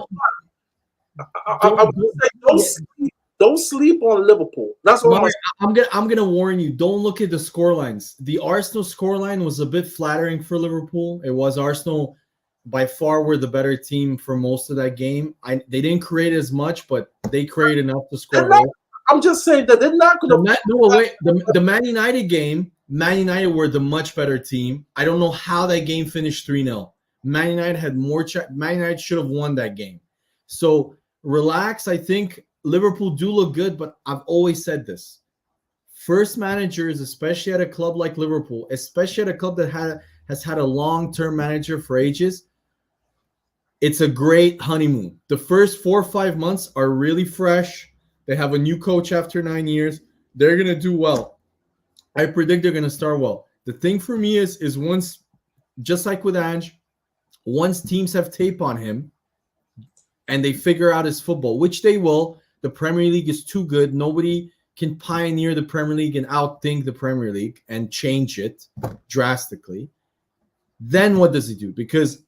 I would say don't sleep on Liverpool. That's what I'm gonna warn you. Don't look at the scorelines. The Arsenal scoreline was a bit flattering for Liverpool. It was Arsenal by far were the better team for most of that game. They didn't create as much, but they created enough to score. I'm just saying that they're not going to. The Man United game, Man United were the much better team. I don't know how that game finished 3-0. Man United had more. Man United should have won that game. So relax. I think Liverpool do look good, but I've always said this. First managers, especially at a club like Liverpool, especially at a club that has had a long-term manager for ages, it's a great honeymoon. The first 4 or 5 months are really fresh. They have a new coach after 9 years. They're going to do well. I predict they're going to start well. The thing for me is once, just like with Ange, once teams have tape on him and they figure out his football, which they will, the Premier League is too good. Nobody can pioneer the Premier League and outthink the Premier League and change it drastically. Then what does he do? Because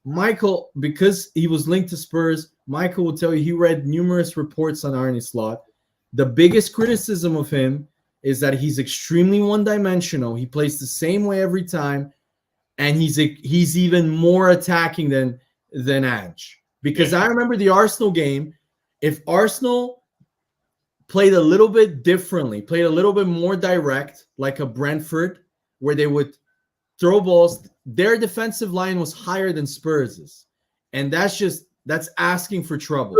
he was linked to Spurs, Michael will tell you he read numerous reports on Arne Slot. The biggest criticism of him is that he's extremely one-dimensional. He plays the same way every time, and he's even more attacking than Ange. Because I remember the Arsenal game. If Arsenal played a little bit differently, played a little bit more direct, like a Brentford, where they would throw balls, their defensive line was higher than Spurs's, and that's asking for trouble.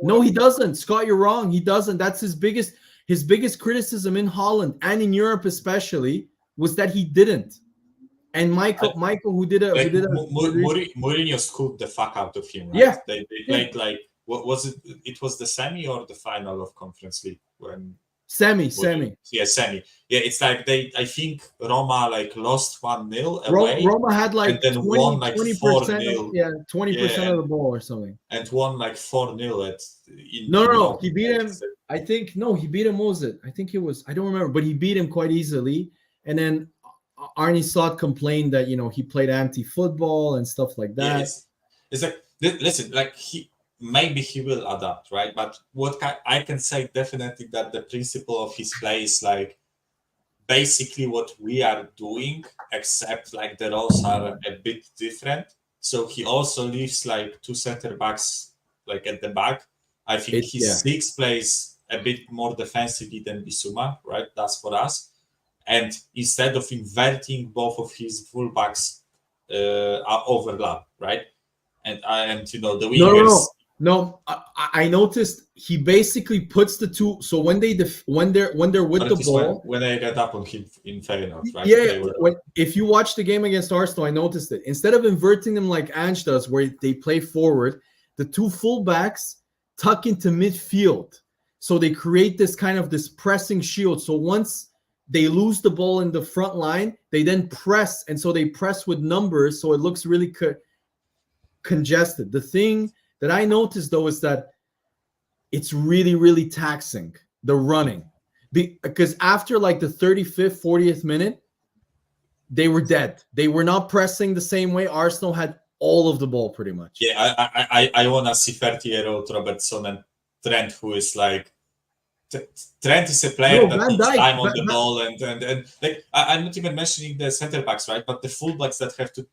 No, he doesn't. Scott, you're wrong. He doesn't. That's his biggest criticism in Holland and in Europe especially was that he didn't. And Michael, who did Mourinho scooped the fuck out of him. Right? Yeah, they played like what was it? It was the semi or the final of Conference League when. Semi. Yeah, semi. Yeah, it's like I think Roma like lost 1-0 away. Roma had like and then 20, won like 20%. 20% of the ball or something. And won like 4-0 at. No. He beat him. I think he beat him. What was it? I think it was. I don't remember, but he beat him quite easily. And then Arne Slot complained that he played anti-football and stuff like that. Yeah, it's like listen, like maybe he will adapt, right? But what I can say definitely that the principle of his play is like basically what we are doing, except like the roles are a bit different. So he also leaves like 2 center backs like at the back. I think his 6 plays a bit more defensively than Bissouma, right? That's for us. And instead of inverting, both of his fullbacks are overlap, right? And the wingers. No, I noticed he basically puts the two. So when they're with the ball, when they get up on him in Feyenoord, right? Yeah. If you watch the game against Arsenal, I noticed it. Instead of inverting them like Ange does, where they play forward, the 2 fullbacks tuck into midfield. So they create this pressing shield. So once they lose the ball in the front line, they then press, and so they press with numbers. So it looks really congested. The thing that I noticed, though, is that it's really, really taxing, the running. Because after like the 35th, 40th minute, they were dead. They were not pressing the same way. Arsenal had all of the ball pretty much. Yeah, I want to see 30-year-old Robertson and Trent, who is like... Trent is a player that needs time on the ball. And like I'm not even mentioning the center-backs, right? But the full-backs that have to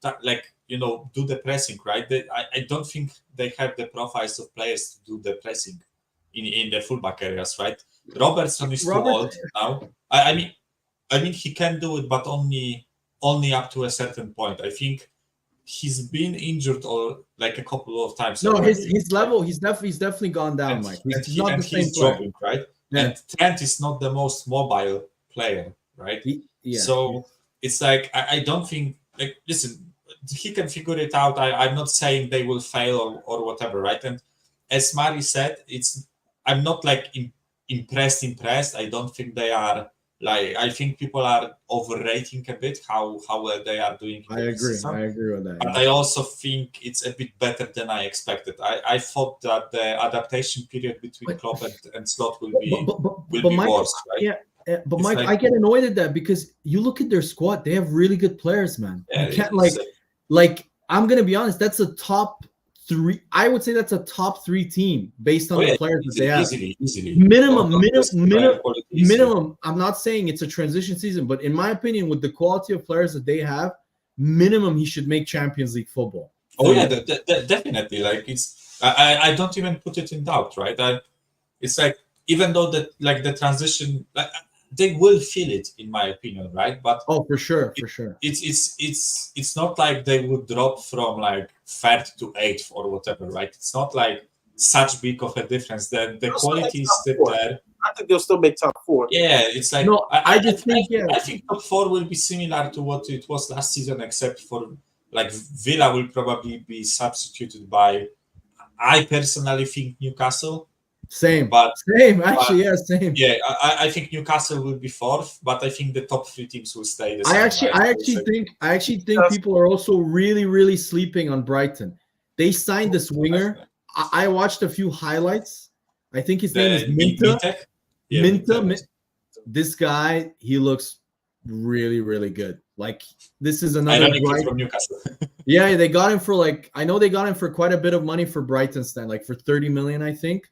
do the pressing, right? I don't think they have the profiles of players to do the pressing in the full-back areas, right? Robertson is too old now. I mean he can do it, but only up to a certain point. I think he's been injured or like a couple of times. No, already. his level, he's definitely gone down, Mike. He's not the same he's player. dropping, right? Yeah. And Trent is not the most mobile player, right? Yeah. So it's like I don't think, like, listen, he can figure it out. I'm not saying they will fail or whatever, right? And as Mari said, I'm not like impressed. I don't think they are. Like, I think people are overrating a bit how well they are doing. I agree with that. But I also think it's a bit better than I expected. I thought that the adaptation period between Klopp and Slot will be Mike, worse, right? Yeah, but It's Mike, like, I get annoyed at that because you look at their squad; they have really good players, man. Yeah, you can't I'm gonna be honest. That's a top 3. I would say that's a top 3 team based on the players that they have. Easily. Minimum. I'm not saying it's a transition season, but in my opinion, with the quality of players that they have, minimum he should make Champions League football. Oh yeah, definitely. Like, it's I don't even put it in doubt, right? It's like, even though the transition, like, they will feel it, in my opinion, right? But for sure. It's not like they would drop from like 3rd to 8th or whatever, right? It's not like such big of a difference. Then the quality is still there. I think they'll still make top 4. Yeah, it's like, no. I think top 4 will be similar to what it was last season, except for like Villa will probably be substituted by. I personally think Newcastle. Same. Yeah, same. Yeah, I think Newcastle will be 4th, but I think the top 3 teams will stay the same. I actually think people are also really, really sleeping on Brighton. They signed this winger. I watched a few highlights. I think his name is Minta. Minta. This guy, he looks really, really good. Like, this is another from Newcastle. Yeah, they got him for I know they got him for quite a bit of money for Brighton stand, like for 30 million, I think.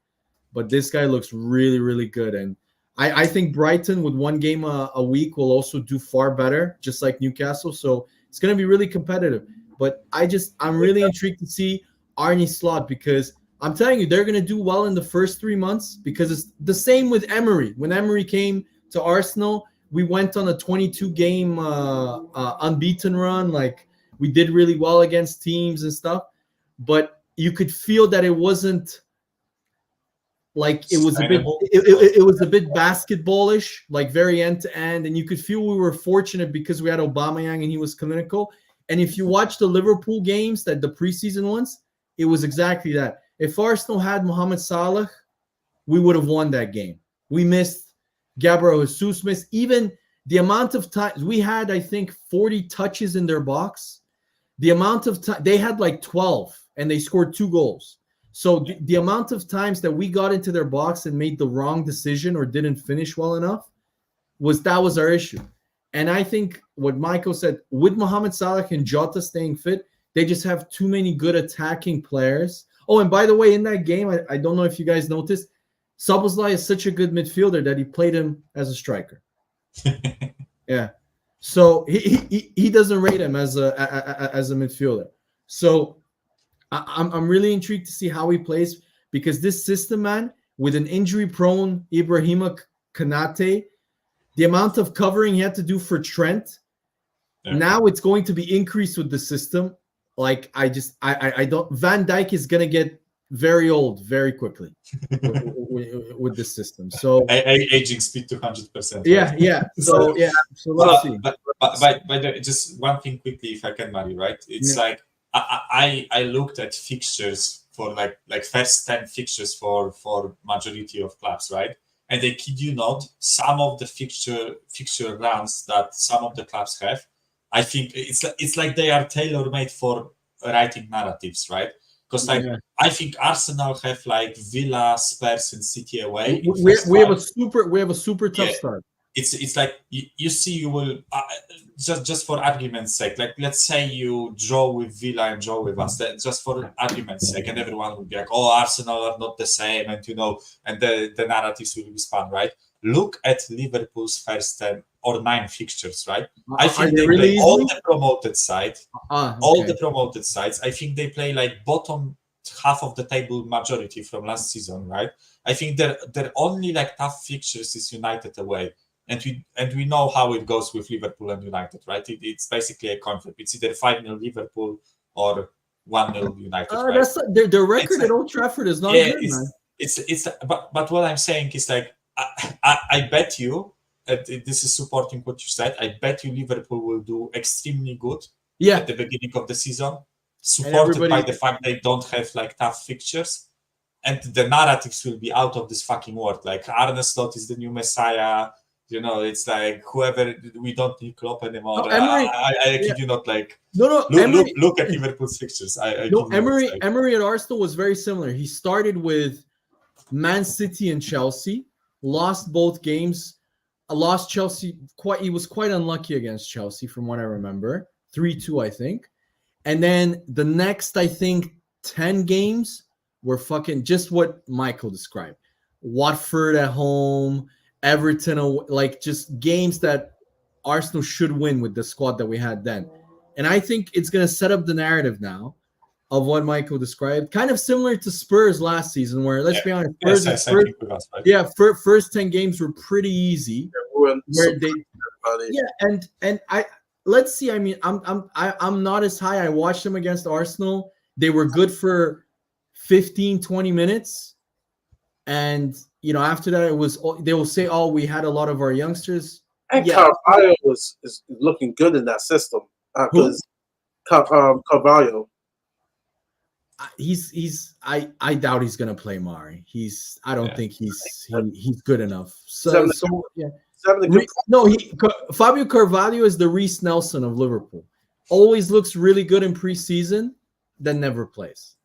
But this guy looks really, really good. And I think Brighton with 1 game a week will also do far better, just like Newcastle. So it's going to be really competitive. But I'm really intrigued to see Arne Slot, because I'm telling you, they're going to do well in the first 3 months, because it's the same with Emery. When Emery came to Arsenal, we went on a 22-game unbeaten run. Like, we did really well against teams and stuff. But you could feel that it wasn't, like, it was a bit basketballish, like very end to end, and you could feel we were fortunate because we had Aubameyang and he was clinical. And if you watch the Liverpool games, the preseason ones, it was exactly that. If Arsenal had Mohamed Salah, we would have won that game. We missed Gabriel Jesus, missed even the amount of times we had. I think 40 touches in their box. The amount of time they had, like 12, and they scored 2 goals. So the amount of times that we got into their box and made the wrong decision or didn't finish well enough was our issue. And I think what Michael said, with Mohamed Salah and Jota staying fit, they just have too many good attacking players. Oh, and by the way, in that game, I don't know if you guys noticed, Szoboszlai is such a good midfielder that he played him as a striker. Yeah. So he doesn't rate him as a midfielder. So I'm really intrigued to see how he plays, because this system, man, with an injury-prone Ibrahima Konate, the amount of covering he had to do for Trent, now it's going to be increased with the system. Like, I don't. Van Dijk is gonna get very old very quickly with this system. So aging speed to 100%. Yeah. So let's see. But by the way, just one thing quickly, if I can, Mari, right? It's like, I looked at fixtures for like first 10 fixtures for majority of clubs, right? And I kid you not, some of the fixture runs that some of the clubs have, I think it's like they are tailor-made for writing narratives, right? Because I think Arsenal have like Villa, Spurs, and City away. We have a super tough start. It's like you see, you will just for argument's sake, like, let's say you draw with Villa and draw with us, just for argument's sake, and everyone will be like, oh, Arsenal are not the same, and and the narratives will be spun, right? Look at Liverpool's first 10 or 9 fixtures, right? I think they play all the promoted sides. All the promoted sides. I think they play like bottom half of the table majority from last season, right? I think their only like tough fixtures is United away. And we know how it goes with Liverpool and United, right? It's basically a conflict. It's either 5-0 Liverpool or 1-0 United. Right? That's their record at Old Trafford is not good, man. It's but what I'm saying is like I bet you this is supporting what you said. I bet you Liverpool will do extremely good at the beginning of the season, supported by the fact they don't have like tough fixtures, and the narratives will be out of this fucking world. Like Arne Slot is the new messiah. You know, it's like whoever, we don't need Klopp anymore. I kid you not. Like look at Liverpool's fixtures. Emery at Arsenal was very similar. He started with Man City and Chelsea, lost both games. Lost Chelsea he was quite unlucky against Chelsea from what I remember. 3-2, I think. And then the next, I think, 10 games were fucking just what Michael described. Watford at home, Everton, like just games that Arsenal should win with the squad that we had then. And I think it's going to set up the narrative now of what Michael described. Kind of similar to Spurs last season, where, let's be honest, first 10 games were pretty easy. Let's see. I mean, I'm not as high. I watched them against Arsenal. They were good for 15, 20 minutes. And, after that, they will say, oh, we had a lot of our youngsters. And Carvalho is looking good in that system. Because Carvalho. I doubt he's gonna play Mari. I don't think he's good enough. Fabio Carvalho is the Reece Nelson of Liverpool. Always looks really good in preseason, then never plays.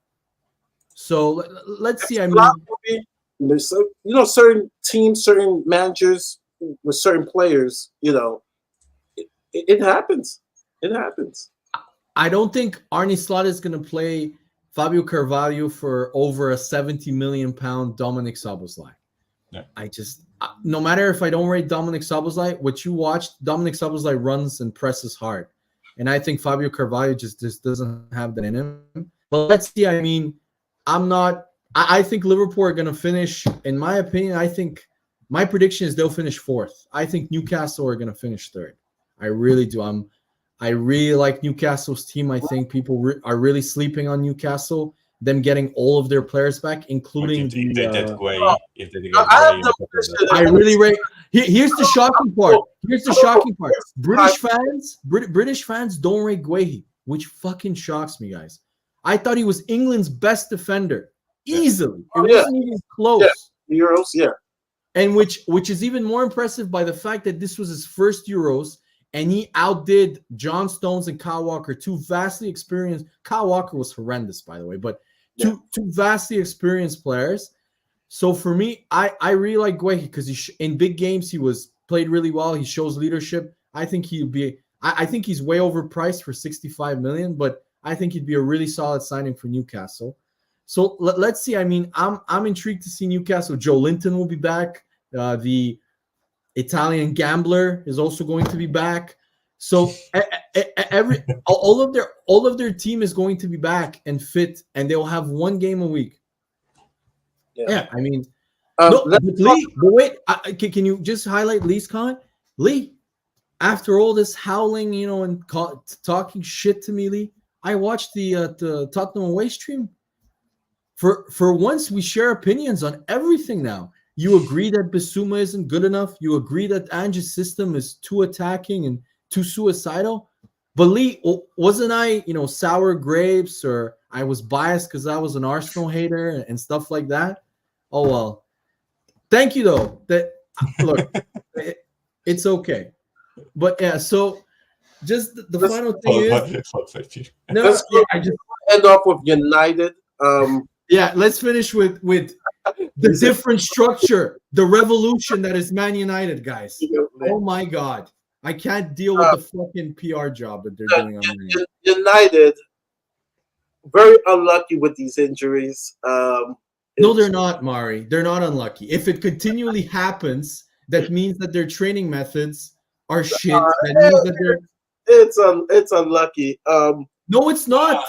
So let's see. I mean, certain teams, certain managers with certain players, it happens. It happens. I don't think Arne Slot is going to play Fabio Carvalho for over a 70 million pound Dominic Szoboszlai. Yeah. No matter if I don't rate Dominic Szoboszlai, what you watched, Dominic Szoboszlai runs and presses hard. And I think Fabio Carvalho just doesn't have that in him. But let's see. I mean, I think Liverpool are going to finish, in my opinion, my prediction is they'll finish fourth. I think Newcastle are going to finish third. I really do. I really like Newcastle's team. I think people are really sleeping on Newcastle. Them getting all of their players back, including I really rate. Here's the shocking part. British fans don't rate Guehi, which fucking shocks me, guys. I thought he was England's best defender easily. It wasn't even close. Yeah. Euros, and which is even more impressive by the fact that this was his first Euros. And he outdid John Stones and Kyle Walker, two vastly experienced. Kyle Walker was horrendous, by the way, but two vastly experienced players. So for me, I really like Guehi because in big games he played really well. He shows leadership. I think I think he's way overpriced for 65 million, but I think he'd be a really solid signing for Newcastle. So let's see. I mean, I'm intrigued to see Newcastle. Joe Linton will be back. The Italian gambler is also going to be back. So all of their team is going to be back and fit, and they'll have one game a week. Yeah, I mean, Lee, but wait, can you just highlight Lee's comment? Lee, after all this howling, and talking shit to me, Lee, I watched the Tottenham away stream. For once, we share opinions on everything now. You agree that Bissouma isn't good enough. You agree that Ange's system is too attacking and too suicidal. But Lee, wasn't I, sour grapes, or I was biased because I was an Arsenal hater and stuff like that? Oh, well. Thank you, though. Look, it's okay. But, yeah, so just the final thing is... I just end off with United. Yeah, let's finish with the different structure, the revolution that is Man United, guys. Oh my God, I can't deal with the fucking PR job that they're doing on Man United. Very unlucky with these injuries. No, they're not, Mari. They're not unlucky. If it continually happens, that means that their training methods are shit. That means that it's unlucky. No, it's not.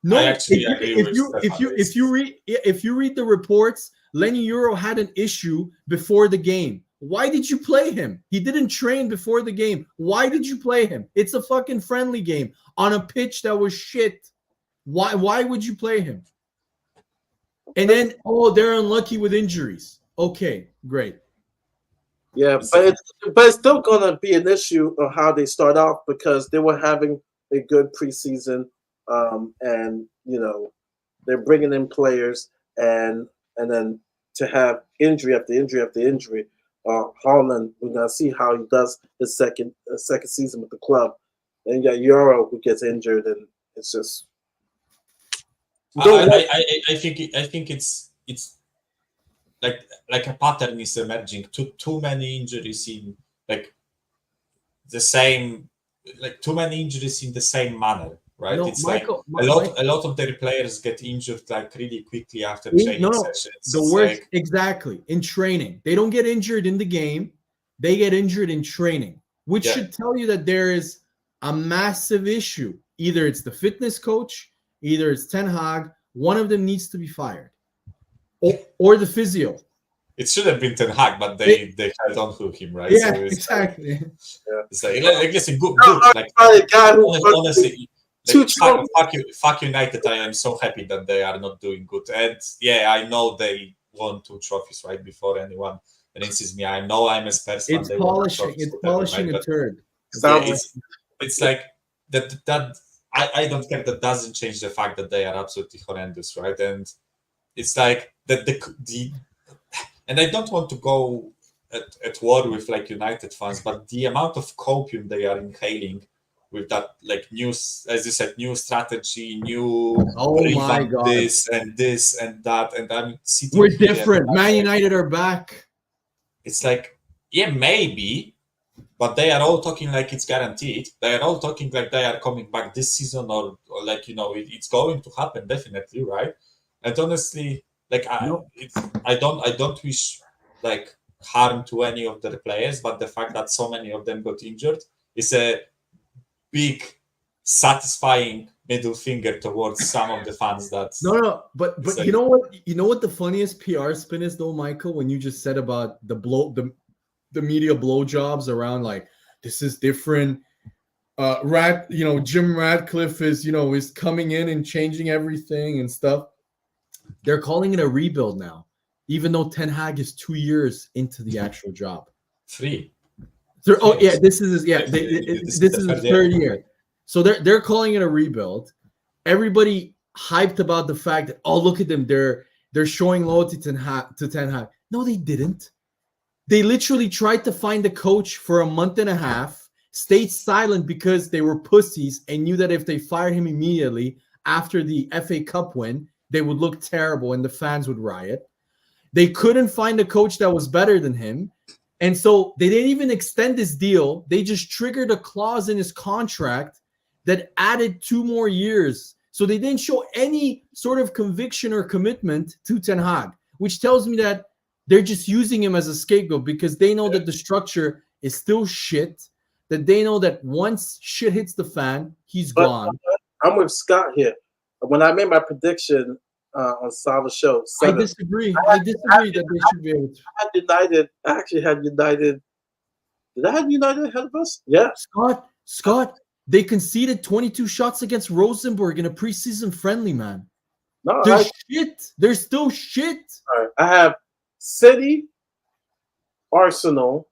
If you read the reports, Lenny Euro had an issue before the game Why did you play him? He didn't train before the game. Why did you play him? It's a fucking friendly game on a pitch that was shit. Why would you play him? And then, they're unlucky with injuries. Okay, great. Yeah, but it's still gonna be an issue of how they start off because they were having a good preseason, and they're bringing in players, and then to have injury after injury after injury. Haaland, we're gonna see how he does his second season with the club. Then you got Euro who gets injured, and it's just. I think it's like a pattern is emerging. Too many injuries in the same, too many injuries in the same manner, right? No, it's Michael, a lot of their players get injured really quickly after training sessions. The worst, exactly, in training. They don't get injured in the game. They get injured in training, which should tell you that there is a massive issue. Either it's the fitness coach, either it's Ten Hag. One of them needs to be fired. Or the physio. It should have been Ten Hag, but they held on to him, right? Yeah, so exactly. It's listen, good. Honestly, fuck United. I am so happy that they are not doing good. And yeah, I know they won 2 trophies right before anyone rinses me. I know I'm a Spurs fan. It's polishing a turd. It's like that. I don't care. That doesn't change the fact that they are absolutely horrendous, right? And it's like the and I don't want to go at war with United fans, but the amount of copium they are inhaling with that new, as you said, new strategy, new this and that, and I'm sitting. We're different. Man United are back. It's maybe. But they are all talking like it's guaranteed. They are all talking like they are coming back this season, or it's going to happen definitely, right? And honestly, I don't wish harm to any of the players, but the fact that so many of them got injured is a big, satisfying middle finger towards some of the fans. But you know what? You know what the funniest PR spin is, though, Michael, when you just said about the media blowjobs around this is different. Jim Radcliffe is coming in and changing everything and stuff. They're calling it a rebuild now, even though Ten Hag is 2 years into the actual job. 3. This is his third year. So they're calling it a rebuild. Everybody hyped about the fact that look at them, they're showing loyalty to Ten Hag. No, they didn't. They literally tried to find a coach for a month and a half, stayed silent because they were pussies and knew that if they fired him immediately after the FA Cup win, they would look terrible and the fans would riot. They couldn't find a coach that was better than him. And so they didn't even extend his deal. They just triggered a clause in his contract that added 2 more years. So they didn't show any sort of conviction or commitment to Ten Hag, which tells me that they're just using him as a scapegoat because they know that the structure is still shit, that they know that once shit hits the fan, he's gone. I'm with Scott here. When I made my prediction on Salva's show, I disagree. I disagree that they should be able to. I actually had United. Did I have United ahead of us? Yeah. Scott, they conceded 22 shots against Rosenborg in a preseason friendly, man. No, they're shit. They're still shit. All right. I have City, Arsenal,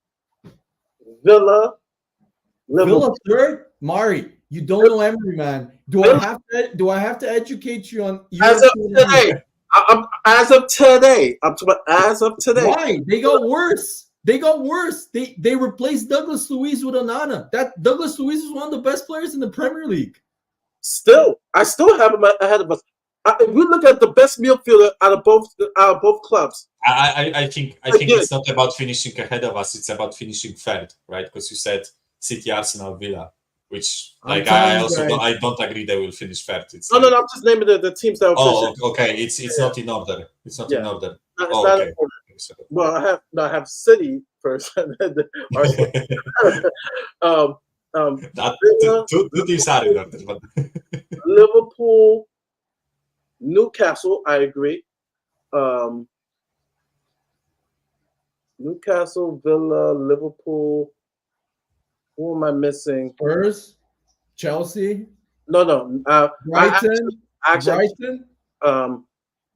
Villa, Liverpool. Villa third? Mari, you don't know Emery, man. Do I have to educate you on as of today? As of today. I'm talking about as of today. Why? They got worse. They replaced Douglas Luiz with Onana. That Douglas Luiz is one of the best players in the Premier League. I still have him ahead of us. If we look at the best midfielder out of both clubs, I think it's not about finishing ahead of us. It's about finishing third, right? Because you said City, Arsenal, Villa, which I don't agree they will finish third. No. I'm just naming the teams that. Okay. It's not in order. It's not in order. Not in order. Well, I have City first, and then Arsenal. Two teams are in order, but Liverpool. Newcastle, I agree. Newcastle, Villa, Liverpool. Who am I missing? Spurs, Chelsea, No. Brighton, Actually, Brighton.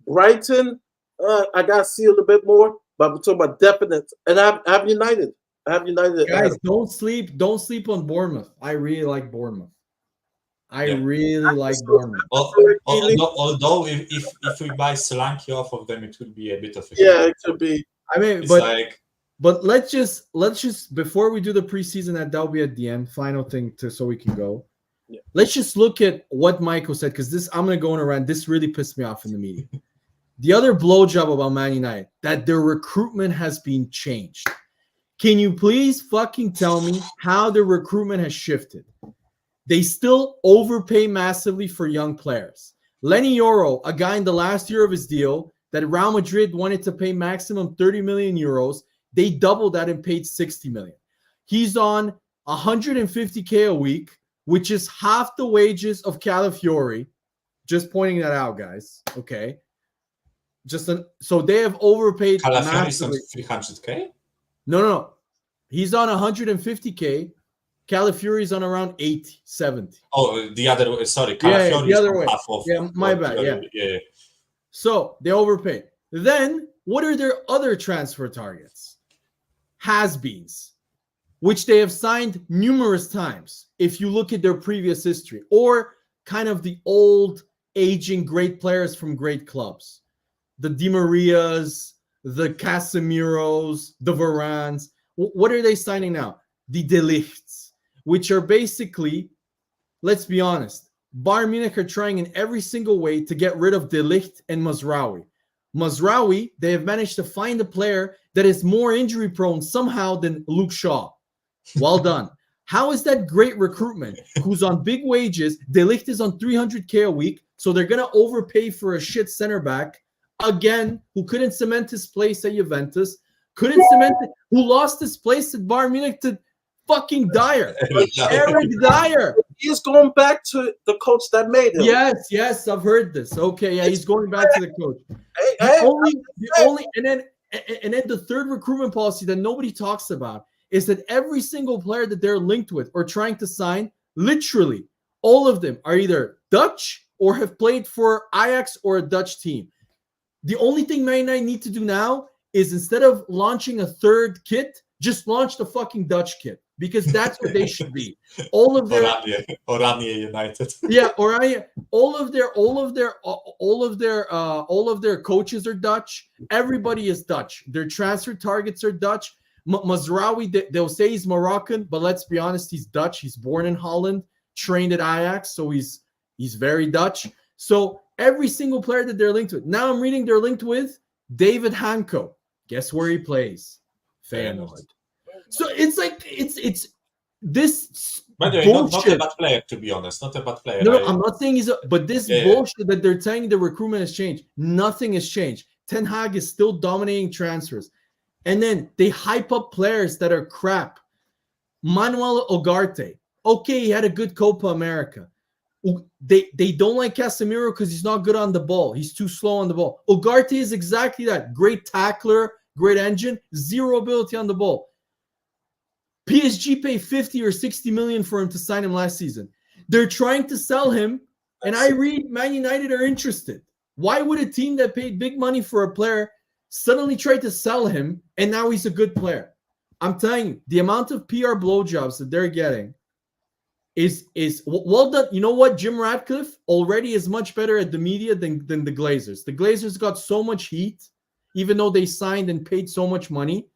Brighton. I gotta see a little bit more, but we're talking about definite. And I have United. I have United. Guys, don't sleep on Bournemouth. I really like Bournemouth. I Yeah. really like Bournemouth. Although if we buy Solanke off of them, it would be a bit of a it could be. I mean, it's like but let's just before we do the preseason, that'll be at the end. Final thing so we can go. Yeah. Let's just look at what Michael said, because this I'm gonna go on a rant. This really pissed me off in the media. The other blowjob about Man United, that their recruitment has been changed. Can you please fucking tell me how the recruitment has shifted? They still overpay massively for young players. Lenny Yoro, a guy in the last year of his deal that Real Madrid wanted to pay maximum 30 million euros, they doubled that and paid 60 million. He's on 150K a week, which is half the wages of Calafiori. Just pointing that out, guys. Okay. So they have overpaid Calafiori's on massively. 300K? No. He's on 150K. Calafiori's on around 80, 70. Oh, the other way. Sorry, Calafiori's the other way. Half of. Yeah, my bad. Yeah. So they overpaid. Then what are their other transfer targets? Has-beens, which they have signed numerous times. If you look at their previous history, or kind of the old aging great players from great clubs, the Di Marias, the Casemiros, the Varans. What are they signing now? The De Lichts, which are basically, let's be honest, Bayern Munich are trying in every single way to get rid of De Ligt and Mazraoui. Mazraoui, they have managed to find a player that is more injury prone somehow than Luke Shaw. Well done. How is that great recruitment? Who's on big wages? De Ligt is on 300K a week, so they're going to overpay for a shit center back. Again, who couldn't cement his place at Juventus, who lost his place at Bayern Munich to fucking Dyer. Eric Dyer. He's going back to the coach that made him. Yes, I've heard this. Okay, yeah, he's going back to the coach. And then the third recruitment policy that nobody talks about is that every single player that they're linked with or trying to sign, literally all of them are either Dutch or have played for Ajax or a Dutch team. The only thing Man United need to do now is, instead of launching a third kit, just launch the fucking Dutch kit, because that's what they should be. All of their Oranje United. Yeah, Oranje. All of their coaches are Dutch. Everybody is Dutch. Their transfer targets are Dutch. Mazraoui, they'll say he's Moroccan, but let's be honest, he's Dutch. He's born in Holland, trained at Ajax, so he's very Dutch. So every single player that they're linked with. Now I'm reading they're linked with David Hanko. Guess where he plays? Feyenoord. So it's like it's this. By the way, not a bad player, to be honest. Not a bad player. No, I'm not saying but this bullshit that they're telling the recruitment has changed. Nothing has changed. Ten Hag is still dominating transfers. And then they hype up players that are crap. Manuel Ugarte. Okay, he had a good Copa America. They don't like Casemiro because he's not good on the ball. He's too slow on the ball. Ugarte is exactly that. Great tackler, great engine, zero ability on the ball. PSG paid 50 or 60 million for him to sign him last season. They're trying to sell him, and I read Man United are interested. Why would a team that paid big money for a player suddenly try to sell him, and now he's a good player? I'm telling you, the amount of PR blowjobs that they're getting is well done. You know what? Jim Ratcliffe already is much better at the media than the Glazers. The Glazers got so much heat, even though they signed and paid so much money,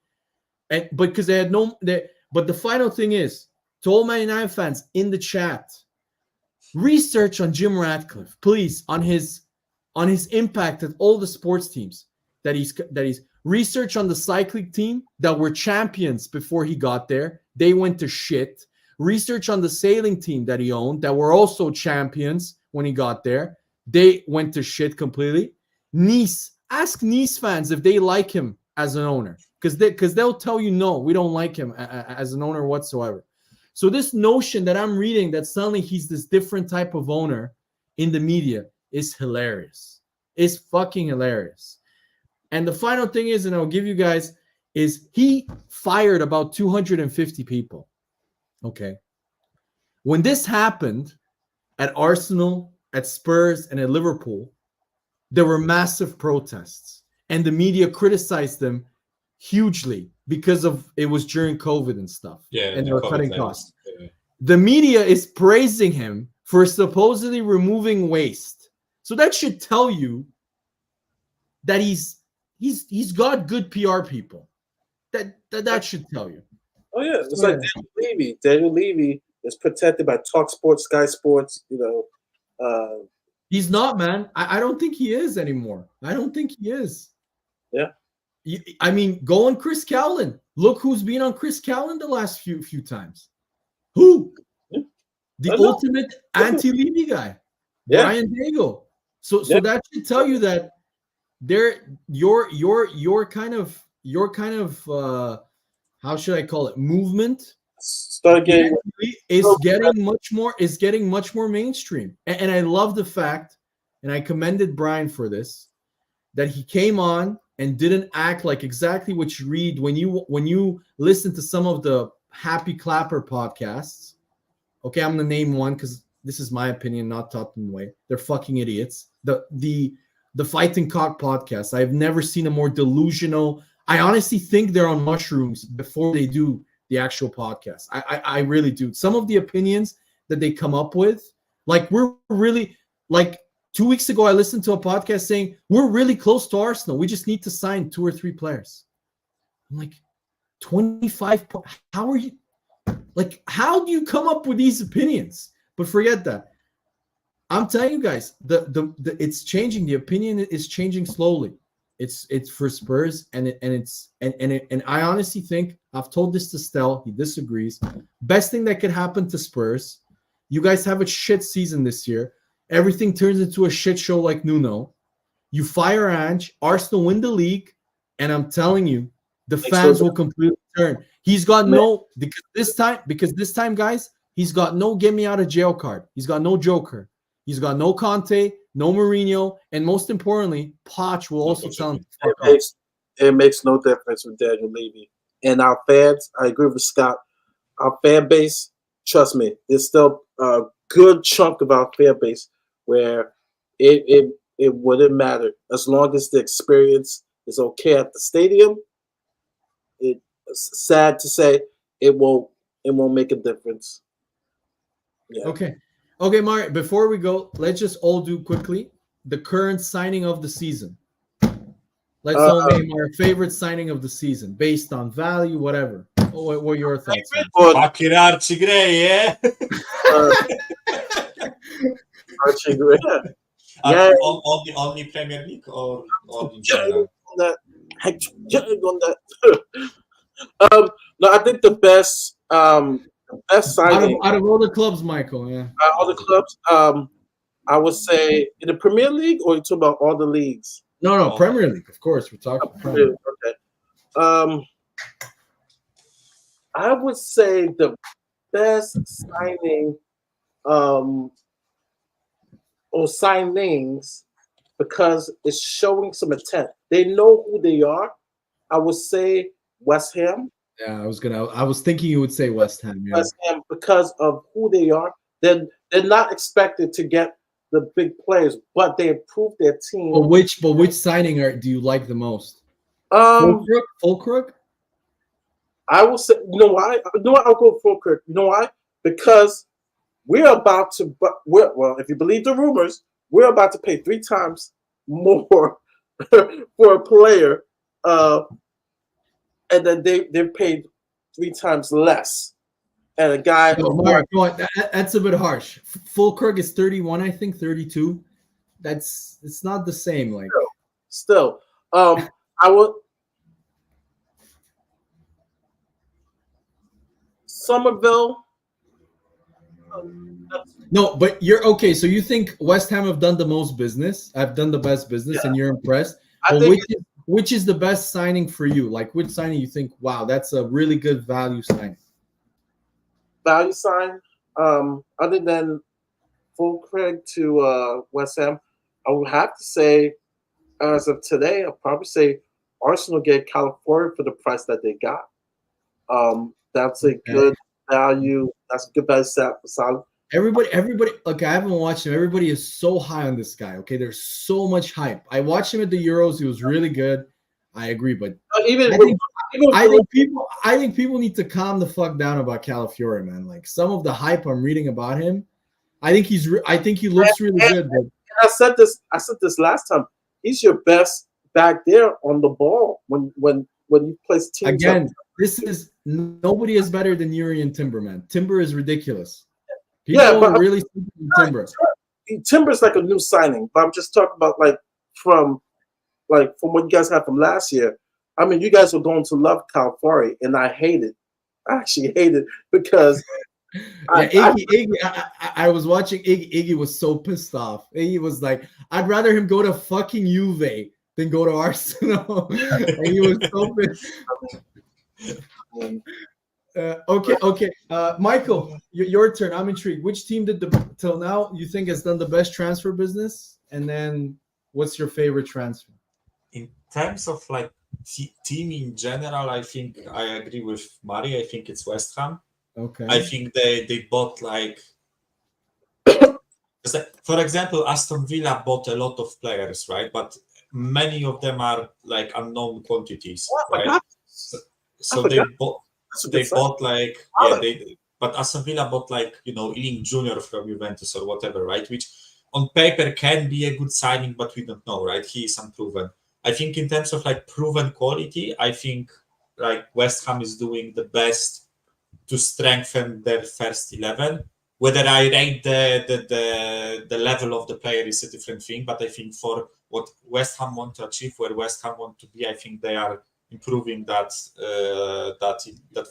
but because they had But the final thing is, to all Man United fans in the chat, research on Jim Ratcliffe, please, on his impact at all the sports teams that he's research on the cycling team that were champions before he got there. They went to shit. Research on the sailing team that he owned that were also champions when he got there. They went to shit completely. Nice. Ask Nice fans if they like him as an owner, because they'll tell you no, we don't like him as an owner whatsoever. So this notion that I'm reading that suddenly he's this different type of owner in the media is hilarious. It's fucking hilarious. And the final thing is, and I'll give you guys, is he fired about 250 people. Okay. When this happened at Arsenal, at Spurs, and at Liverpool, there were massive protests, and the media criticized them hugely because of it was during COVID and stuff. Yeah, and they the were COVID cutting levels. costs. Yeah. The media is praising him for supposedly removing waste. So that should tell you that he's got good PR people. That should tell you. Oh yeah, it's So, like Daniel Levy. Daniel Levy is protected by Talk Sports, Sky Sports. he's not, man. I don't think he is anymore. I don't think he is. Yeah. I mean, go on Chris Cowlin. Look who's been on Chris Cowlin the last few times. Who? Yeah. The I know. ultimate anti-Levy guy, Yeah. Brian Daigle. So Yeah. that should tell you that your kind of how should I call it, movement Start getting is getting much more mainstream. And I love the fact, and I commended Brian for this, that he came on and didn't act like exactly what you read when you listen to some of the Happy Clapper podcasts. Okay, I'm gonna name one because this is my opinion, not Tottenham way. They're fucking idiots. The Fighting Cock podcast. I've never seen a more delusional. I honestly think they're on mushrooms before they do the actual podcast. I really do. Some of the opinions that they come up with, like we're really like 2 weeks ago, I listened to a podcast saying we're really close to Arsenal. We just need to sign 2 or 3 players. I'm like, 25. How are you? Like, how do you come up with these opinions? But forget that. I'm telling you guys, the it's changing. The opinion is changing slowly. It's for Spurs, and I honestly think, I've told this to Stel, he disagrees. Best thing that could happen to Spurs, you guys have a shit season this year. Everything turns into a shit show like Nuno. You fire Ange, Arsenal win the league, and I'm telling you, the fans will completely turn. He's got because this time, guys, he's got no get me out of jail card. He's got no Joker. He's got no Conte, no Mourinho, and most importantly, Poch will also tell him. It makes no difference with Daniel Levy. And our fans, I agree with Scott, our fan base, trust me, there's still a good chunk of our fan base where it wouldn't matter. As long as the experience is okay at the stadium, it's sad to say it won't make a difference. Yeah. Okay, Mario, before we go, let's just all do quickly the current signing of the season. Let's all name our favorite signing of the season based on value, whatever. What are your thoughts? Fucking Archie Gray, yeah? Archie Gray. Yeah. Only Premier League or in general? On that. No, I think the best signing out of all the clubs, Michael, yeah. All the clubs, I would say in the Premier League, or you talking about all the leagues? No, Premier League, of course. We're talking Premier League. Okay. I would say the best signing, or signings, because it's showing some intent. They know who they are. I would say West Ham. Yeah, I was thinking you would say West Ham. Yeah. West Ham, because of who they are. They're not expected to get the big players, but they improved their team. But which signing do you like the most? Fulkrug? I will say, you know why? I'll go Fulkrug. You know why? Because we're about to. Well, if you believe the rumors, we're about to pay 3 times more for a player, and then they're paid 3 times less. And a guy. Mark, that's a bit harsh. Fulkrug is 31, I think 32. It's not the same. Like still, I would. Somerville. No, but you're okay. So you think West Ham have done the most business? I've done the best business, and you're impressed. Which is the best signing for you? Like, which signing you think, wow, that's a really good value signing? Value sign, other than Fulkrug to West Ham, I would have to say, as of today, I'll probably say Arsenal get California for the price that they got. That's a good value. That's a good value set for solid. Everybody. Look, I haven't watched him. Everybody is so high on this guy. Okay, there's so much hype. I watched him at the Euros. He was really good. I agree, but I think people need to calm the fuck down about Calafiore, man. Like some of the hype I'm reading about him, I think he looks really good. But I said this last time. He's your best back there on the ball when you place teams. Again, this is nobody is better than Yuri and Timber, man. Timber is ridiculous. People but really Timber. Timber's like a new signing, but I'm just talking about from what you guys had from last year. I mean, you guys were going to love Calafiore, and I hate it. I actually hate it because I was watching Iggy. Iggy was so pissed off. Iggy was like, "I'd rather him go to fucking Juve than go to Arsenal." And he was so pissed. Okay. Michael, your turn. I'm intrigued. Which team till now you think has done the best transfer business? And then, what's your favorite transfer? In terms of team in general, I think I agree with Mari. I think it's West Ham. Okay. I think they bought for example, Aston Villa bought a lot of players, right? But many of them are unknown quantities, right? So they bought but Aston Villa bought Ealing Jr. from Juventus or whatever, right? Which on paper can be a good signing, but we don't know, right? He is unproven. I think in terms of proven quality, I think West Ham is doing the best to strengthen their first 11. Whether I rate the level of the player is a different thing, but I think for what West Ham want to achieve, where West Ham want to be, I think they are improving that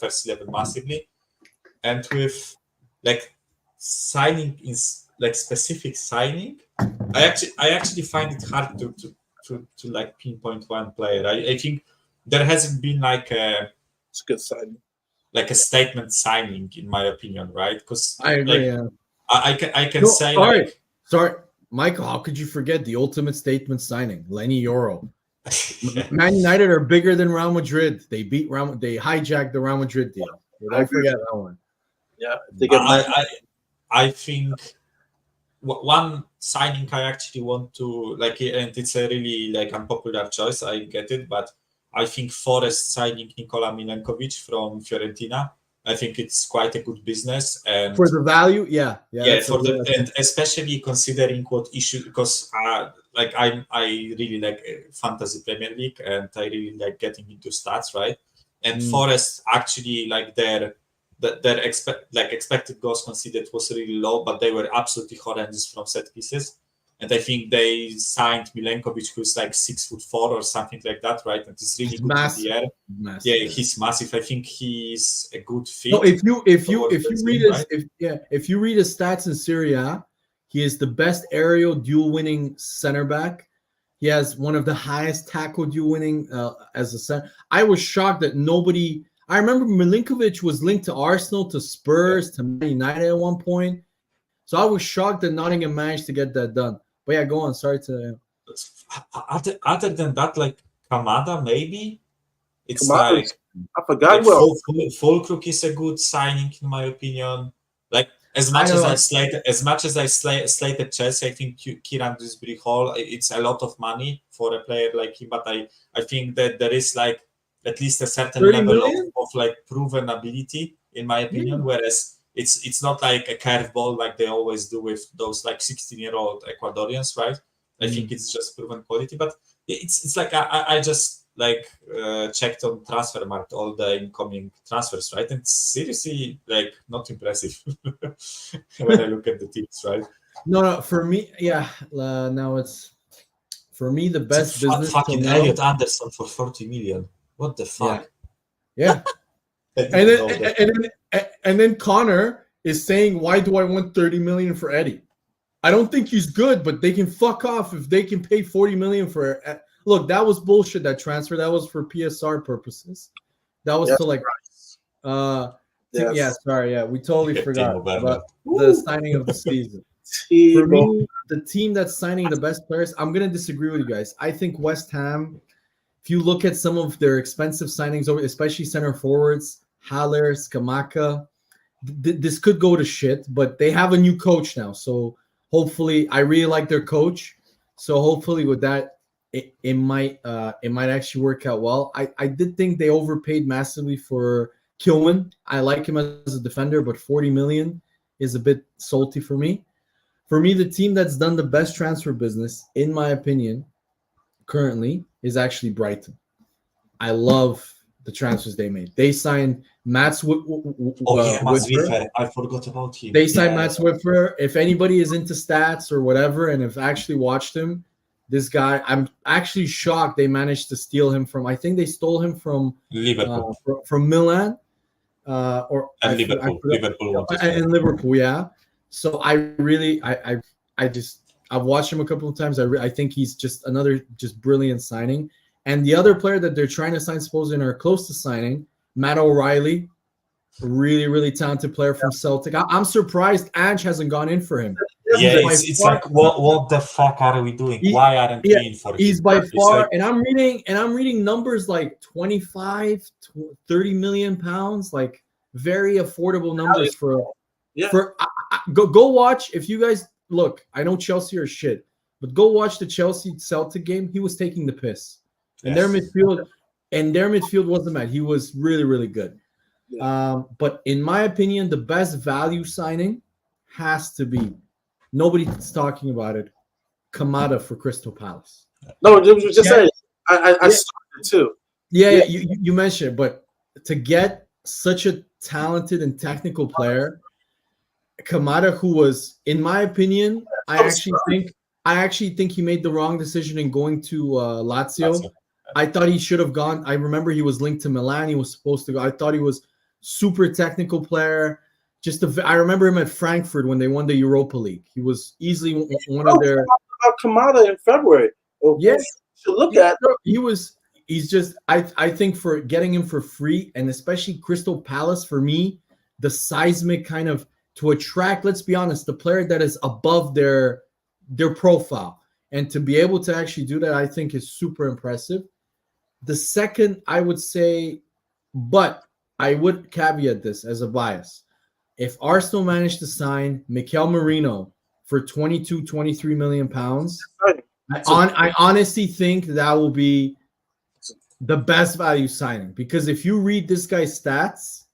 first 11 massively. And with signing is specific signing, I actually find it hard to pinpoint one player. I think there hasn't been it's a good signing, a statement signing, in my opinion, right? Because I agree. I can say sorry, Michael. How could you forget the ultimate statement signing, Lenny Yoro? Man United are bigger than Real Madrid. They beat they hijacked the Real Madrid deal. Don't forget that one. Yeah, I think one signing I actually want to and it's a really unpopular choice. I get it, but I think Forest signing Nikola Milenkovic from Fiorentina. I think it's quite a good business, and for the value, and especially considering what issue, because I really like fantasy Premier League, and I really like getting into stats, right? And Forest actually their expected goals conceded was really low, but they were absolutely horrendous from set pieces. And I think they signed Milenkovic, who's 6'4" or something like that, right? And he's really good massive. in the air. Massive. Yeah, he's massive. I think he's a good fit. No, if you read his stats in Serie A, he is the best aerial duel winning center back. He has one of the highest tackle duel winning as a center. I was shocked that nobody. I remember Milinkovic was linked to Arsenal, to Spurs, to Man United at one point. So I was shocked that Nottingham managed to get that done. But yeah, go on. Sorry to. Other than that, Kamada, maybe it's I forgot. Fulkrug is a good signing in my opinion. As much as I slated Chelsea, I think Kieran Dewsbury Hall, it's a lot of money for a player like him. But I think that there is at least a certain level of proven ability in my opinion. Whereas it's not a curveball like they always do with those 16-year-old Ecuadorians, right? I think it's just proven quality, but it's I just checked on Transfermarkt all the incoming transfers, right? And it's seriously not impressive when I look at the teams, right? No, for me, now it's for me the best business. Fucking Elliot Anderson for 40 million. What the fuck? Yeah. And then Connor is saying, "Why do I want 30 million for Eddie? I don't think he's good, but they can fuck off if they can pay 40 million for." Look, that was bullshit. That transfer, that was for PSR purposes. That was we totally forgot about the signing of the season. For me, the team that's signing the best players, I'm gonna disagree with you guys. I think West Ham if you look at some of their expensive signings, over especially center forwards, Haller, Skamaka, this could go to shit. But they have a new coach now, so hopefully, I really like their coach. So hopefully, with that, it might actually work out well. I did think they overpaid massively for Kilman. I like him as a defender, but 40 million is a bit salty for me. For me, the team that's done the best transfer business, in my opinion, currently, is actually Brighton. I love the transfers they made. They signed Mats Whitfer. I forgot about him. They signed Mats Whitfer. If anybody is into stats or whatever and have actually watched him, this guy, I'm actually shocked they managed to steal him from, I think they stole him from Liverpool. From Milan. Liverpool. And Liverpool, yeah. So I've watched him a couple of times. I think he's just another brilliant signing. And the other player that they're trying to sign, supposedly, and are close to signing, Matt O'Reilly, really, really talented player from Celtic. I'm surprised Ange hasn't gone in for him. Yeah, it's like what the fuck are we doing? Why aren't we in for him? He's by far, and I'm reading numbers like 25, 30 million pounds, like very affordable numbers for. Go watch. If you guys look, I know Chelsea are shit, but go watch the Chelsea Celtic game. He was taking the piss, and their midfield wasn't bad. He was really, really good. But in my opinion, the best value signing has to be, nobody's talking about it, Kamada for Crystal Palace. No, it was just saying. I started too. Yeah, you mentioned it, but to get such a talented and technical player, Kamada, who was, in my opinion, I actually think he made the wrong decision in going to Lazio. I thought he should have gone. I remember he was linked to Milan. He was supposed to go. I thought he was super technical player. I remember him at Frankfurt when they won the Europa League. He was easily one of their. About Kamada in February. Yes, to look at. He's just. I think for getting him for free, and especially Crystal Palace, for me, the seismic kind of to attract. Let's be honest, the player that is above their profile, and to be able to actually do that, I think is super impressive. The second, I would say, but I would caveat this as a bias. If Arsenal managed to sign Mikel Merino for 22, 23 million pounds, I honestly think that will be the best value signing. Because if you read this guy's stats,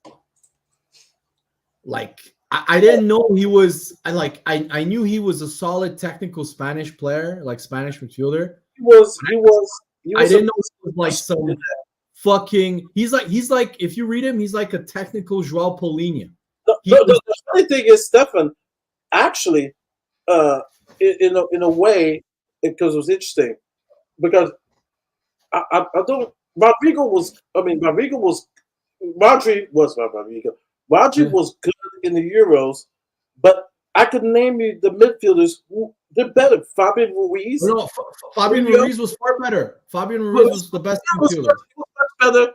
like I didn't know he was I knew he was a solid technical Spanish player, like Spanish midfielder. He was I didn't know he was like some fucking. He's like if you read him, he's like a technical Joao Paulinho. The funny thing is, Stefan, actually, in a way, because it was interesting, because I don't. Rodri was good in the Euros, but I could name you the midfielders who they're better. Fabian Ruiz. No, Fabian Ruiz was far better. Fabian Ruiz was the best midfielder. He was much better.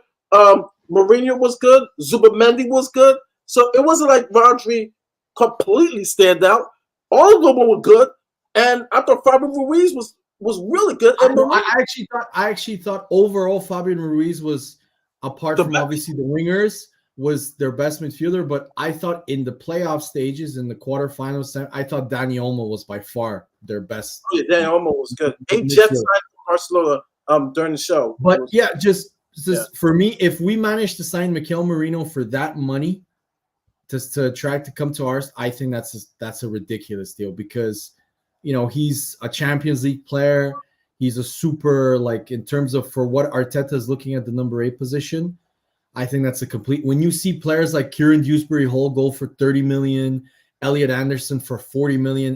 Mourinho was good. Zubamendi was good. So it wasn't like Rodri completely stand out. All of them were good, and I thought Fabian Ruiz was really good. And I actually thought overall Fabian Ruiz was, apart from obviously the wingers, was their best midfielder. But I thought in the playoff stages, in the quarterfinals, I thought Dani Olmo was by far their best. Oh, yeah, Dani Olmo was good. Eight Jets signed Barcelona during the show. But just for me, if we managed to sign Mikel Merino for that money, to try to come to ours, I think that's a ridiculous deal, because he's a Champions League player. He's a super, like, in terms of for what Arteta is looking at the number 8 position. I think that's a complete. When you see players like Kieran Dewsbury-Hall go for 30 million, Elliot Anderson for 40 million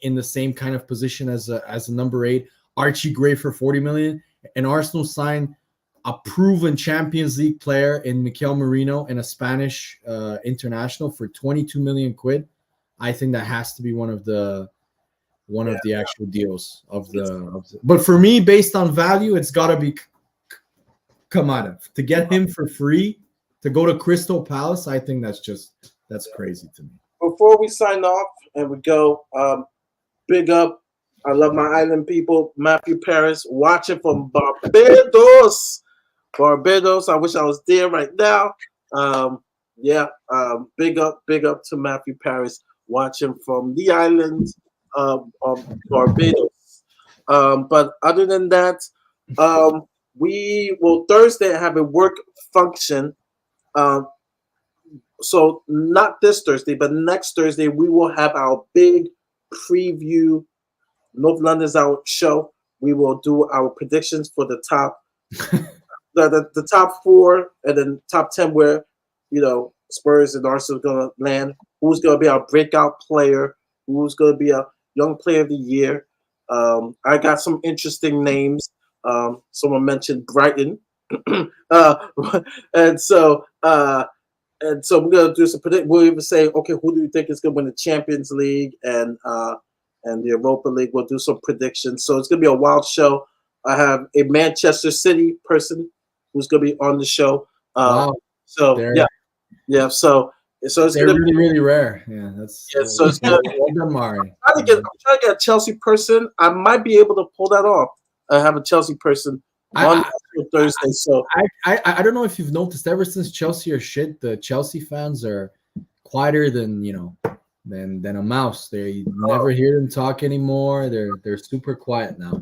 in the same kind of position as a number 8, Archie Gray for 40 million, and Arsenal signed a proven Champions League player in Mikel Merino and a Spanish international for 22 million quid. I think that has to be one of the actual deals of the. But for me, based on value, it's got to be Kamada. To get him for free to go to Crystal Palace, I think that's crazy to me. Before we sign off and we go, big up I love my island people. Matthew Paris watching from Barbados. Barbados. I wish I was there right now. Big up to Matthew Paris watching from the island of Barbados. But other than that, we will Thursday have a work function. So not this Thursday, but next Thursday we will have our big preview. North London's our show. We will do our predictions for the top, the top 4 and then top 10 where Spurs and Arsenal are gonna land. Who's gonna be our breakout player? Who's gonna be a young player of the year? I got some interesting names. Someone mentioned Brighton, and so we're gonna do some predict. We'll even say, okay, who do you think is gonna win the Champions League and the Europa League? We'll do some predictions. So it's gonna be a wild show. I have a Manchester City person who's gonna be on the show. Wow. So yeah. So it's they're gonna really, really rare. Yeah, that's so it's gonna. I'm trying to get a Chelsea person. I might be able to pull that off. I have a Chelsea person on Thursday. So I don't know if you've noticed, ever since Chelsea are shit, the Chelsea fans are quieter than than a mouse. They never hear them talk anymore. They're super quiet now.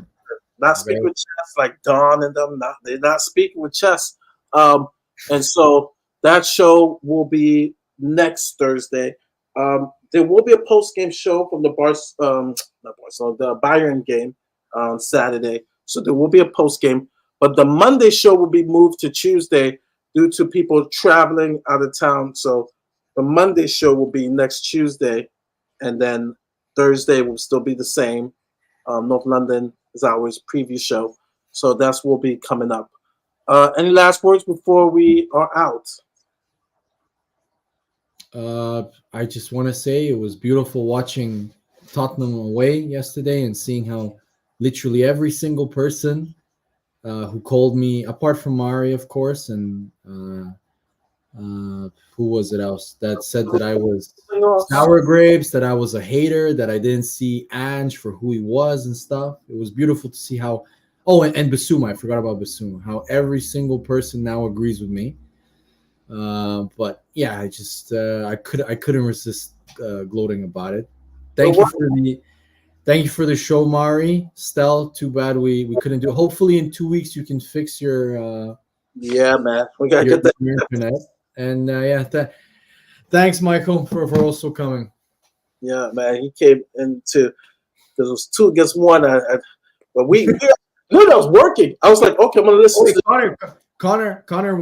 Not speaking with chess like Don and them. They're not speaking with chess. And so that show will be next Thursday. There will be a post-game show from the the Bayern game on Saturday. So there will be a post-game. But the Monday show will be moved to Tuesday due to people traveling out of town. So the Monday show will be next Tuesday. And then Thursday will still be the same. North London is always preview show. So that's what will be coming up. Any last words before we are out? I just want to say it was beautiful watching Tottenham away yesterday and seeing how literally every single person who called me, apart from Mari, of course, and who was it else that said that I was sour grapes, that I was a hater, that I didn't see Ange for who he was and stuff. It was beautiful to see how. Oh, and Basuma, I forgot about Basuma. How every single person now agrees with me. But yeah, I just I couldn't resist gloating about it. Thank you for the show, Mari. STEL, too bad we couldn't do it. Hopefully in 2 weeks you can fix your yeah, man. We gotta get that internet. And thanks, Michael, for also coming. Yeah, man. He came into because it was 2 against 1. But we knew that was working. I was like, okay, I'm gonna listen. Connor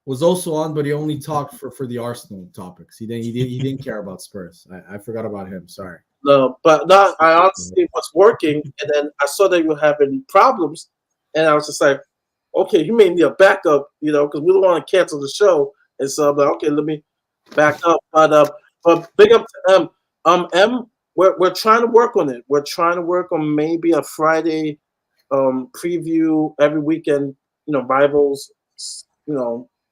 was also on, but he only talked for the Arsenal topics. He didn't care about Spurs. I forgot about him. Sorry. No, but no, I honestly was working, and then I saw that you were having problems, and I was just like, okay, you may need a backup, because we don't want to cancel the show. And so I'm like, okay, let me back up. But big up to M. We're trying to work on it. We're trying to work on maybe a Friday preview every weekend, rivals,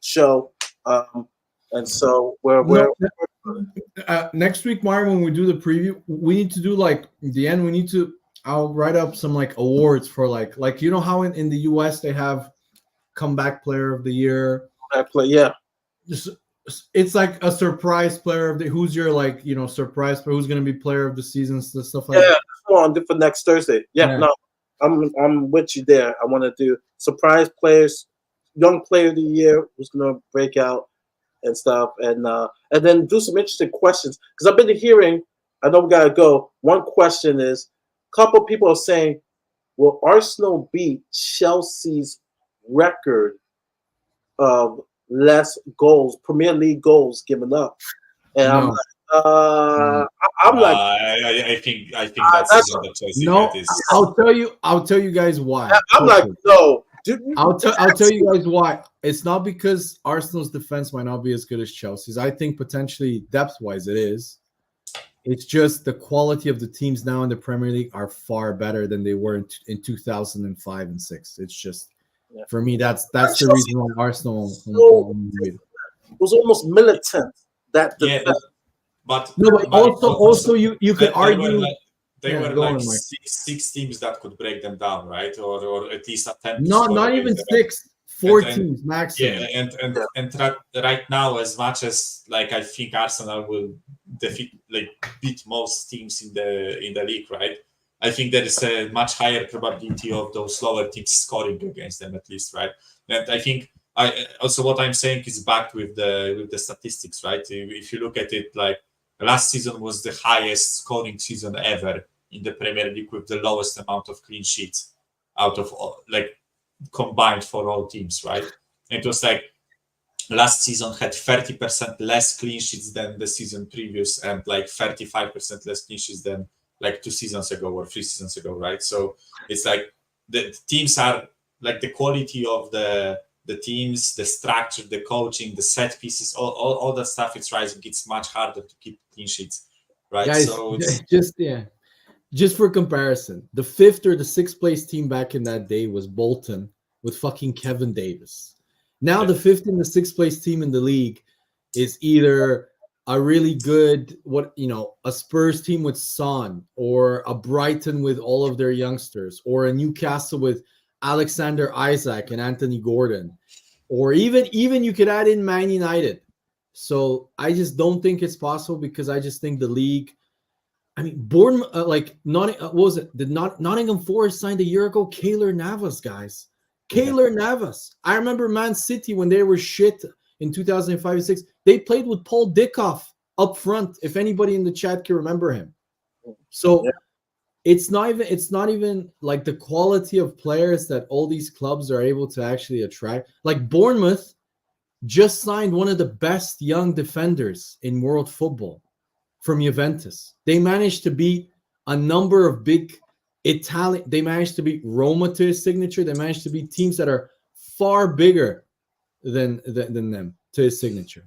show. And so we're next week, Mario, when we do the preview, we need to do like the end. I'll write up some like awards for like how in the US they have comeback player of the year. Yeah. It's like a surprise player of the who's your surprise player, who's going to be player of the season, stuff like that. Yeah, on for next Thursday. Yeah, no, I'm with you there. I want to do surprise players, young player of the year who's going to break out and stuff, and then do some interesting questions because I've been hearing. I know we gotta go. One question is, a couple people are saying, will Arsenal beat Chelsea's record of less goals, Premier League goals given up? And no. I'm like, I think that's not the Chelsea. No, I'll tell you guys why. I'm like, no. I'll tell you guys why. It's not because Arsenal's defense might not be as good as Chelsea's. I think potentially depth-wise it is. It's just the quality of the teams now in the Premier League are far better than they were in 2005 and 6. It's just for me that's the reason why Arsenal it was almost militant that defense. But also you could argue They were go like on, Mike. six teams that could break them down, right? Or at least attempt. Not even 6, 4 teams maximum. Yeah, and right now, as much as like I think Arsenal will beat most teams in the league, right? I think there is a much higher probability of those lower teams scoring against them, at least, right? And I think also what I'm saying is backed with the statistics, right? If you look at it, like last season was the highest scoring season ever in the Premier League with the lowest amount of clean sheets out of all, like combined for all teams, right? And it was like last season had 30% less clean sheets than the season previous and like 35% less clean sheets than like 2 seasons ago or 3 seasons ago, right? So it's like the teams are like the quality of the teams, the structure, the coaching, the set pieces, all that stuff, it's rising. It's much harder to keep clean sheets, right? Guys, So just for comparison, the 5th or the 6th place team back in that day was Bolton with fucking Kevin Davis. Now the 5th and the 6th place team in the league is either a really good a Spurs team with Son, or a Brighton with all of their youngsters, or a Newcastle with Alexander Isak and Anthony Gordon, or even you could add in Man United. So I just don't think it's possible, because I just think the league. I mean, Bournemouth, what was it? Did Nottingham Forest signed a year ago? Keylor Navas, guys. Keylor Navas. I remember Man City when they were shit in 2005 and 6. They played with Paul Dickoff up front. If anybody in the chat can remember him. So it's not even like the quality of players that all these clubs are able to actually attract. Like Bournemouth just signed one of the best young defenders in world football from Juventus. They managed to beat a number of big Italian. They managed to beat Roma to his signature. They managed to beat teams that are far bigger than them to his signature.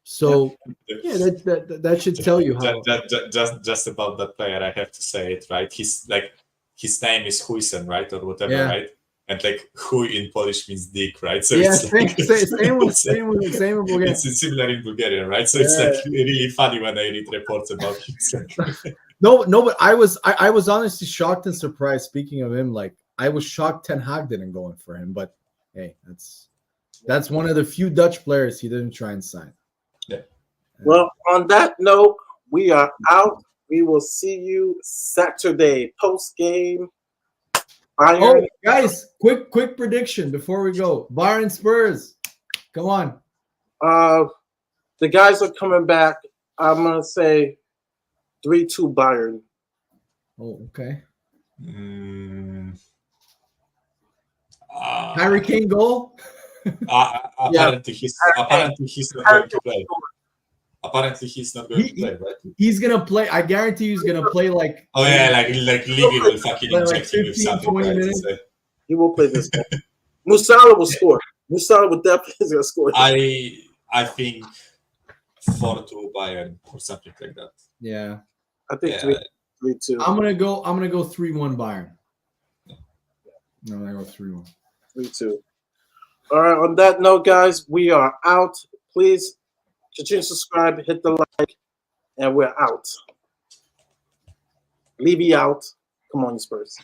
So that should tell you how. Just about that player, I have to say it, right? His name is Huijsen, right, or whatever, right? And like Hui in Polish means dick, right? So it's same in Bulgarian. It's similar in Bulgarian, right? So it's like really funny when I read reports about him. No, but I was honestly shocked and surprised. Speaking of him, like I was shocked Ten Hag didn't go in for him. But hey, that's one of the few Dutch players he didn't try and sign. Yeah. Well, on that note, we are out. We will see you Saturday post game. Oh, guys, quick prediction before we go. Bayern Spurs. Come on. The guys are coming back. I'm going to say 3-2 Bayern. Oh, okay. Harry Kane goal? Apparently he's not going to play. Apparently he's not going to play, right? He's gonna play. I guarantee he's gonna play like. Oh yeah, like Levy will fucking inject him with something. 20 right? minutes. He will play this game. Musiala will score. Musiala will definitely gonna score. I think 4-2 Bayern or something like that. Yeah, I think 3-2. I'm gonna go 3-1 Bayern. No, I'm gonna go 3-1. 3-2. All right. On that note, guys, we are out. Please continue to subscribe, hit the like, and we're out. Levy out. Come on, Spurs.